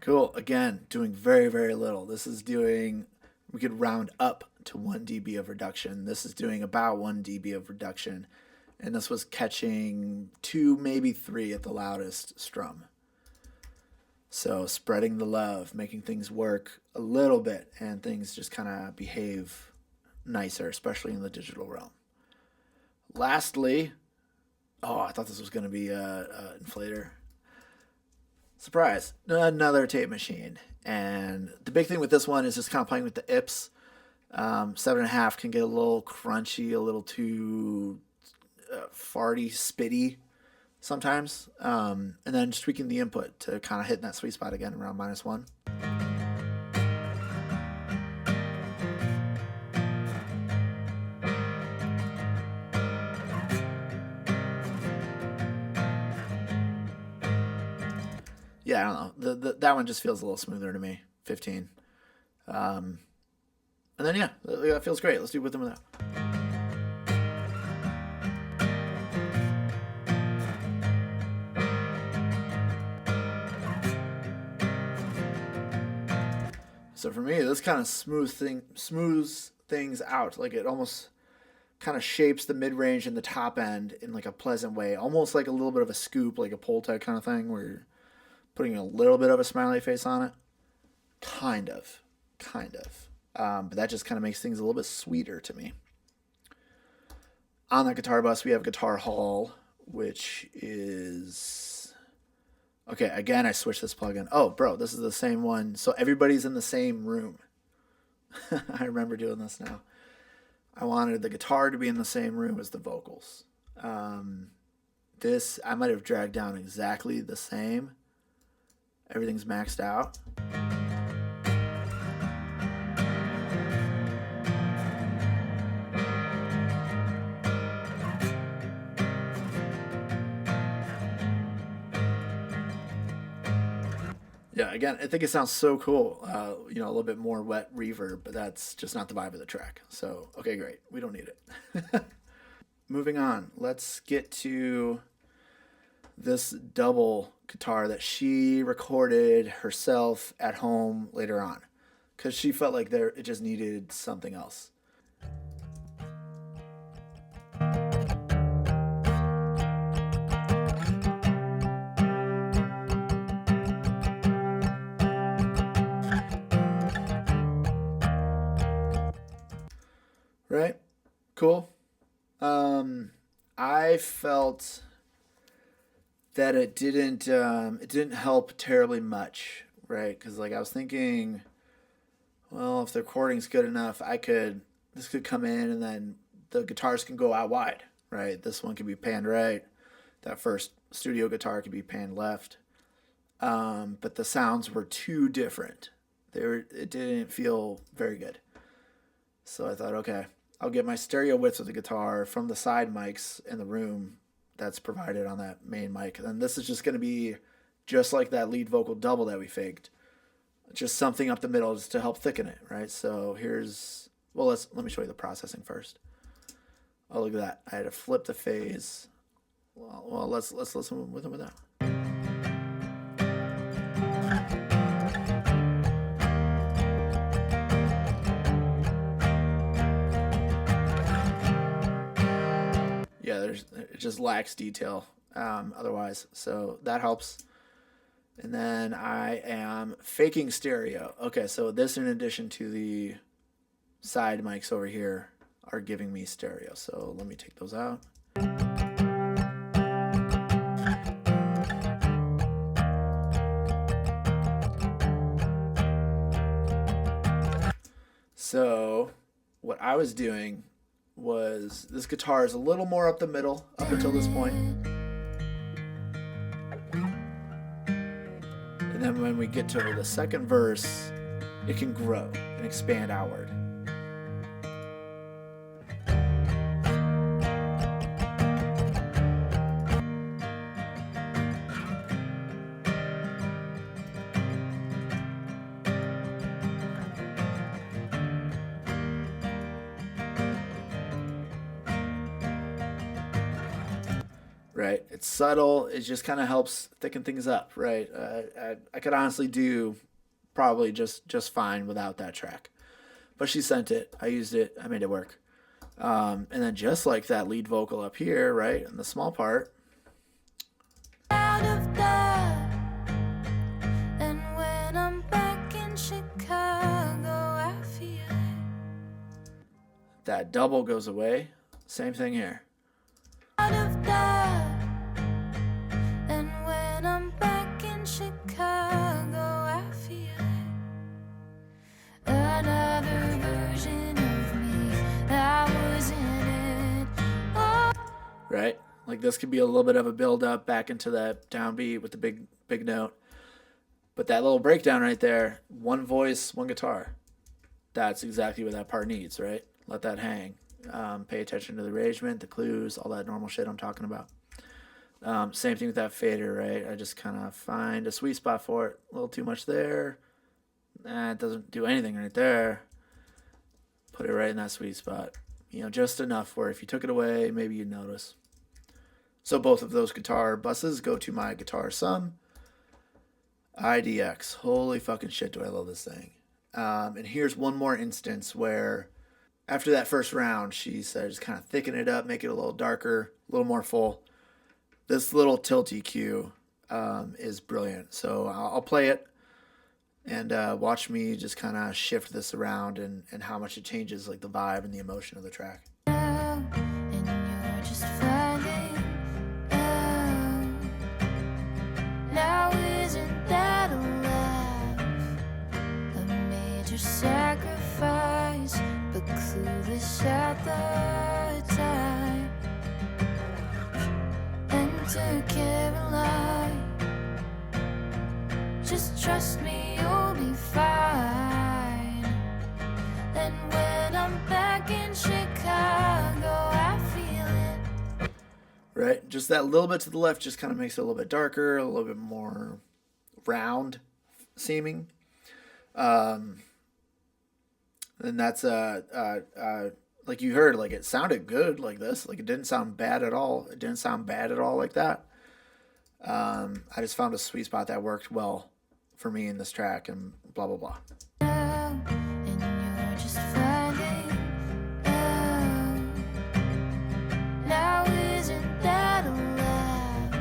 Cool. Again, doing very, very little. This is doing, we could round up to 1 dB of reduction. This is doing about 1 dB of reduction. And this was catching 2, maybe 3 at the loudest strum. So spreading the love, making things work a little bit, and things just kind of behave nicer, especially in the digital realm. Lastly, I thought this was going to be an inflator. Surprise, another tape machine. And the big thing with this one is just kind of playing with the IPs. 7.5 can get a little crunchy, a little too farty, spitty sometimes. And then just tweaking the input to kind of hit that sweet spot again around -1. Yeah, I don't know. That one just feels a little smoother to me. 15. And then, yeah, that feels great. Let's do with and without. So for me, this kind of smooths things out. Like it almost kind of shapes the mid-range and the top end in like a pleasant way. Almost like a little bit of a scoop, like a Poltec kind of thing where you're putting a little bit of a smiley face on it. Kind of. But that just kind of makes things a little bit sweeter to me. On that guitar bus, we have Guitar Hall, which is... Okay, again, I switched this plugin. Oh, bro, this is the same one. So everybody's in the same room. I remember doing this now. I wanted the guitar to be in the same room as the vocals. This, I might have dragged down exactly the same. Everything's maxed out. Yeah, again, I think it sounds so cool. A little bit more wet reverb, but that's just not the vibe of the track. So, okay, great. We don't need it. Moving on. Let's get to this double guitar that she recorded herself at home later on because she felt like it just needed something else. Right? Cool. I felt that it didn't help terribly much, right? Because like I was thinking, well, if the recording's good enough, this could come in and then the guitars can go out wide, right? This one could be panned right. That first studio guitar could be panned left. But the sounds were too different. It didn't feel very good. So I thought, okay, I'll get my stereo width of the guitar from the side mics in the room that's provided on that main mic. And this is just going to be just like that lead vocal double that we faked. Just something up the middle just to help thicken it, right? So let me show you the processing first. Oh, look at that. I had to flip the phase. Well, let's listen with and without. it just lacks detail otherwise. So that helps. And then I am faking stereo. Okay, so this in addition to the side mics over here are giving me stereo. So let me take those out. So what I was doing was, this guitar is a little more up the middle up until this point. And then when we get to the second verse, it can grow and expand outward. Right, it's subtle. It just kind of helps thicken things up. Right, I could honestly do probably just fine without that track, but she sent it. I used it. I made it work. And then just like that lead vocal up here, right, in the small part. Out of that, and when I'm back in Chicago, I feel it. That double goes away. Same thing here. Out of that, and when I'm back in Chicago, I feel it. Another version of me that was in it. Oh. Right, like this could be a little bit of a build up back into that downbeat with the big note. But that little breakdown right there, one voice, one guitar. That's exactly what that part needs, right? Let that hang. Pay attention to the arrangement, the clues, all that normal shit I'm talking about. Same thing with that fader, right? I just kind of find a sweet spot for it. A little too much there. It doesn't do anything right there. Put it right in that sweet spot. You know, just enough where if you took it away, maybe you'd notice. So both of those guitar buses go to my guitar Sum IDX. Holy fucking shit, do I love this thing. And here's one more instance where after that first round, she said just kind of thicken it up, make it a little darker, a little more full. This little tilt EQ is brilliant. So I'll play it and watch me just kind of shift this around and how much it changes like the vibe and the emotion of the track. And you're just finding out. Now isn't that a laugh? A major sacrifice, but clueless at the time. And to Caroline, just trust me, you'll be fine. And when I'm back in Chicago, I feel it. Right, just that little bit to the left just kind of makes it a little bit darker, a little bit more round seeming. And that's like you heard, like it sounded good like this, like it didn't sound bad at all. It didn't sound bad at all like that. I just found a sweet spot that worked well for me in this track, and blah blah blah. And you're just finding out. Now isn't that a laugh?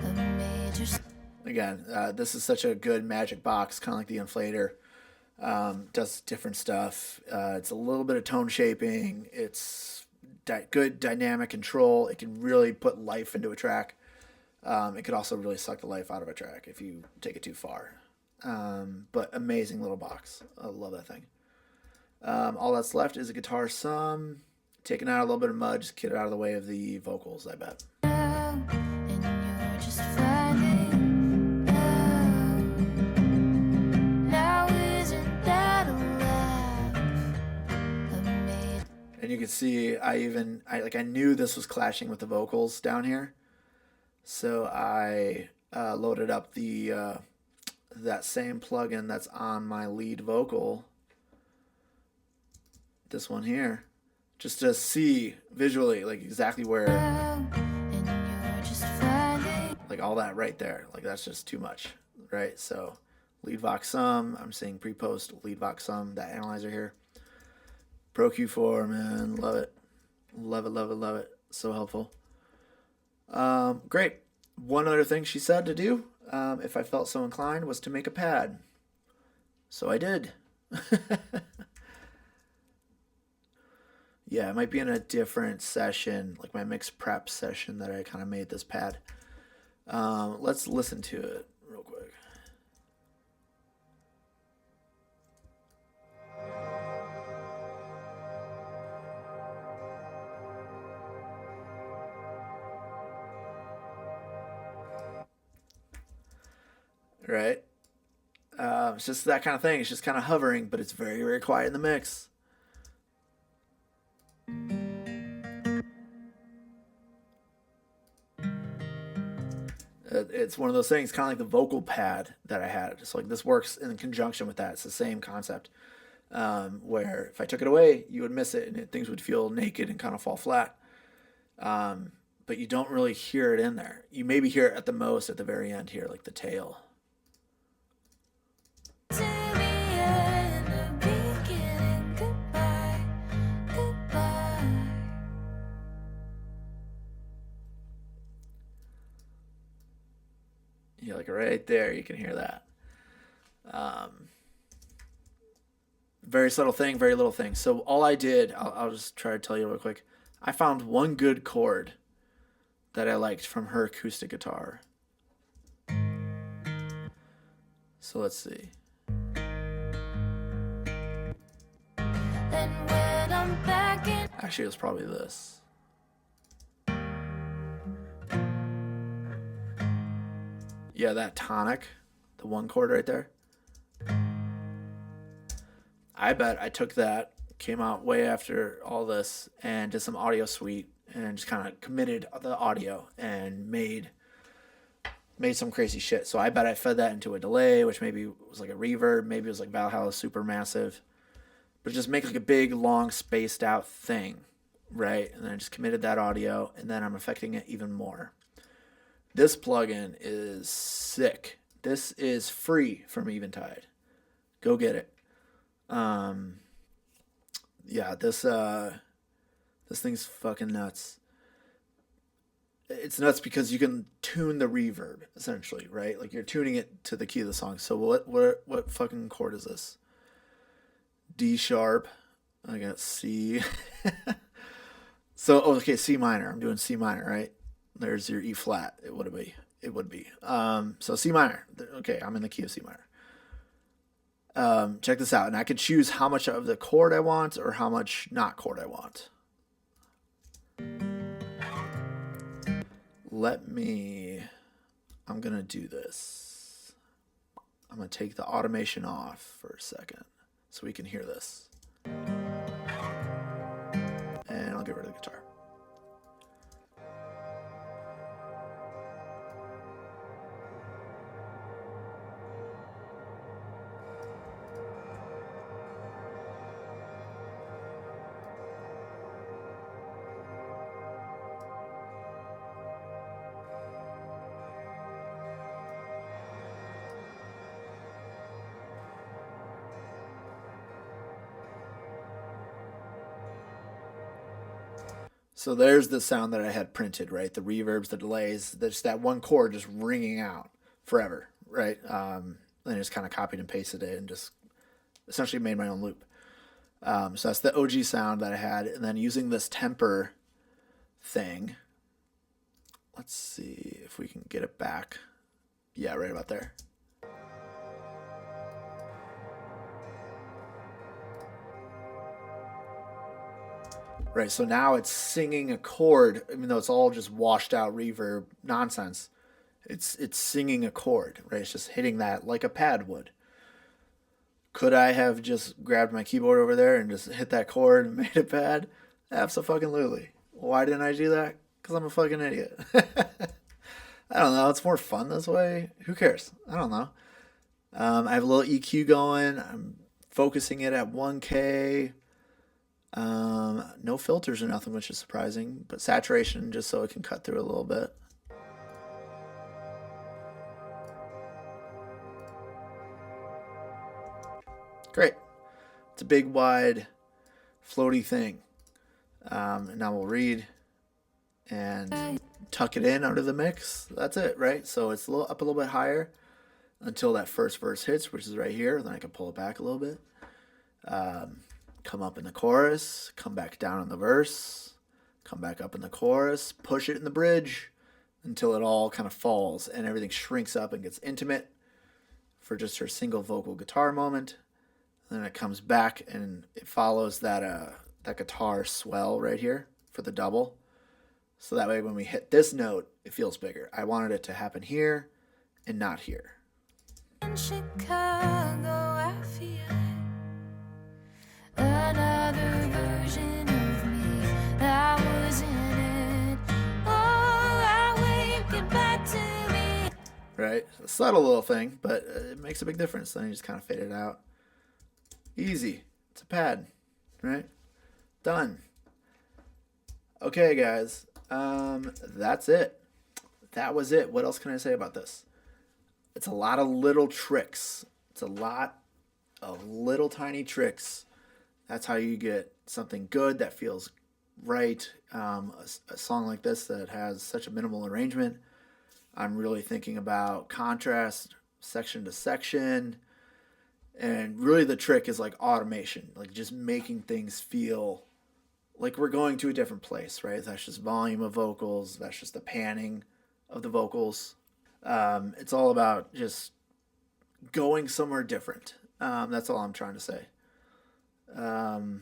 A major. Again, this is such a good magic box, kind of like the inflator. Does different stuff. It's a little bit of tone shaping. It's good dynamic control. It can really put life into a track. It could also really suck the life out of a track if you take it too far. But amazing little box. I love that thing. All that's left is a guitar Sum. Taking out a little bit of mud, just get it out of the way of the vocals, I bet. And you're just finding out. Now isn't that a laugh? A major. And you can see I knew this was clashing with the vocals down here. So I loaded up the that same plugin that's on my lead vocal, this one here, just to see visually like exactly where, And you're just finding. like all that right there, like that's just too much, right? So lead vox Sum, I'm saying pre-post lead vox Sum, that analyzer here, Pro Q4, man, love it, love it, love it, love it. So helpful. Great. One other thing she said to do, if I felt so inclined, was to make a pad. So I did. Yeah, it might be in a different session, like my mix prep session, that I kind of made this pad. Let's listen to it real quick. Right? It's just that kind of thing. It's just kind of hovering, but it's very, very quiet in the mix. It's one of those things, kind of like the vocal pad that I had. Just like this works in conjunction with that. It's the same concept. Where if I took it away, you would miss it and things would feel naked and kind of fall flat. But you don't really hear it in there. You maybe hear it at the most at the very end here, like the tail. To the end of beginning, goodbye, goodbye. Yeah, like right there, you can hear that. Very subtle thing, very little thing. So all I did, I'll just try to tell you real quick. I found one good chord that I liked from her acoustic guitar. So let's see. Then when I'm back in, Actually, it was probably this. Yeah, that tonic, the one chord right there. I bet I took that, came out way after all this, and did some audio suite, and just kind of committed the audio and made some crazy shit. So I bet I fed that into a delay, which maybe was like a reverb, maybe it was like Valhalla Supermassive, but just make like a big, long, spaced out thing, right? And then I just committed that audio, and then I'm affecting it even more. This plugin is sick. This is free from Eventide. Go get it. Yeah, this thing's fucking nuts. It's nuts because you can tune the reverb essentially, right? Like you're tuning it to the key of the song. So what fucking chord is this? D sharp. I got C. So okay, C minor. I'm doing C minor, right? There's your E flat. It would be. So C minor. Okay, I'm in the key of C minor. Check this out, and I could choose how much of the chord I want or how much not chord I want. I'm gonna do this. I'm gonna take the automation off for a second so we can hear this. And I'll get rid of the guitar. So there's the sound that I had printed, right? The reverbs, the delays, there's that one chord just ringing out forever, right? Then I just kind of copied and pasted it and just essentially made my own loop. So that's the OG sound that I had. And then using this temper thing, let's see if we can get it back. Yeah, right about there. Right, so now it's singing a chord, even though it's all just washed out reverb nonsense. It's singing a chord, right? It's just hitting that like a pad would. Could I have just grabbed my keyboard over there and just hit that chord and made a pad? Absolutely. Why didn't I do that? Because I'm a fucking idiot. I don't know. It's more fun this way. Who cares? I don't know. I have a little EQ going. I'm focusing it at 1K. No filters or nothing, which is surprising, but saturation just so it can cut through a little bit. Great. It's a big, wide, floaty thing. And now we'll read. and tuck it in under the mix. That's it, right? So it's up a little bit higher until that first verse hits, which is right here. Then I can pull it back a little bit. Come up in the chorus, come back down in the verse, come back up in the chorus, push it in the bridge until it all kind of falls and everything shrinks up and gets intimate for just her single vocal guitar moment. And then it comes back and it follows that guitar swell right here for the double. So that way when we hit this note, it feels bigger. I wanted it to happen here and not here. In Chicago, I feel another version of me that was in it. Oh, I wave goodbye to me. Right? A subtle little thing, but it makes a big difference. Then you just kind of fade it out. Easy. It's a pad, right? Done. Okay, guys. That's it. That was it. What else can I say about this? It's a lot of little tricks. It's a lot of little tiny tricks. That's how you get something good that feels right. A song like this that has such a minimal arrangement. I'm really thinking about contrast, section to section. And really the trick is like automation, like just making things feel like we're going to a different place, right? That's just volume of vocals. That's just the panning of the vocals. It's all about just going somewhere different. That's all I'm trying to say. And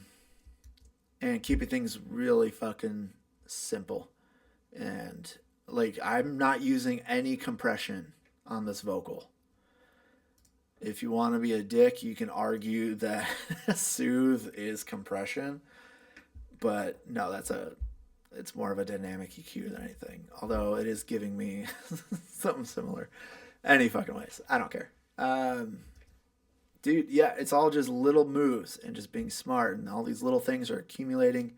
keeping things really fucking simple. And like, I'm not using any compression on this vocal. If you want to be a dick, you can argue that soothe is compression. But no, it's more of a dynamic EQ than anything. Although it is giving me something similar. Any fucking ways. I don't care. Dude, yeah, it's all just little moves and just being smart. And all these little things are accumulating.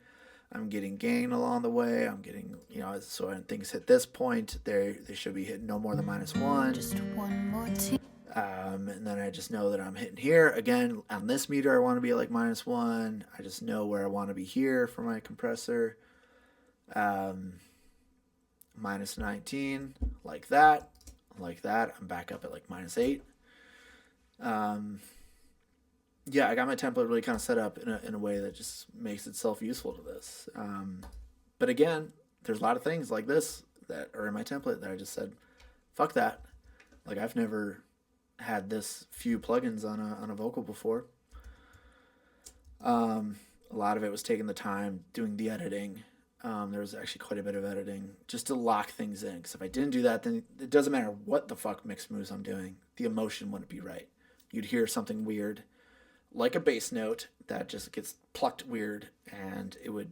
I'm getting gain along the way. I'm getting, so when things hit this point, they should be hitting no more than -1. Just one more team. And then I just know that I'm hitting here. Again, on this meter, I want to be at like -1. I just know where I want to be here for my compressor. -19, like that. Like that. I'm back up at like -8. Yeah, I got my template really kind of set up in a way that just makes itself useful to this. But again, there's a lot of things like this that are in my template that I just said, fuck that. Like, I've never had this few plugins on a vocal before. A lot of it was taking the time, doing the editing. There was actually quite a bit of editing just to lock things in. Because if I didn't do that, then it doesn't matter what the fuck mix moves I'm doing. The emotion wouldn't be right. You'd hear something weird, like a bass note that just gets plucked weird, and it would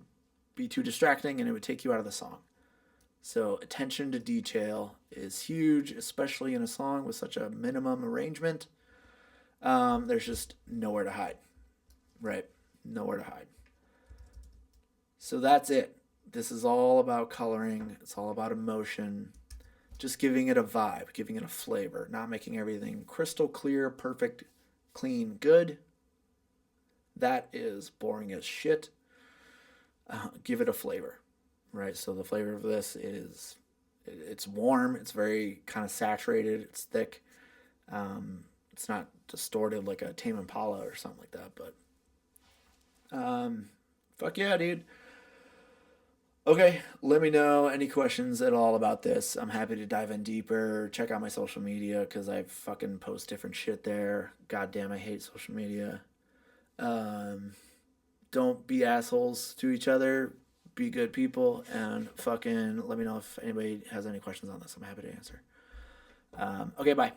be too distracting, and it would take you out of the song. So attention to detail is huge, especially in a song with such a minimum arrangement. There's just nowhere to hide, right? Nowhere to hide. So that's it. This is all about coloring. It's all about emotion. Just giving it a vibe, giving it a flavor, not making everything crystal clear, perfect, clean, good. That is boring as shit. Give it a flavor. Right, so the flavor of this is, it's warm, it's very kind of saturated, it's thick. It's not distorted like a Tame Impala or something like that, but fuck yeah, dude. Okay, let me know any questions at all about this. I'm happy to dive in deeper. Check out my social media because I fucking post different shit there. God damn, I hate social media. Don't be assholes to each other. Be good people, and fucking let me know if anybody has any questions on this. I'm happy to answer. Okay, bye.